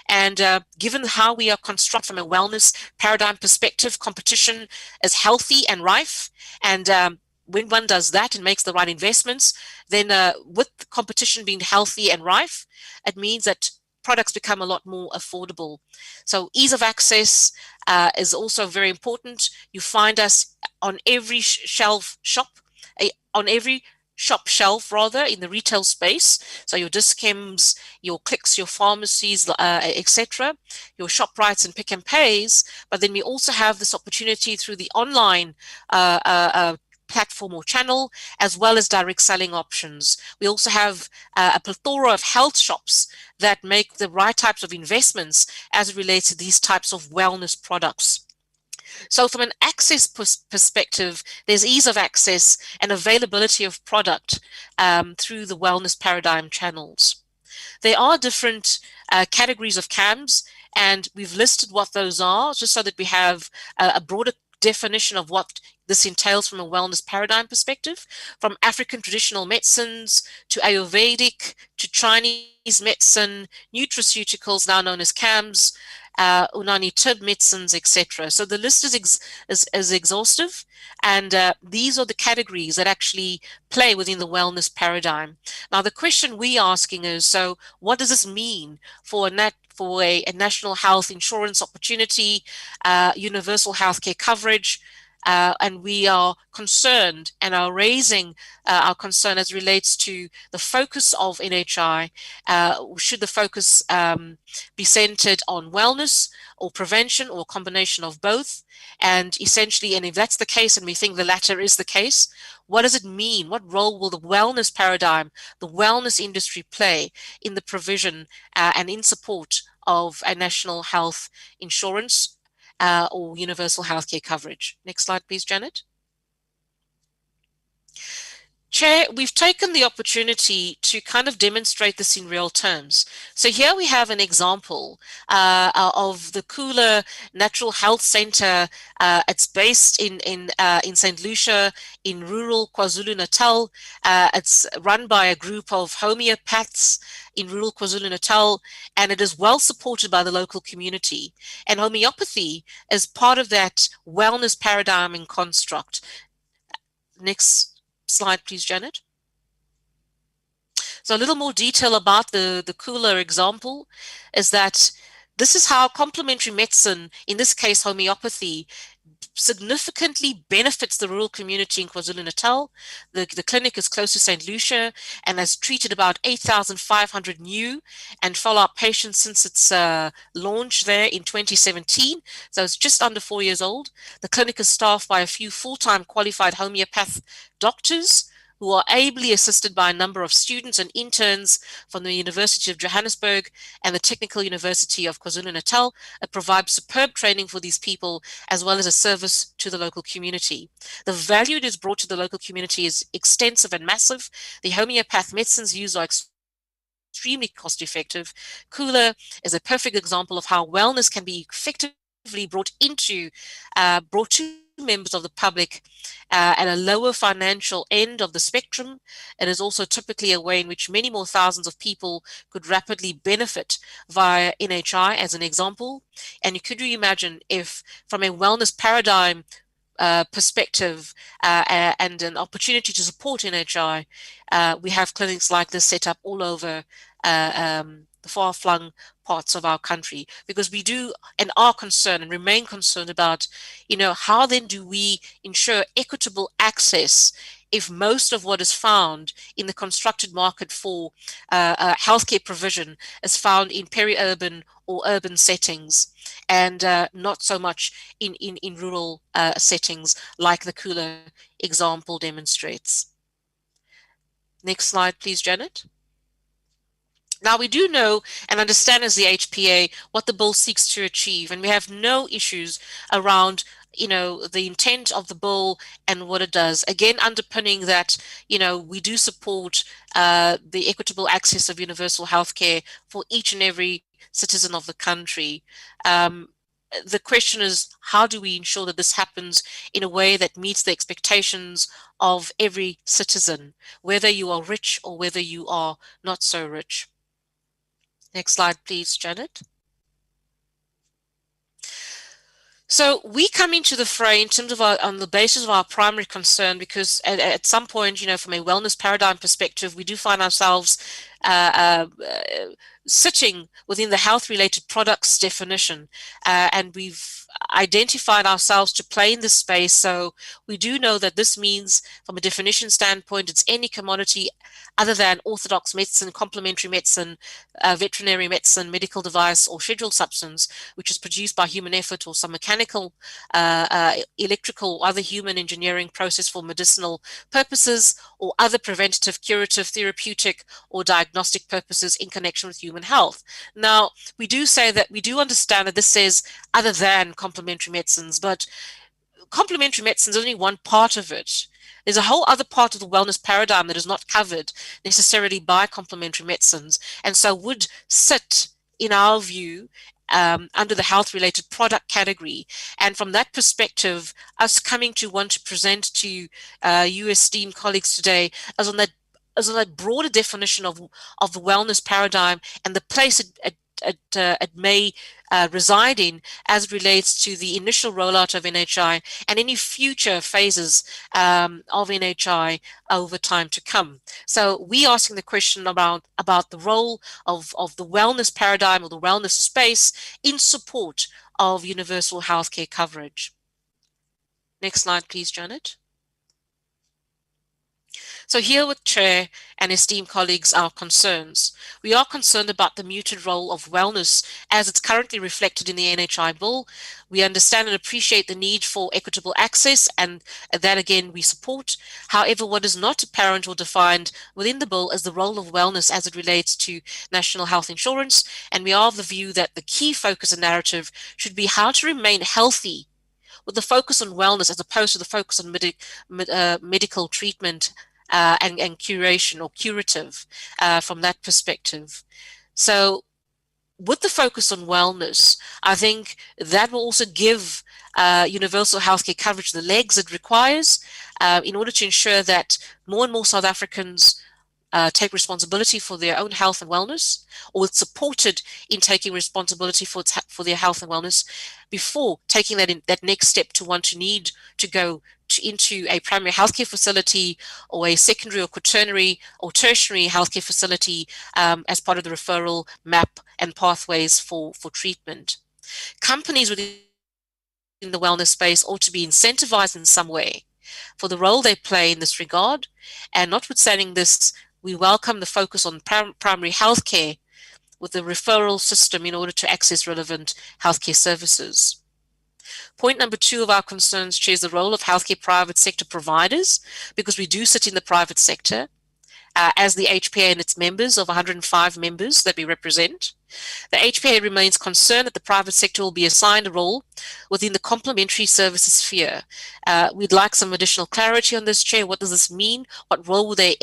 And given how we are constructed from a wellness paradigm perspective, competition is healthy and rife. And when one does that and makes the right investments, then with competition being healthy and rife, it means that products become a lot more affordable. So ease of access is also very important. You find us on every shop shelf rather in the retail space. So your Dis-Chems, your Clicks, your pharmacies, etc., your ShopRites and Pick n Pays. But then we also have this opportunity through the online platform or channel, as well as direct selling options. We also have a plethora of health shops that make the right types of investments as it relates to these types of wellness products. So from an access perspective, there's ease of access and availability of product through the wellness paradigm channels. There are different categories of CAMs, and we've listed what those are, just so that we have a broader definition of what this entails from a wellness paradigm perspective, from African traditional medicines to Ayurvedic to Chinese medicine, nutraceuticals, now known as CAMs, Unani Tib medicines, etc. So the list is exhaustive, and these are the categories that actually play within the wellness paradigm. Now, the question we're asking is, so what does this mean for a national health insurance opportunity, universal healthcare coverage? And we are concerned and are raising our concern as relates to the focus of NHI. Should the focus be centered on wellness or prevention or a combination of both? And essentially, and if that's the case, and we think the latter is the case, what does it mean? What role will the wellness paradigm, the wellness industry play in the provision and in support of a national health insurance or universal healthcare coverage? Next slide, please, Janet. Chair, we've taken the opportunity to kind of demonstrate this in real terms. So here we have an example of the Kula Natural Health Center. It's based in St. Lucia in rural KwaZulu-Natal. It's run by a group of homeopaths in rural KwaZulu-Natal, and it is well supported by the local community. And homeopathy is part of that wellness paradigm and construct. Next slide, please, Janet. So a little more detail about the Kula example is that this is how complementary medicine, in this case homeopathy, significantly benefits the rural community in KwaZulu-Natal. The clinic is close to St. Lucia and has treated about 8,500 new and follow-up patients since its launch there in 2017. So it's just under 4 years old. The clinic is staffed by a few full-time qualified homeopath doctors who are ably assisted by a number of students and interns from the University of Johannesburg and the Technical University of KwaZulu-Natal. It provides superb training for these people, as well as a service to the local community. The value it is brought to the local community is extensive and massive. The homeopath medicines used are extremely cost-effective. Kula is a perfect example of how wellness can be effectively brought to members of the public at a lower financial end of the spectrum. It is also typically a way in which many more thousands of people could rapidly benefit via NHI, as an example. And could you imagine if, from a wellness paradigm perspective and an opportunity to support NHI, we have clinics like this set up all over the far-flung parts of our country, because we do and are concerned and remain concerned about, how then do we ensure equitable access if most of what is found in the constructed market for healthcare provision is found in peri-urban or urban settings, and not so much in rural settings like the Kula example demonstrates. Next slide, please, Janet. Now, we do know and understand as the HPA what the bill seeks to achieve, and we have no issues around the intent of the bill and what it does. Again, underpinning that, we do support the equitable access of universal healthcare for each and every citizen of the country. The question is, how do we ensure that this happens in a way that meets the expectations of every citizen, whether you are rich or whether you are not so rich? Next slide, please, Janet. So we come into the fray in terms of on the basis of our primary concern, because at some point, from a wellness paradigm perspective, we do find ourselves sitting within the health-related products definition, and we've identified ourselves to play in this space. So we do know that this means, from a definition standpoint, it's any commodity other than orthodox medicine, complementary medicine, veterinary medicine, medical device, or scheduled substance, which is produced by human effort or some mechanical, electrical, or other human engineering process for medicinal purposes, or other preventative, curative, therapeutic, or diagnostic purposes in connection with human health. Now, we do say that we do understand that this says other than complementary medicines, but complementary medicine is only one part of it. There's a whole other part of the wellness paradigm that is not covered necessarily by complementary medicines, and so would sit, in our view, under the health-related product category. And from that perspective, us coming to want to present to you esteemed colleagues today as on that broader definition of the wellness paradigm and the place it may reside in as it relates to the initial rollout of NHI and any future phases of NHI over time to come. So we asking the question about the role of the wellness paradigm or the wellness space in support of universal healthcare coverage. Next slide, please, Janet. So here with Chair and esteemed colleagues, our concerns. We are concerned about the muted role of wellness as it's currently reflected in the NHI bill. We understand and appreciate the need for equitable access, and that again we support. However, what is not apparent or defined within the bill is the role of wellness as it relates to national health insurance, and we are of the view that the key focus and narrative should be how to remain healthy with the focus on wellness as opposed to the focus on medical treatment and curation or curative from that perspective. So with the focus on wellness, I think that will also give universal healthcare coverage the legs it requires in order to ensure that more and more South Africans take responsibility for their own health and wellness, or it's supported in taking responsibility for their health and wellness before taking that next step to want to need to go into a primary healthcare facility or a secondary or quaternary or tertiary healthcare facility as part of the referral map and pathways for treatment. Companies within the wellness space ought to be incentivized in some way for the role they play in this regard, and notwithstanding this, we welcome the focus on primary healthcare with the referral system in order to access relevant healthcare services. Point number 2 of our concerns, Chair, is the role of healthcare private sector providers, because we do sit in the private sector as the HPA and its members of 105 members that we represent. The HPA remains concerned that the private sector will be assigned a role within the complementary services sphere. We'd like some additional clarity on this, Chair. What does this mean? What role will they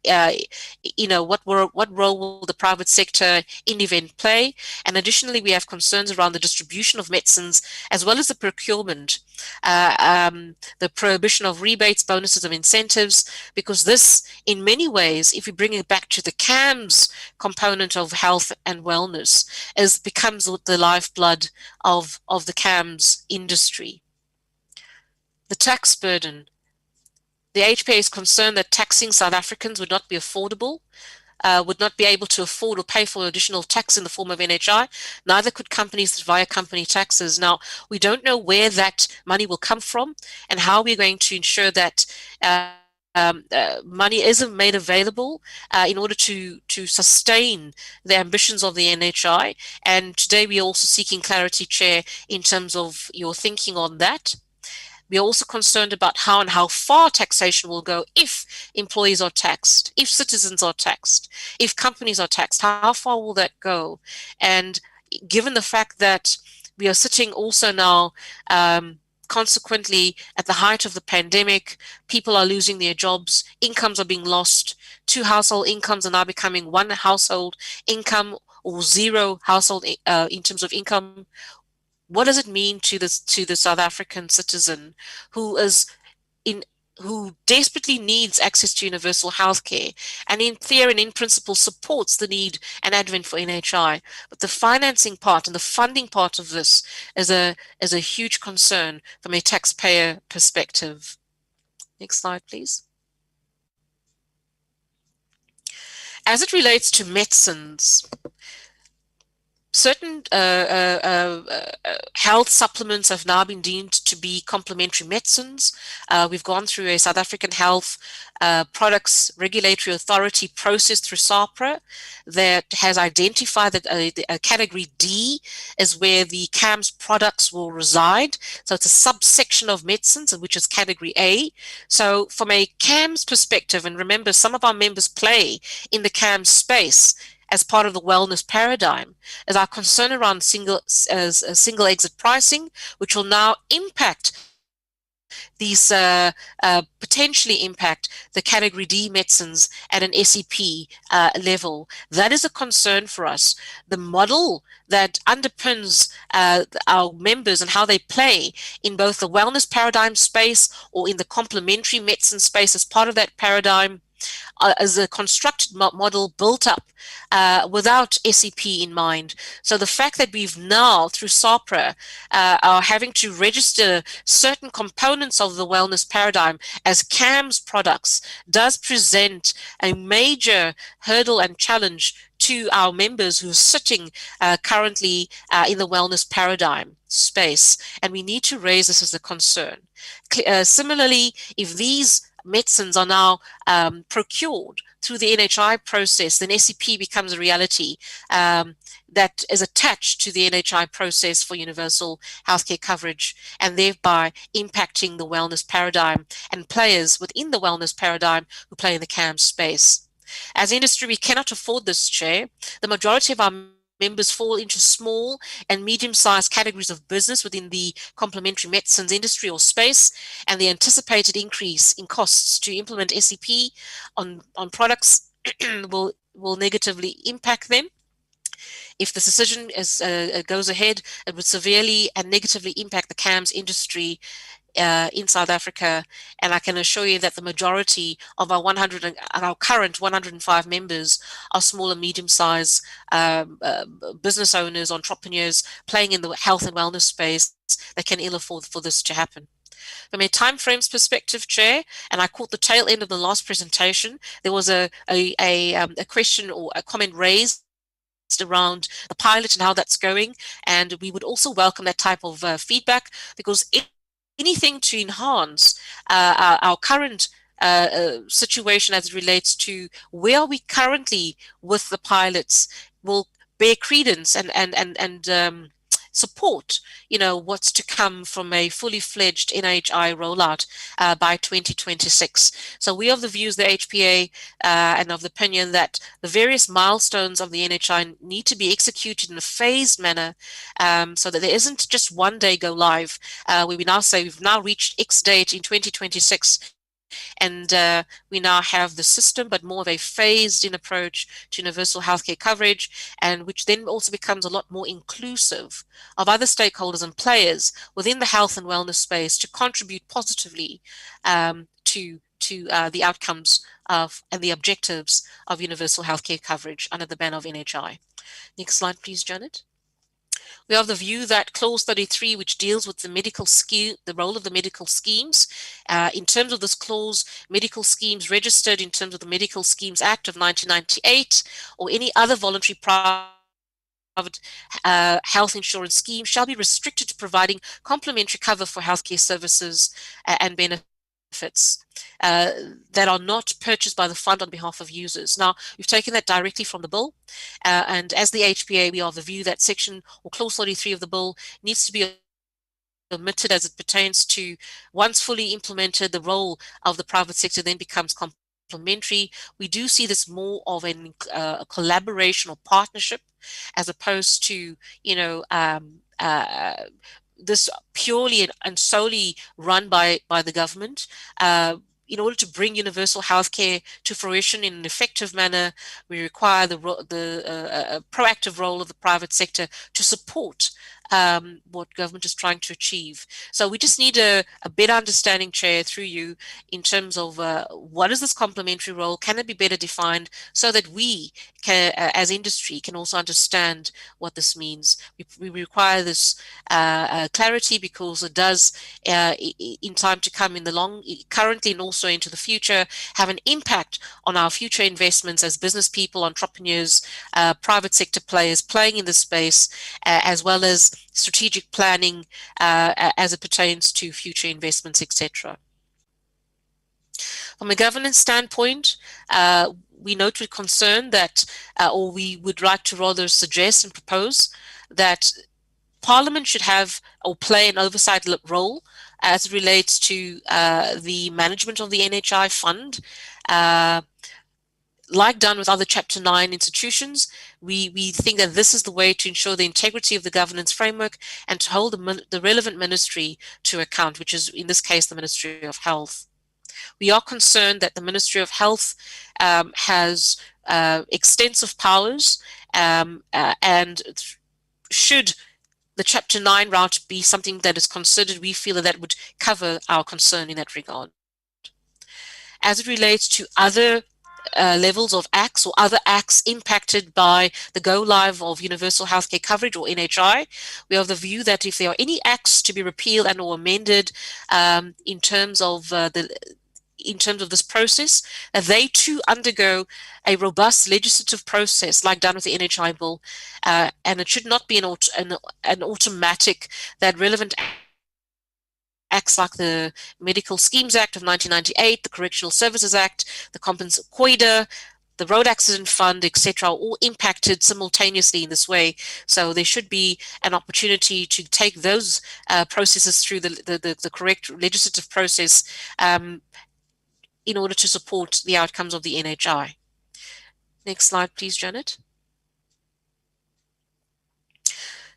what role will the private sector in event play? And additionally, we have concerns around the distribution of medicines as well as the procurement, the prohibition of rebates, bonuses, and incentives, because this, in many ways, if we bring it back to the CAMS component of health and wellness, becomes the lifeblood of the CAMS industry. The tax burden. The HPA is concerned that taxing South Africans would not be affordable, would not be able to afford or pay for additional tax in the form of NHI. Neither could companies via company taxes. Now, we don't know where that money will come from and how we're going to ensure that money isn't made available in order to sustain the ambitions of the NHI. And today we are also seeking clarity, Chair, in terms of your thinking on that. We are also concerned about how and how far taxation will go if employees are taxed, if citizens are taxed, if companies are taxed. How far will that go? And given the fact that we are sitting also now, consequently, at the height of the pandemic, people are losing their jobs, incomes are being lost, 2 household incomes are now becoming 1 household income or 0 household in terms of income. What does it mean to the South African citizen who desperately needs access to universal healthcare, and in theory and in principle supports the need and advent for NHI? But the financing part and the funding part of this is a huge concern from a taxpayer perspective. Next slide, please. As it relates to medicines, certain health supplements have now been deemed to be complementary medicines. We've gone through a South African Health Products Regulatory Authority process through SAHPRA that has identified that a category D is where the CAMS products will reside. So it's a subsection of medicines, which is category A. So from a CAMS perspective, and remember, some of our members play in the CAMS space as part of the wellness paradigm, is our concern around single exit pricing, which will now impact these, potentially impact the category D medicines at an SEP level. That is a concern for us. The model that underpins our members and how they play in both the wellness paradigm space or in the complementary medicine space as part of that paradigm as a constructed model built up without SEP in mind. So the fact that we've now, through SAPRA, are having to register certain components of the wellness paradigm as CAMS products does present a major hurdle and challenge to our members who are sitting currently in the wellness paradigm space, and we need to raise this as a concern. Similarly, if these medicines are now procured through the NHI process, then SEP becomes a reality that is attached to the NHI process for universal healthcare coverage, and thereby impacting the wellness paradigm and players within the wellness paradigm who play in the CAMS space. As industry, we cannot afford this, Chair. The majority of our members fall into small and medium-sized categories of business within the complementary medicines industry or space, and the anticipated increase in costs to implement SEP on products will negatively impact them. If this decision goes ahead, it would severely and negatively impact the CAMS industry in South Africa, and I can assure you that the majority of our current 105 members are small and medium-sized business owners, entrepreneurs playing in the health and wellness space that can ill afford for this to happen. From a timeframes perspective, Chair, and I caught the tail end of the last presentation, there was a question or a comment raised around the pilot and how that's going, and we would also welcome that type of feedback, because anything to enhance our current situation as it relates to where are we currently with the pilots will bear credence and support, what's to come from a fully fledged NHI rollout by 2026. So we are of the views, the HPA, and of the opinion that the various milestones of the NHI need to be executed in a phased manner, so that there isn't just one day go live, where we now say we've now reached X date in 2026. And we now have the system, but more of a phased-in approach to universal healthcare coverage, and which then also becomes a lot more inclusive of other stakeholders and players within the health and wellness space to contribute positively to the outcomes of and the objectives of universal healthcare coverage under the banner of NHI. Next slide, please, Janet. We have the view that Clause 33, which deals with the medical scheme, the role of the medical schemes. In terms of this clause, medical schemes registered in terms of the Medical Schemes Act of 1998 or any other voluntary private health insurance scheme shall be restricted to providing complementary cover for healthcare services and benefits that are not purchased by the fund on behalf of users. Now, we've taken that directly from the bill, and as the HPA, we are of the view that section or clause 33 of the bill needs to be omitted as it pertains to, once fully implemented, the role of the private sector then becomes complementary. We do see this more of a collaboration or partnership as opposed to, this purely and solely run by the government. In order to bring universal healthcare to fruition in an effective manner, we require the proactive role of the private sector to support what government is trying to achieve. So we just need a better understanding, Chair, through you, in terms of what is this complementary role? Can it be better defined so that we can, as industry, can also understand what this means? We require this clarity because it does, in time to come, currently and also into the future, have an impact on our future investments as business people, entrepreneurs, private sector players playing in this space, as well as strategic planning as it pertains to future investments, etc. From a governance standpoint, we note with concern that, or we would like to rather suggest and propose that Parliament should have or play an oversight role as it relates to the management of the NHI fund. Like done with other Chapter 9 institutions, we think that this is the way to ensure the integrity of the governance framework and to hold the relevant ministry to account, which is in this case the Ministry of Health. We are concerned that the Ministry of Health has extensive powers, and should the Chapter 9 route be something that is considered, we feel that would cover our concern in that regard. as it relates to other levels of acts or other acts impacted by the go live of universal healthcare coverage or NHI. We have the view that if there are any acts to be repealed and or amended in terms of this process, that they too undergo a robust legislative process like done with the NHI bill, and it should not be an automatic that relevant acts like the Medical Schemes Act of 1998, the Correctional Services Act, the COIDA, the Road Accident Fund, etc., are all impacted simultaneously in this way. So there should be an opportunity to take those processes through the correct legislative process in order to support the outcomes of the NHI. Next slide, please, Janet.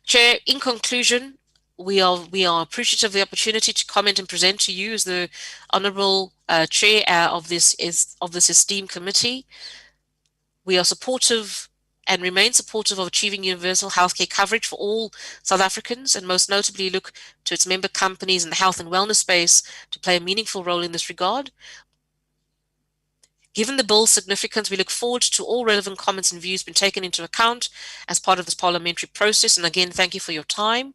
Chair, in conclusion, we are appreciative of the opportunity to comment and present to you as the Honourable Chair of this esteemed committee. We are supportive and remain supportive of achieving universal healthcare coverage for all South Africans, and most notably look to its member companies in the health and wellness space to play a meaningful role in this regard. Given the bill's significance, we look forward to all relevant comments and views being taken into account as part of this parliamentary process. And again, thank you for your time.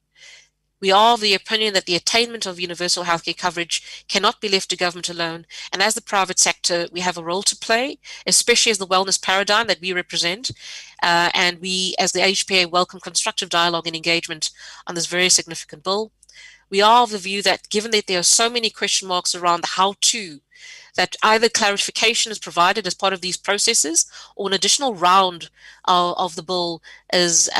We are of the opinion that the attainment of universal healthcare coverage cannot be left to government alone, and as the private sector, we have a role to play, especially as the wellness paradigm that we represent, and we, as the HPA, welcome constructive dialogue and engagement on this very significant bill. We are of the view that given that there are so many question marks around the how-to, that either clarification is provided as part of these processes or an additional round of the bill is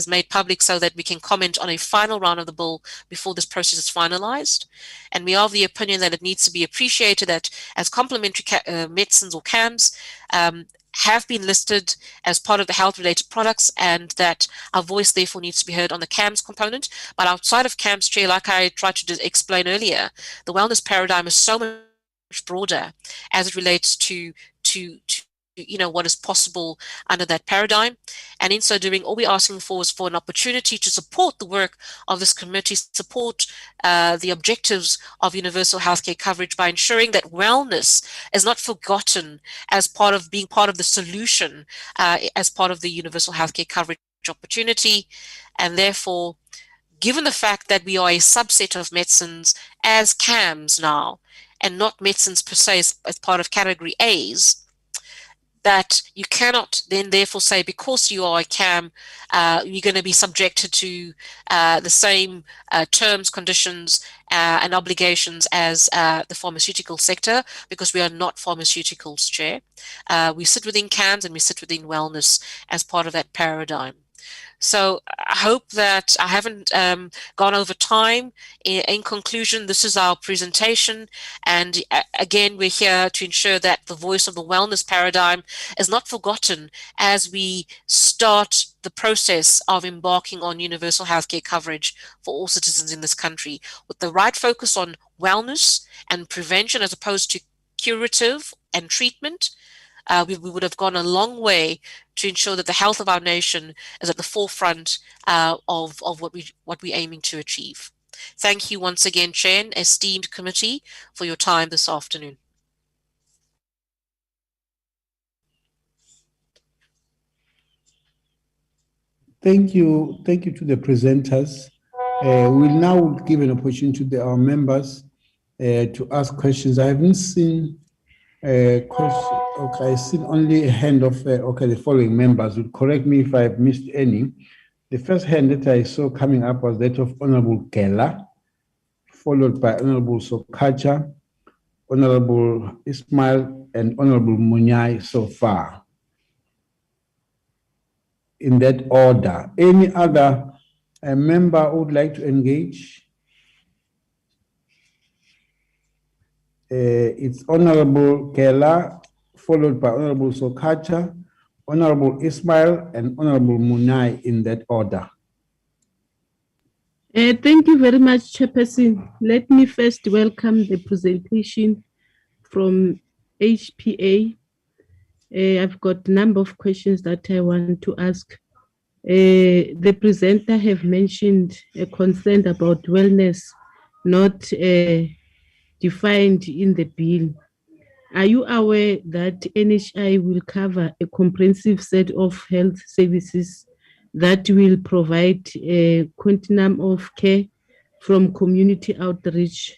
made public so that we can comment on a final round of the bill before this process is finalized. And we are of the opinion that it needs to be appreciated that as complementary medicines or CAMs have been listed as part of the health-related products, and that our voice therefore needs to be heard on the CAMs component. But outside of CAMs, Chair, like I tried to explain earlier, the wellness paradigm is so much broader as it relates to what is possible under that paradigm. And in so doing, all we're asking for is for an opportunity to support the work of this committee, support the objectives of universal healthcare coverage by ensuring that wellness is not forgotten as part of being part of the solution as part of the universal healthcare coverage opportunity. And therefore, given the fact that we are a subset of medicines as CAMs now, and not medicines per se as part of category A's, that you cannot then therefore say because you are a CAM, you're going to be subjected to the same terms, conditions, and obligations as the pharmaceutical sector, because we are not pharmaceuticals, Chair. We sit within CAMs and we sit within wellness as part of that paradigm. So I hope that I haven't gone over time. In conclusion, this is our presentation. And again, we're here to ensure that the voice of the wellness paradigm is not forgotten as we start the process of embarking on universal healthcare coverage for all citizens in this country, with the right focus on wellness and prevention as opposed to curative and treatment. We would have gone a long way to ensure that the health of our nation is at the forefront of what we're aiming to achieve. Thank you once again, Chair and esteemed committee, for your time this afternoon. Thank you to the presenters. We'll now give an opportunity to our members to ask questions. I haven't seen question. Okay, I've seen only a hand of, the following members. Would correct me if I've missed any. The first hand that I saw coming up was that of Honorable Gela, followed by Honorable Sokacha, Honorable Ismail, and Honorable Munyai so far. In that order. Any other member who would like to engage? It's Honorable Gela, followed by Honorable Sokacha, Honorable Ismail, and Honorable Munai in that order. Thank you very much, Chairperson. Let me first welcome the presentation from HPA. I've got a number of questions that I want to ask. The presenter have mentioned a concern about wellness not defined in the bill. Are you aware that NHI will cover a comprehensive set of health services that will provide a continuum of care from community outreach,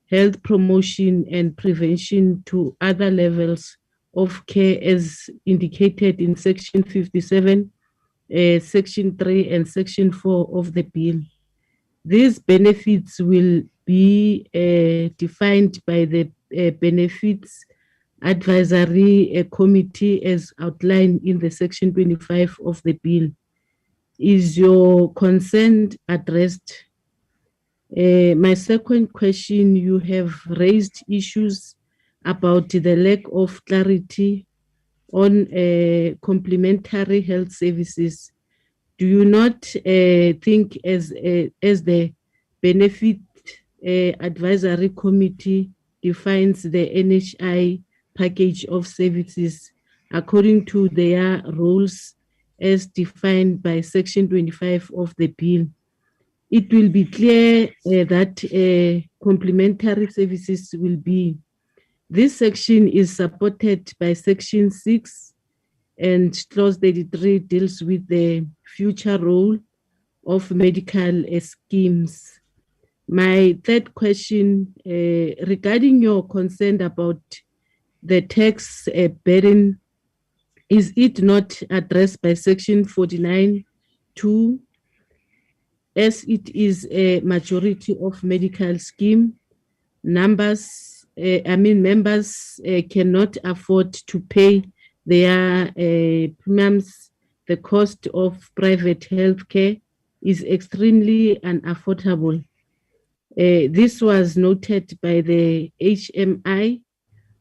health promotion and prevention to other levels of care as indicated in Section 57, Section 3 and Section 4 of the bill? These benefits will be defined by the Benefits Advisory Committee as outlined in the Section 25 of the bill. Is your concern addressed? My second question, you have raised issues about the lack of clarity on complementary health services. Do you not think as the Benefit Advisory Committee defines the NHI package of services according to their roles as defined by Section 25 of the bill, it will be clear that complementary services will be. This section is supported by Section 6 and Clause 33 deals with the future role of medical schemes. My third question, regarding your concern about the tax burden, is it not addressed by Section 49(2), as it is a majority of medical scheme? Members cannot afford to pay their premiums. The cost of private health care is extremely unaffordable. This was noted by the HMI.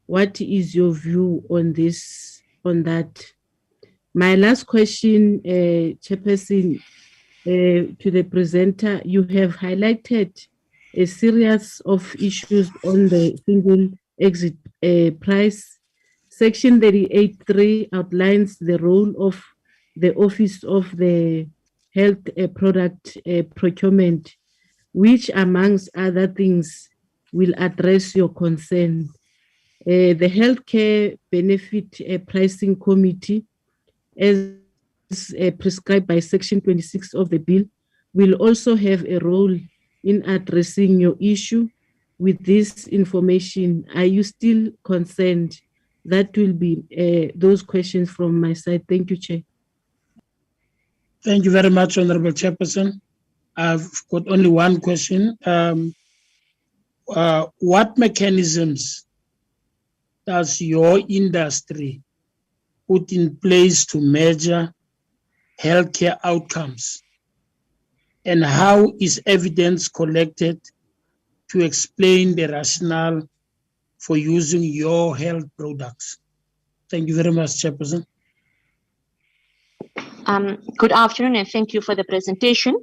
What is your view on this, on that? My last question, Chairperson, to the presenter, you have highlighted a series of issues on the single exit price. Section 38(3) outlines the role of the Office of the Health Product Procurement, which amongst other things will address your concern. The Healthcare Benefit Pricing Committee, as prescribed by Section 26 of the bill, will also have a role in addressing your issue. With this information, are you still concerned? That will be those questions from my side. Thank you, Chair. Thank you very much, Honorable Chairperson. I've got only one question. What mechanisms does your industry put in place to measure healthcare outcomes? And how is evidence collected to explain the rationale for using your health products? Thank you very much, Chairperson. Good afternoon, and thank you for the presentation.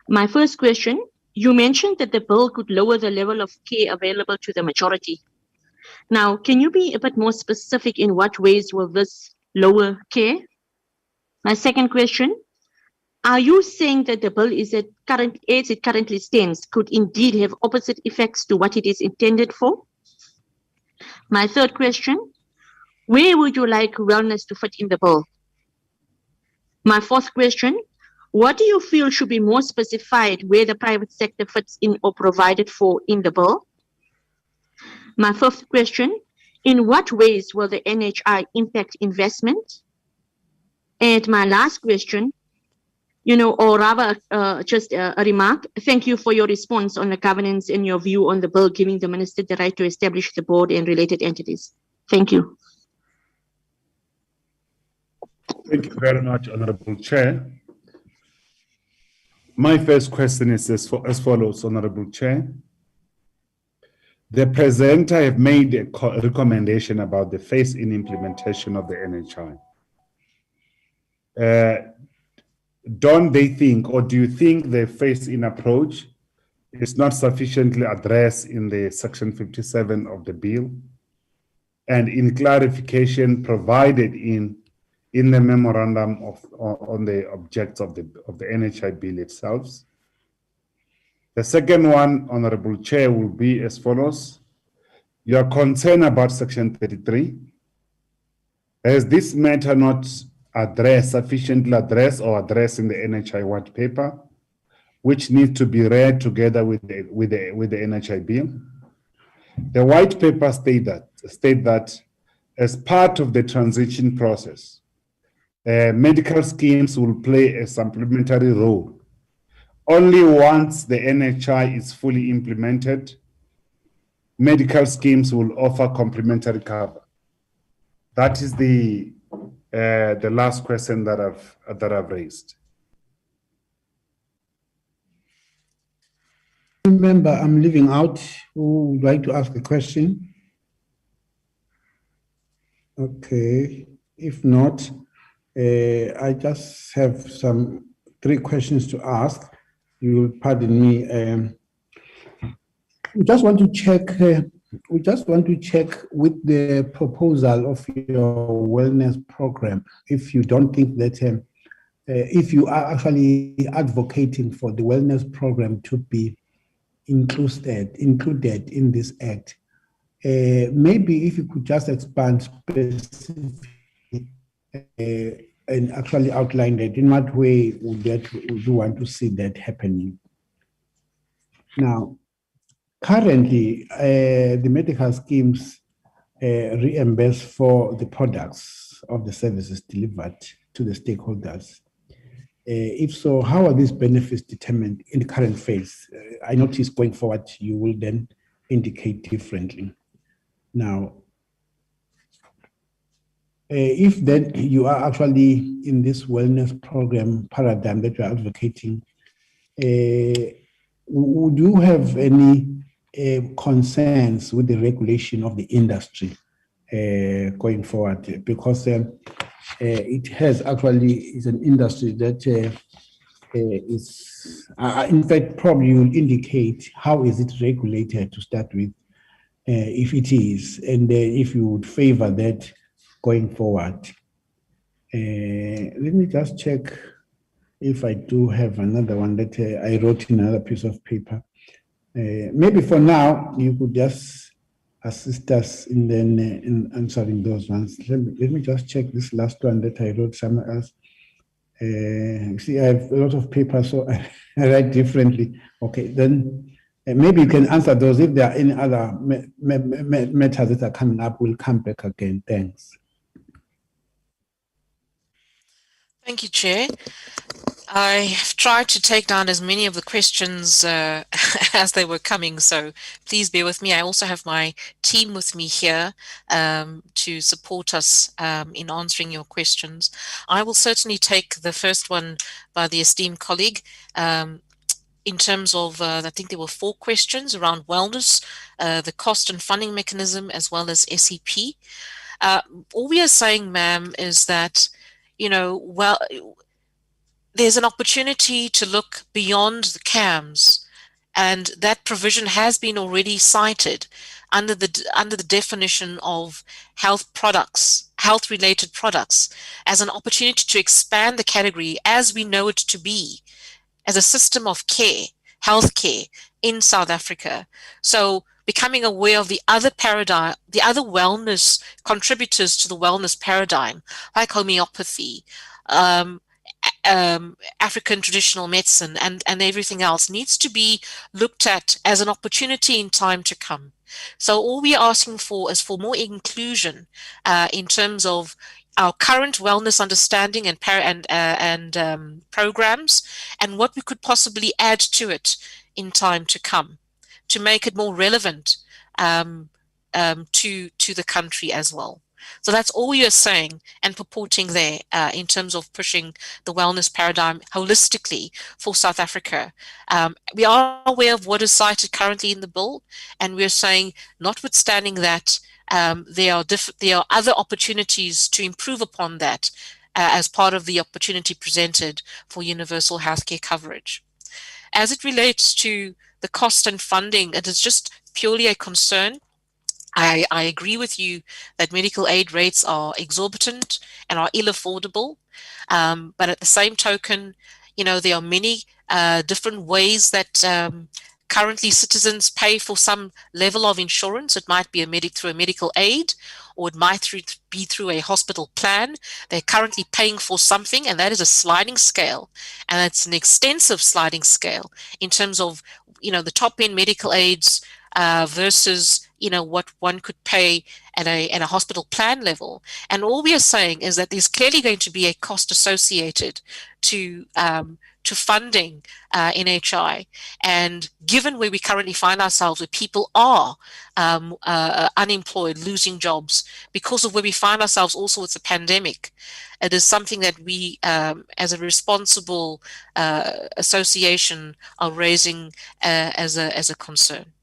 My first question, you mentioned that the bill could lower the level of care available to the majority. Now, can you be a bit more specific in what ways will this lower care? My second question, are you saying that the bill as it currently stands could indeed have opposite effects to what it is intended for? My third question, where would you like wellness to fit in the bill? My fourth question, what do you feel should be more specified where the private sector fits in or provided for in the bill? My fifth question, in what ways will the NHI impact investment? And my last question, or rather just a remark, thank you for your response on the governance and your view on the bill giving the minister the right to establish the board and related entities. Thank you. Thank you very much, Honorable Chair. My first question is as follows, Honorable Chair. The presenter have made a recommendation about the phase-in implementation of the NHI. Don't they think, or do you think the phase-in approach is not sufficiently addressed in the Section 57 of the bill and in clarification provided in the memorandum on the objects of the NHI bill itself? The second one, Honorable Chair, will be as follows. Your concern about Section 33, has this matter not sufficiently addressed or addressed in the NHI white paper, which needs to be read together with the NHI bill? The white paper state that as part of the transition process, medical schemes will play a supplementary role. Only once the NHI is fully implemented, medical schemes will offer complementary cover. That is the last question that I've raised. Member, I'm leaving out who would like to ask a question. Okay, if not, I just have three questions to ask. You will pardon me. We just want to check with the proposal of your wellness program, if you don't think that if you are actually advocating for the wellness program to be included in this act. Maybe if you could just expand specifically and actually outline that, in what way would you want to see that happening? Now, currently, the medical schemes reimburse for the products of the services delivered to the stakeholders. If so, how are these benefits determined in the current phase? I notice going forward, you will then indicate differently. Now, if then you are actually in this wellness program paradigm that you are advocating, would you have any concerns with the regulation of the industry going forward? Because it has actually is an industry that is, in fact, probably will indicate how is it regulated to start with, if it is, and if you would favor that going forward. Let me just check if I do have another one that I wrote in another piece of paper. Maybe for now, you could just assist us in answering those ones. Let me just check this last one that I wrote somewhere else. See, I have a lot of papers, so I write differently. Okay, then maybe you can answer those. If there are any other matters that are coming up, we'll come back again. Thanks. Thank you, Chair. I've tried to take down as many of the questions as they were coming, so please bear with me. I also have my team with me here to support us in answering your questions. I will certainly take the first one by the esteemed colleague. In terms of, I think there were 4 questions around wellness, the cost and funding mechanism, as well as SEP. All we are saying, ma'am, is that, there's an opportunity to look beyond the CAMs, and that provision has been already cited under the definition of health products, health-related products, as an opportunity to expand the category as we know it to be, as a system of care, healthcare in South Africa. So becoming aware of the other paradigm, the other wellness contributors to the wellness paradigm, like homeopathy, African traditional medicine and everything else, needs to be looked at as an opportunity in time to come. So all we're asking for is for more inclusion in terms of our current wellness understanding and programs, and what we could possibly add to it in time to come, to make it more relevant to the country as well. So that's all you're saying and purporting there in terms of pushing the wellness paradigm holistically for South Africa. We are aware of what is cited currently in the bill, and we're saying, notwithstanding that, there are other opportunities to improve upon that as part of the opportunity presented for universal healthcare coverage. As it relates to the cost and funding, it is just purely a concern. I agree with you that medical aid rates are exorbitant and are ill-affordable, but at the same token, there are many different ways that Currently, citizens pay for some level of insurance. It might be through a medical aid, or it might be through a hospital plan. They're currently paying for something, and that is a sliding scale. And it's an extensive sliding scale in terms of, the top-end medical aids versus, what one could pay at a hospital plan level. And all we are saying is that there's clearly going to be a cost associated to funding NHI. And given where we currently find ourselves, where people are unemployed, losing jobs, because of where we find ourselves also with the pandemic, it is something that we, as a responsible association, are raising as a concern.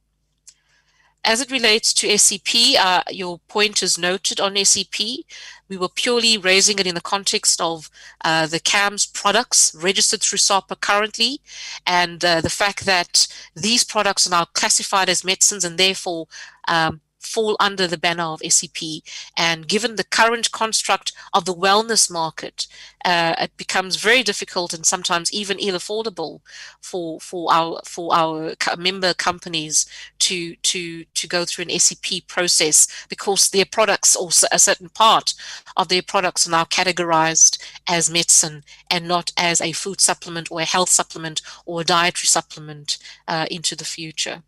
As it relates to SEP, your point is noted on SEP. We were purely raising it in the context of the CAMS products registered through SAPA currently, and the fact that these products are now classified as medicines and therefore fall under the banner of SEP. And given the current construct of the wellness market, it becomes very difficult and sometimes even ill-affordable for our member companies to go through an SEP process, because their products, or a certain part of their products, are now categorized as medicine and not as a food supplement or a health supplement or a dietary supplement into the future.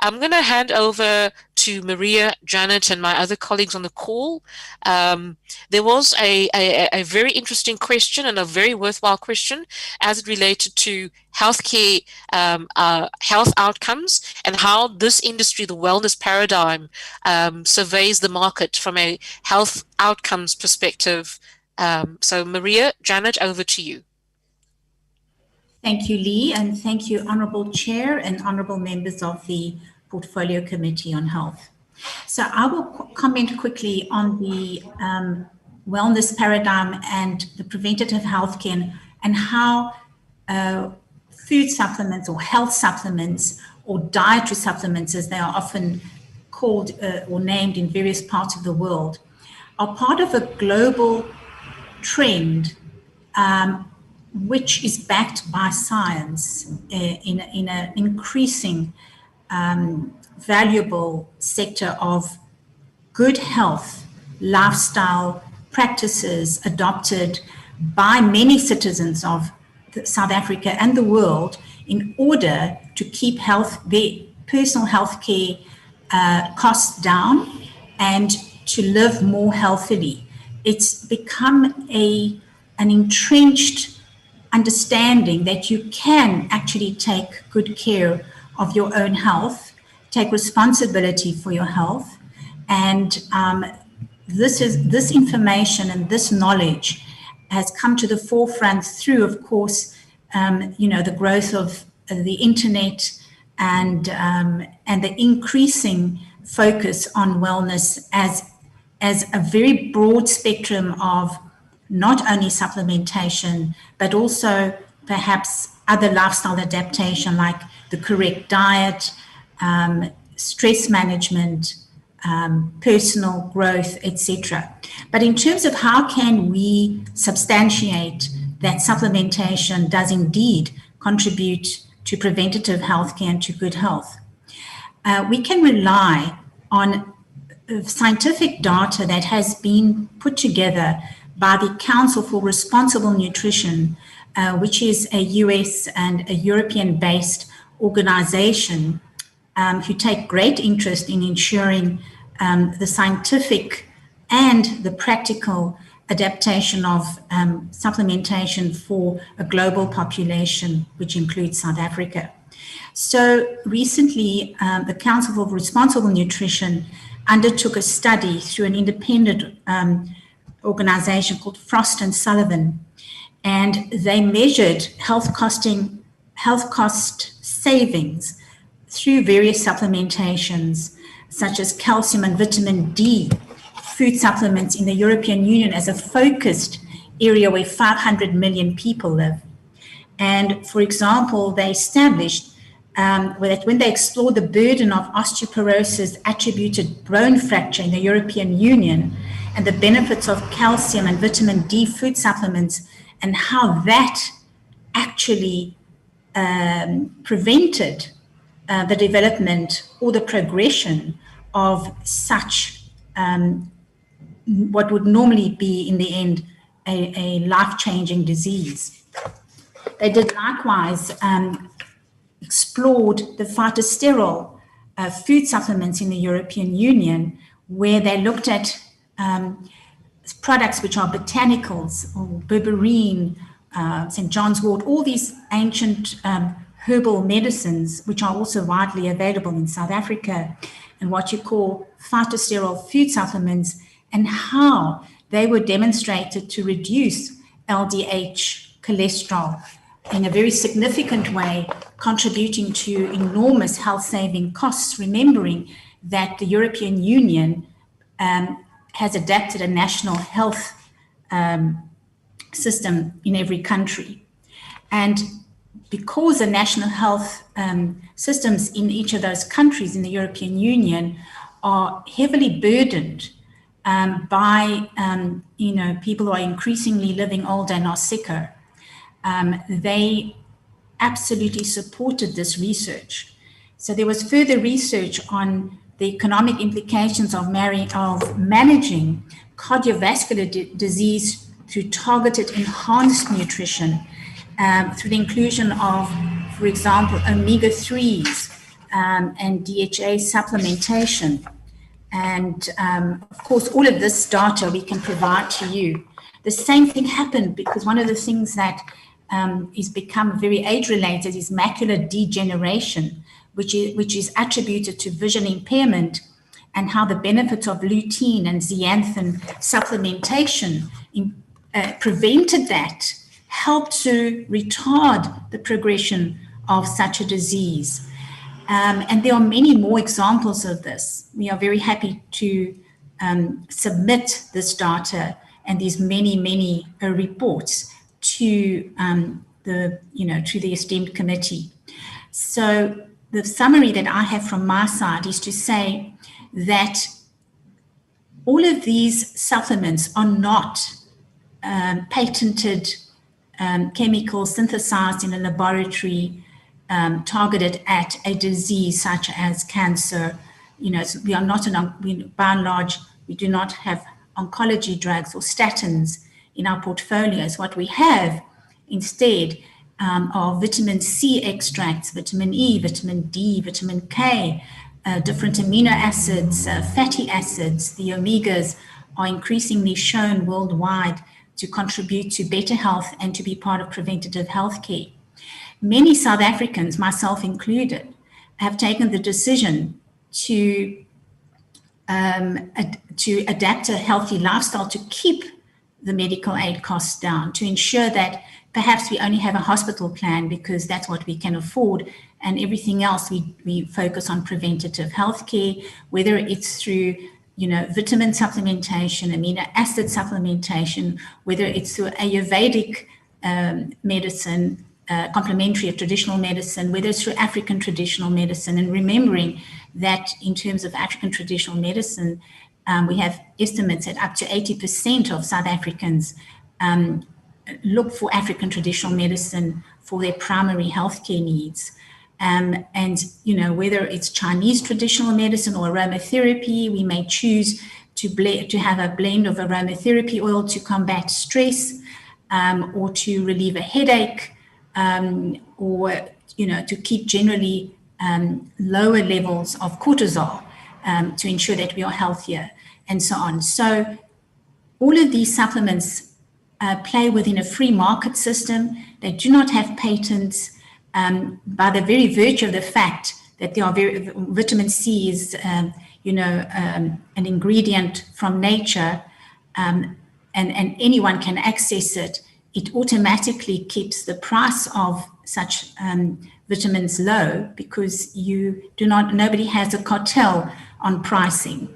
I'm going to hand over to Maria, Janet, and my other colleagues on the call. There was a very interesting question and a very worthwhile question as it related to healthcare, health outcomes, and how this industry, the wellness paradigm, surveys the market from a health outcomes perspective. So Maria, Janet, over to you. Thank you, Lee, and thank you, Honourable Chair and Honourable members of the Portfolio Committee on Health. So I will comment quickly on the wellness paradigm and the preventative healthcare, and how food supplements or health supplements or dietary supplements, as they are often called or named in various parts of the world, are part of a global trend which is backed by science in an increasing valuable sector of good health lifestyle practices adopted by many citizens of South Africa and the world in order to keep their personal health care costs down and to live more healthily. It's become an entrenched understanding that you can actually take good care of your own health, take responsibility for your health, and this information and this knowledge has come to the forefront through, of course, the growth of the internet and the increasing focus on wellness as a very broad spectrum of not only supplementation, but also perhaps other lifestyle adaptation like the correct diet, stress management, personal growth, etc. But in terms of how can we substantiate that supplementation does indeed contribute to preventative healthcare and to good health, we can rely on scientific data that has been put together by the Council for Responsible Nutrition, which is a US and a European-based organization who take great interest in ensuring the scientific and the practical adaptation of supplementation for a global population, which includes South Africa. So recently, the Council for Responsible Nutrition undertook a study through an independent organization called Frost and Sullivan, and they measured health cost savings through various supplementations such as calcium and vitamin D food supplements in the European Union as a focused area where 500 million people live. And for example, they established that when they explored the burden of osteoporosis attributed bone fracture in the European Union and the benefits of calcium and vitamin D food supplements and how that actually prevented the development or the progression of such what would normally be in the end a life-changing disease. They did likewise explored the phytosterol food supplements in the European Union, where they looked at products which are botanicals, or berberine, St. John's wort, all these ancient herbal medicines, which are also widely available in South Africa, and what you call phytosterol food supplements, and how they were demonstrated to reduce LDH cholesterol in a very significant way, contributing to enormous health-saving costs, remembering that the European Union has adapted a national health system in every country. And because the national health systems in each of those countries in the European Union are heavily burdened by people who are increasingly living older and are sicker, they absolutely supported this research. So there was further research on the economic implications of managing cardiovascular disease through targeted enhanced nutrition, through the inclusion of, for example, omega-3s and DHA supplementation. And of course, all of this data we can provide to you. The same thing happened because one of the things that is become very age-related is macular degeneration, which is attributed to vision impairment, and how the benefits of lutein and zeaxanthin supplementation prevented that, helped to retard the progression of such a disease. And there are many more examples of this. We are very happy to submit this data and these many reports to the esteemed committee. So the summary that I have from my side is to say that all of these supplements are not patented chemicals synthesized in a laboratory targeted at a disease such as cancer. We are not by and large, we do not have oncology drugs or statins in our portfolios. What we have instead are vitamin C extracts, vitamin E, vitamin D, vitamin K, different amino acids, fatty acids. The omegas are increasingly shown worldwide to contribute to better health and to be part of preventative health care. Many South Africans, myself included, have taken the decision to adapt a healthy lifestyle to keep the medical aid costs down, to ensure that perhaps we only have a hospital plan because that's what we can afford, and everything else we focus on preventative health care, whether it's through vitamin supplementation, amino acid supplementation, whether it's through Ayurvedic medicine, complementary of traditional medicine, whether it's through African traditional medicine, and remembering that in terms of African traditional medicine, we have estimates that up to 80% of South Africans look for African traditional medicine for their primary healthcare needs. And whether it's Chinese traditional medicine or aromatherapy, we may choose to have a blend of aromatherapy oil to combat stress, or to relieve a headache, or to keep generally lower levels of cortisol to ensure that we are healthier, and so on. So all of these supplements play within a free market system. They do not have patents. By the very virtue of the fact that they are vitamin C is, an ingredient from nature, and anyone can access it, it automatically keeps the price of such vitamins low, because nobody has a cartel on pricing.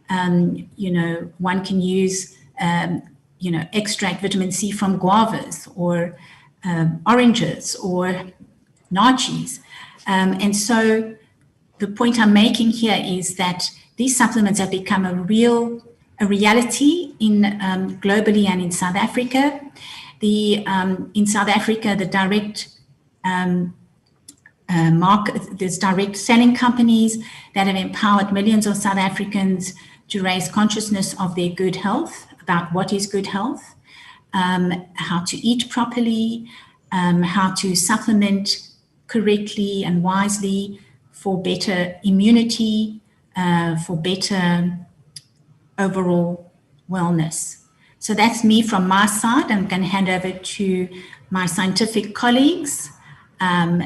One can use, extract vitamin C from guavas or oranges or nachis. And so the point I'm making here is that these supplements have become a reality in globally and in South Africa. In South Africa, the direct there's direct selling companies that have empowered millions of South Africans to raise consciousness of their good health, about what is good health, how to eat properly, how to supplement correctly and wisely for better immunity, for better overall wellness. So that's me from my side. I'm going to hand over to my scientific colleagues and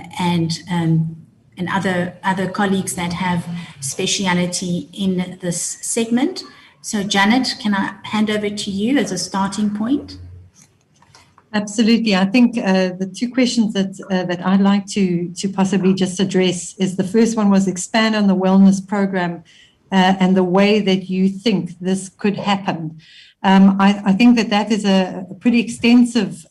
other colleagues that have speciality in this segment. So Janet, can I hand over to you as a starting point? Absolutely. I think the two questions that I'd like to possibly just address is the first one was expand on the wellness program and the way that you think this could happen. I think that is a pretty extensive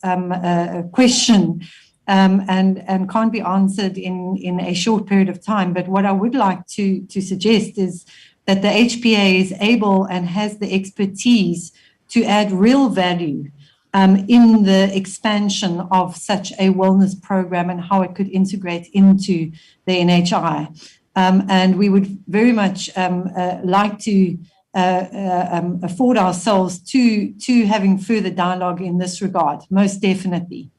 question and can't be answered in a short period of time. But what I would like to suggest is that the HPA is able and has the expertise to add real value in the expansion of such a wellness program and how it could integrate into the NHI. And we would very much like to afford ourselves to having further dialogue in this regard, most definitely.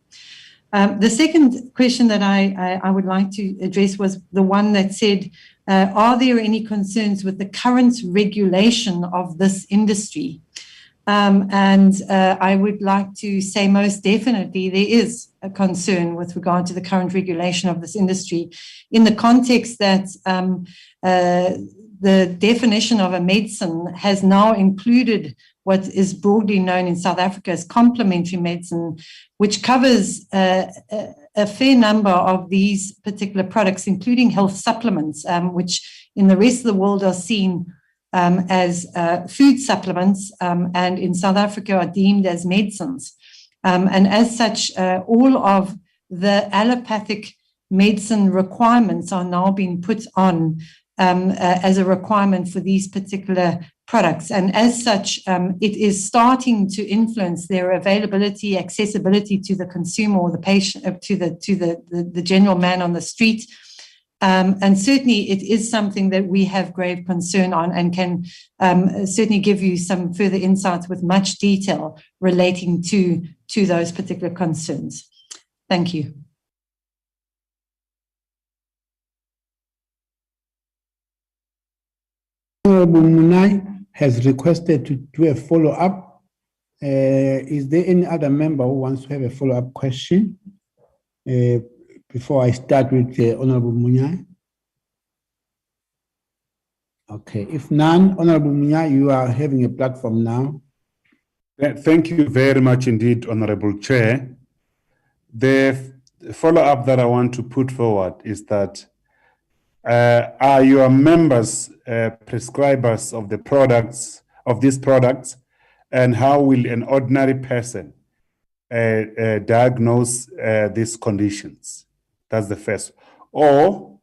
The second question that I would like to address was the one that said, are there any concerns with the current regulation of this industry? And I would like to say most definitely there is a concern with regard to the current regulation of this industry in the context that the definition of a medicine has now included what is broadly known in South Africa as complementary medicine, which covers a fair number of these particular products, including health supplements, which in the rest of the world are seen as food supplements and in South Africa are deemed as medicines. And as such, all of the allopathic medicine requirements are now being put on as a requirement for these particular products. And as such, it is starting to influence their availability, accessibility to the consumer or the patient, to the general man on the street. And certainly it is something that we have grave concern on and can certainly give you some further insights with much detail relating to those particular concerns. Thank you. Honorable Munai has requested to do a follow-up. Is there any other member who wants to have a follow-up question? Before I start with Honorable Munai. Okay, if none, Honorable Munai, you are having a platform now. Thank you very much indeed, Honorable Chair. The follow-up that I want to put forward is that are your members prescribers of the products, of these products, and how will an ordinary person diagnose these conditions? That's the first. Or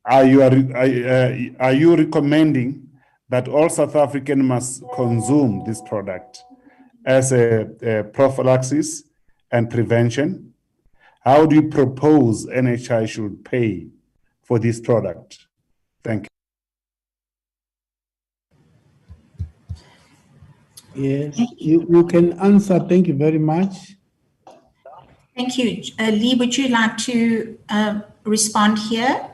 are you recommending that all South Africans must consume this product as a prophylaxis and prevention? How do you propose NHI should pay for this product? Thank you. Yes, you can answer. Thank you very much. Thank you. Lee, would you like to respond here?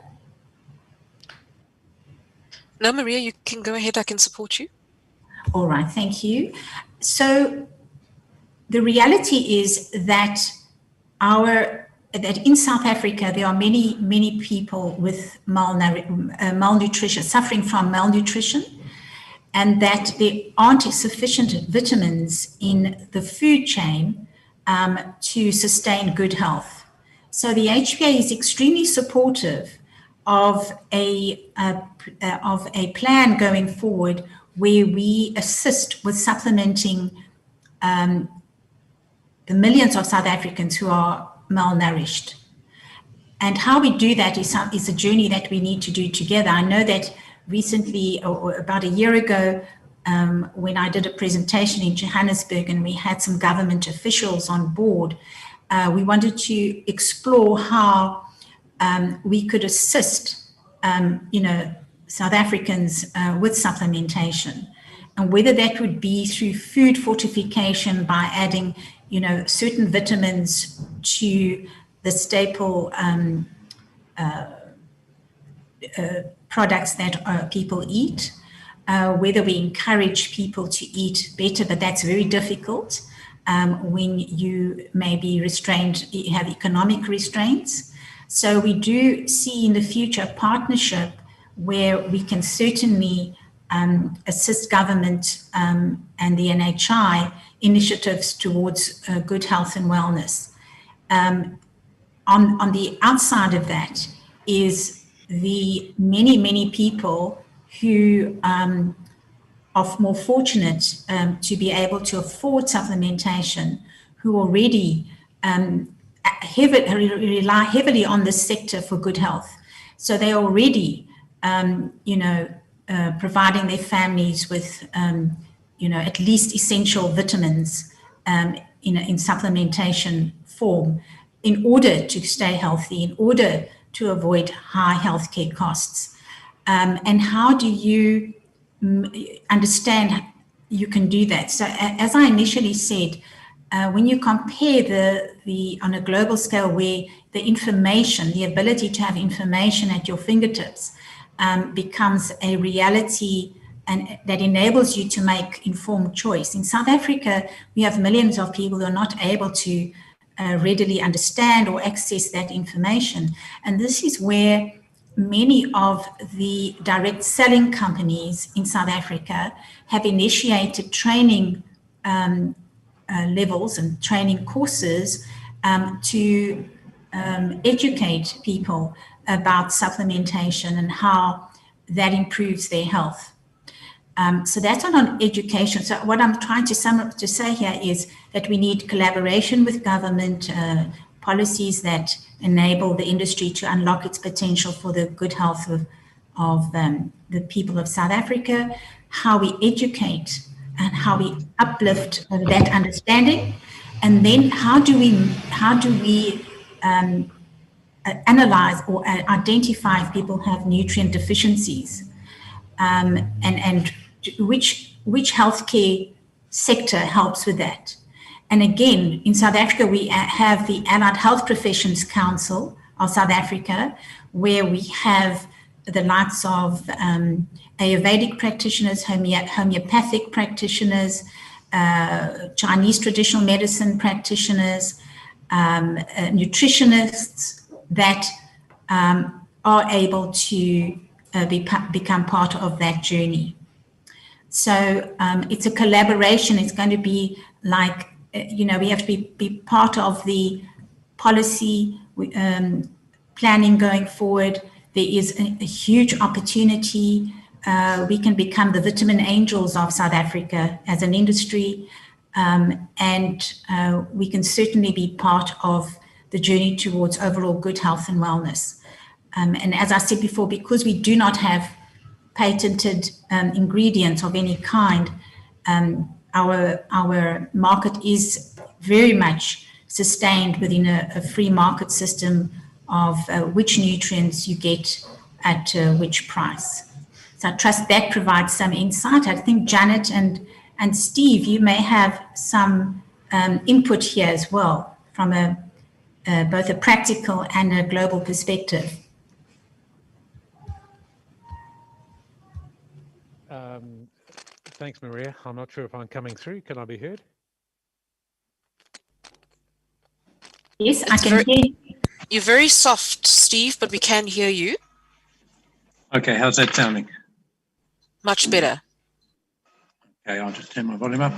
No, Maria, you can go ahead. I can support you. All right, thank you. So the reality is that that in South Africa, there are many people with malnutrition, suffering from malnutrition, and that there aren't sufficient vitamins in the food chain to sustain good health. So the HPA is extremely supportive of a plan going forward where we assist with supplementing the millions of South Africans who are malnourished. And how we do that is a journey that we need to do together. I know that recently, or about a year ago, when I did a presentation in Johannesburg and we had some government officials on board, we wanted to explore how we could assist, South Africans with supplementation. And whether that would be through food fortification by adding, certain vitamins to the staple products that people eat, whether we encourage people to eat better, but that's very difficult when you may be restrained, you have economic restraints. So we do see in the future a partnership where we can certainly assist government and the NHI initiatives towards good health and wellness. On the outside of that is the many people who are more fortunate to be able to afford supplementation, who already rely heavily on this sector for good health. So they're already, providing their families with, at least essential vitamins in supplementation form in order to stay healthy, in order to avoid high healthcare costs. And how do you understand you can do that? So as I initially said, when you compare the on a global scale where the information, the ability to have information at your fingertips becomes a reality and that enables you to make informed choice. In South Africa, we have millions of people who are not able to readily understand or access that information. And this is where many of the direct selling companies in South Africa have initiated training levels and training courses to educate people about supplementation and how that improves their health. So that's on education. So what I'm trying to say here is that we need collaboration with government, policies that enable the industry to unlock its potential for the good health of the people of South Africa, how we educate and how we uplift that understanding, and then how do we analyze or identify if people have nutrient deficiencies, and which healthcare sector helps with that. And again, in South Africa, we have the Allied Health Professions Council of South Africa, where we have the likes of Ayurvedic practitioners, homeopathic practitioners, Chinese traditional medicine practitioners, nutritionists that are able to become part of that journey. So it's a collaboration. It's going to be like, we have to be part of the policy planning going forward. There is a huge opportunity. We can become the vitamin angels of South Africa as an industry, and we can certainly be part of the journey towards overall good health and wellness. And as I said before, because we do not have patented ingredients of any kind, our market is very much sustained within a free market system of which nutrients you get at which price. So I trust that provides some insight. I think Janet and Steve, you may have some input here as well from both a practical and a global perspective. Thanks, Maria. I'm not sure if I'm coming through. Can I be heard? Yes, I can hear you. You're very soft, Steve, but we can hear you. Okay, how's that sounding? Much better. Okay, I'll just turn my volume up.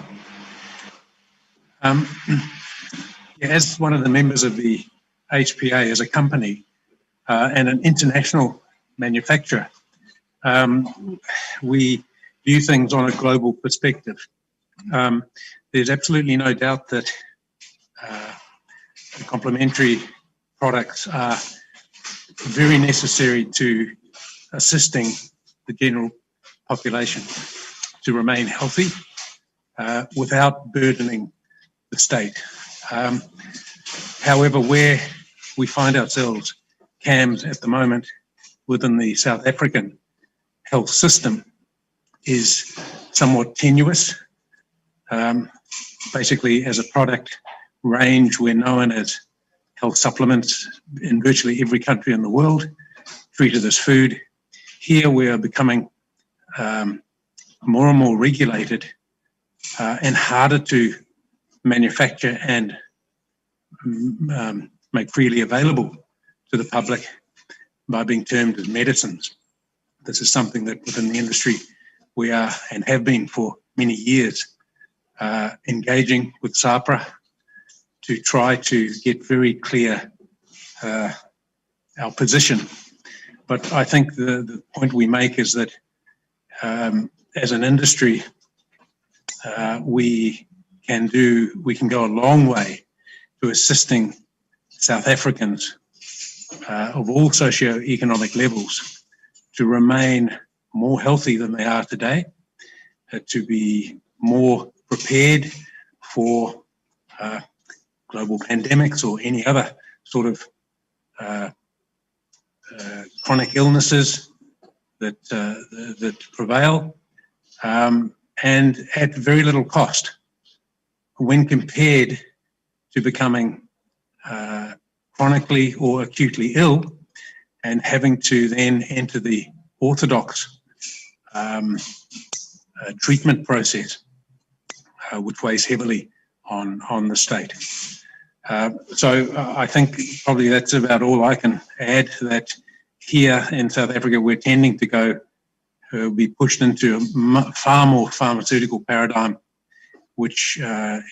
As one of the members of the HPA as a company and an international manufacturer, we view things on a global perspective. There's absolutely no doubt that the complementary products are very necessary to assisting the general population to remain healthy without burdening the state. However, where we find ourselves CAMS at the moment within the South African health system is somewhat tenuous. Basically, as a product range, we're known as health supplements in virtually every country in the world, treated as food. Here we are becoming more and more regulated and harder to manufacture and make freely available to the public by being termed as medicines. This is something that within the industry we are and have been for many years engaging with SAHPRA to try to get very clear our position. But I think the point we make is that as an industry, we can go a long way to assisting South Africans of all socio-economic levels to remain more healthy than they are today, to be more prepared for global pandemics or any other sort of chronic illnesses that prevail, and at very little cost when compared to becoming chronically or acutely ill and having to then enter the orthodox treatment process, which weighs heavily on the state. So I think probably that's about all I can add, that here in South Africa we're tending to go be pushed into a far more pharmaceutical paradigm, which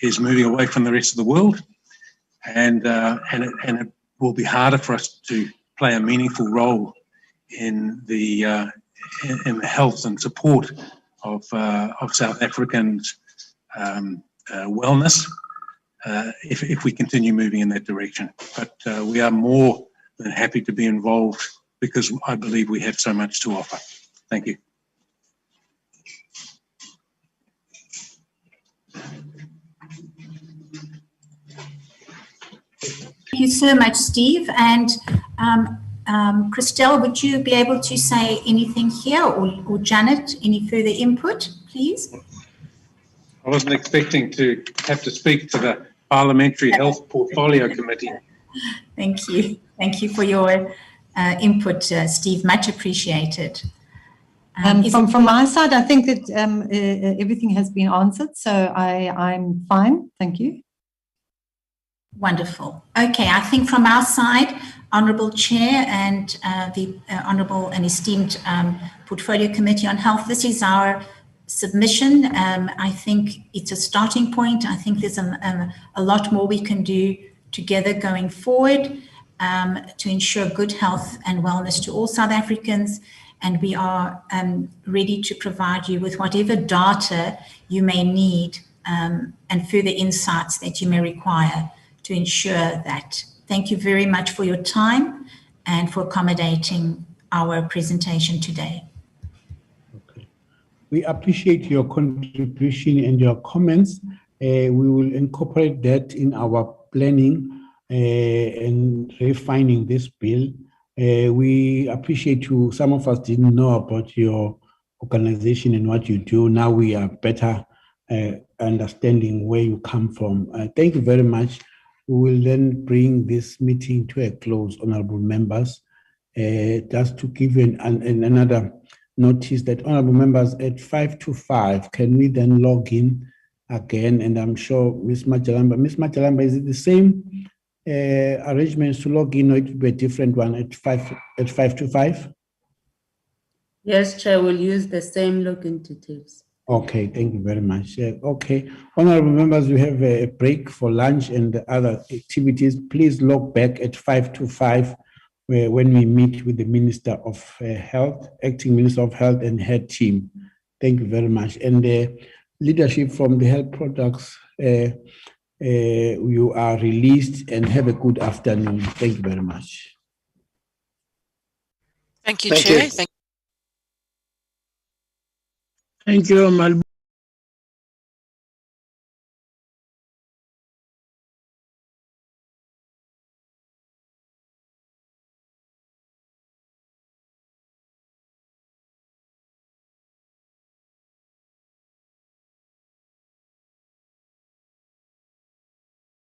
is moving away from the rest of the world, and it will be harder for us to play a meaningful role in the health and support of South Africans' wellness if we continue moving in that direction. But we are more than happy to be involved because I believe we have so much to offer. Thank you. Thank you so much, Steve. And Christelle, would you be able to say anything here, or Janet, any further input, please? I wasn't expecting to have to speak to the Parliamentary Health Portfolio Committee. Thank you. Thank you for your input, Steve. Much appreciated. From my side, I think that everything has been answered, so I'm fine. Thank you. Wonderful. Okay, I think from our side, Honourable Chair and the Honourable and esteemed Portfolio Committee on Health, this is our submission. I think it's a starting point. I think there's a lot more we can do together going forward to ensure good health and wellness to all South Africans. And we are ready to provide you with whatever data you may need and further insights that you may require to ensure that. Thank you very much for your time and for accommodating our presentation today. Okay. We appreciate your contribution and your comments. We will incorporate that in our planning and refining this bill. We appreciate you. Some of us didn't know about your organization and what you do. Now we are better understanding where you come from. Thank you very much. We will then bring this meeting to a close, honorable members. Just to give you another notice that honorable members at 5 to 5, can we then log in again? And I'm sure Ms. Majalamba, is it the same arrangements to log in, or it will be a different one at 5 to 5? Yes, Chair, we'll use the same login details. Okay, thank you very much. Okay, honorable members, we have a break for lunch and other activities. Please log back at 5 to 5 when we meet with the Minister of Health, Acting Minister of Health and her team. Thank you very much. And the leadership from the health products, you are released, and have a good afternoon. Thank you very much. Thank you, Chair. Thank you, Malbu.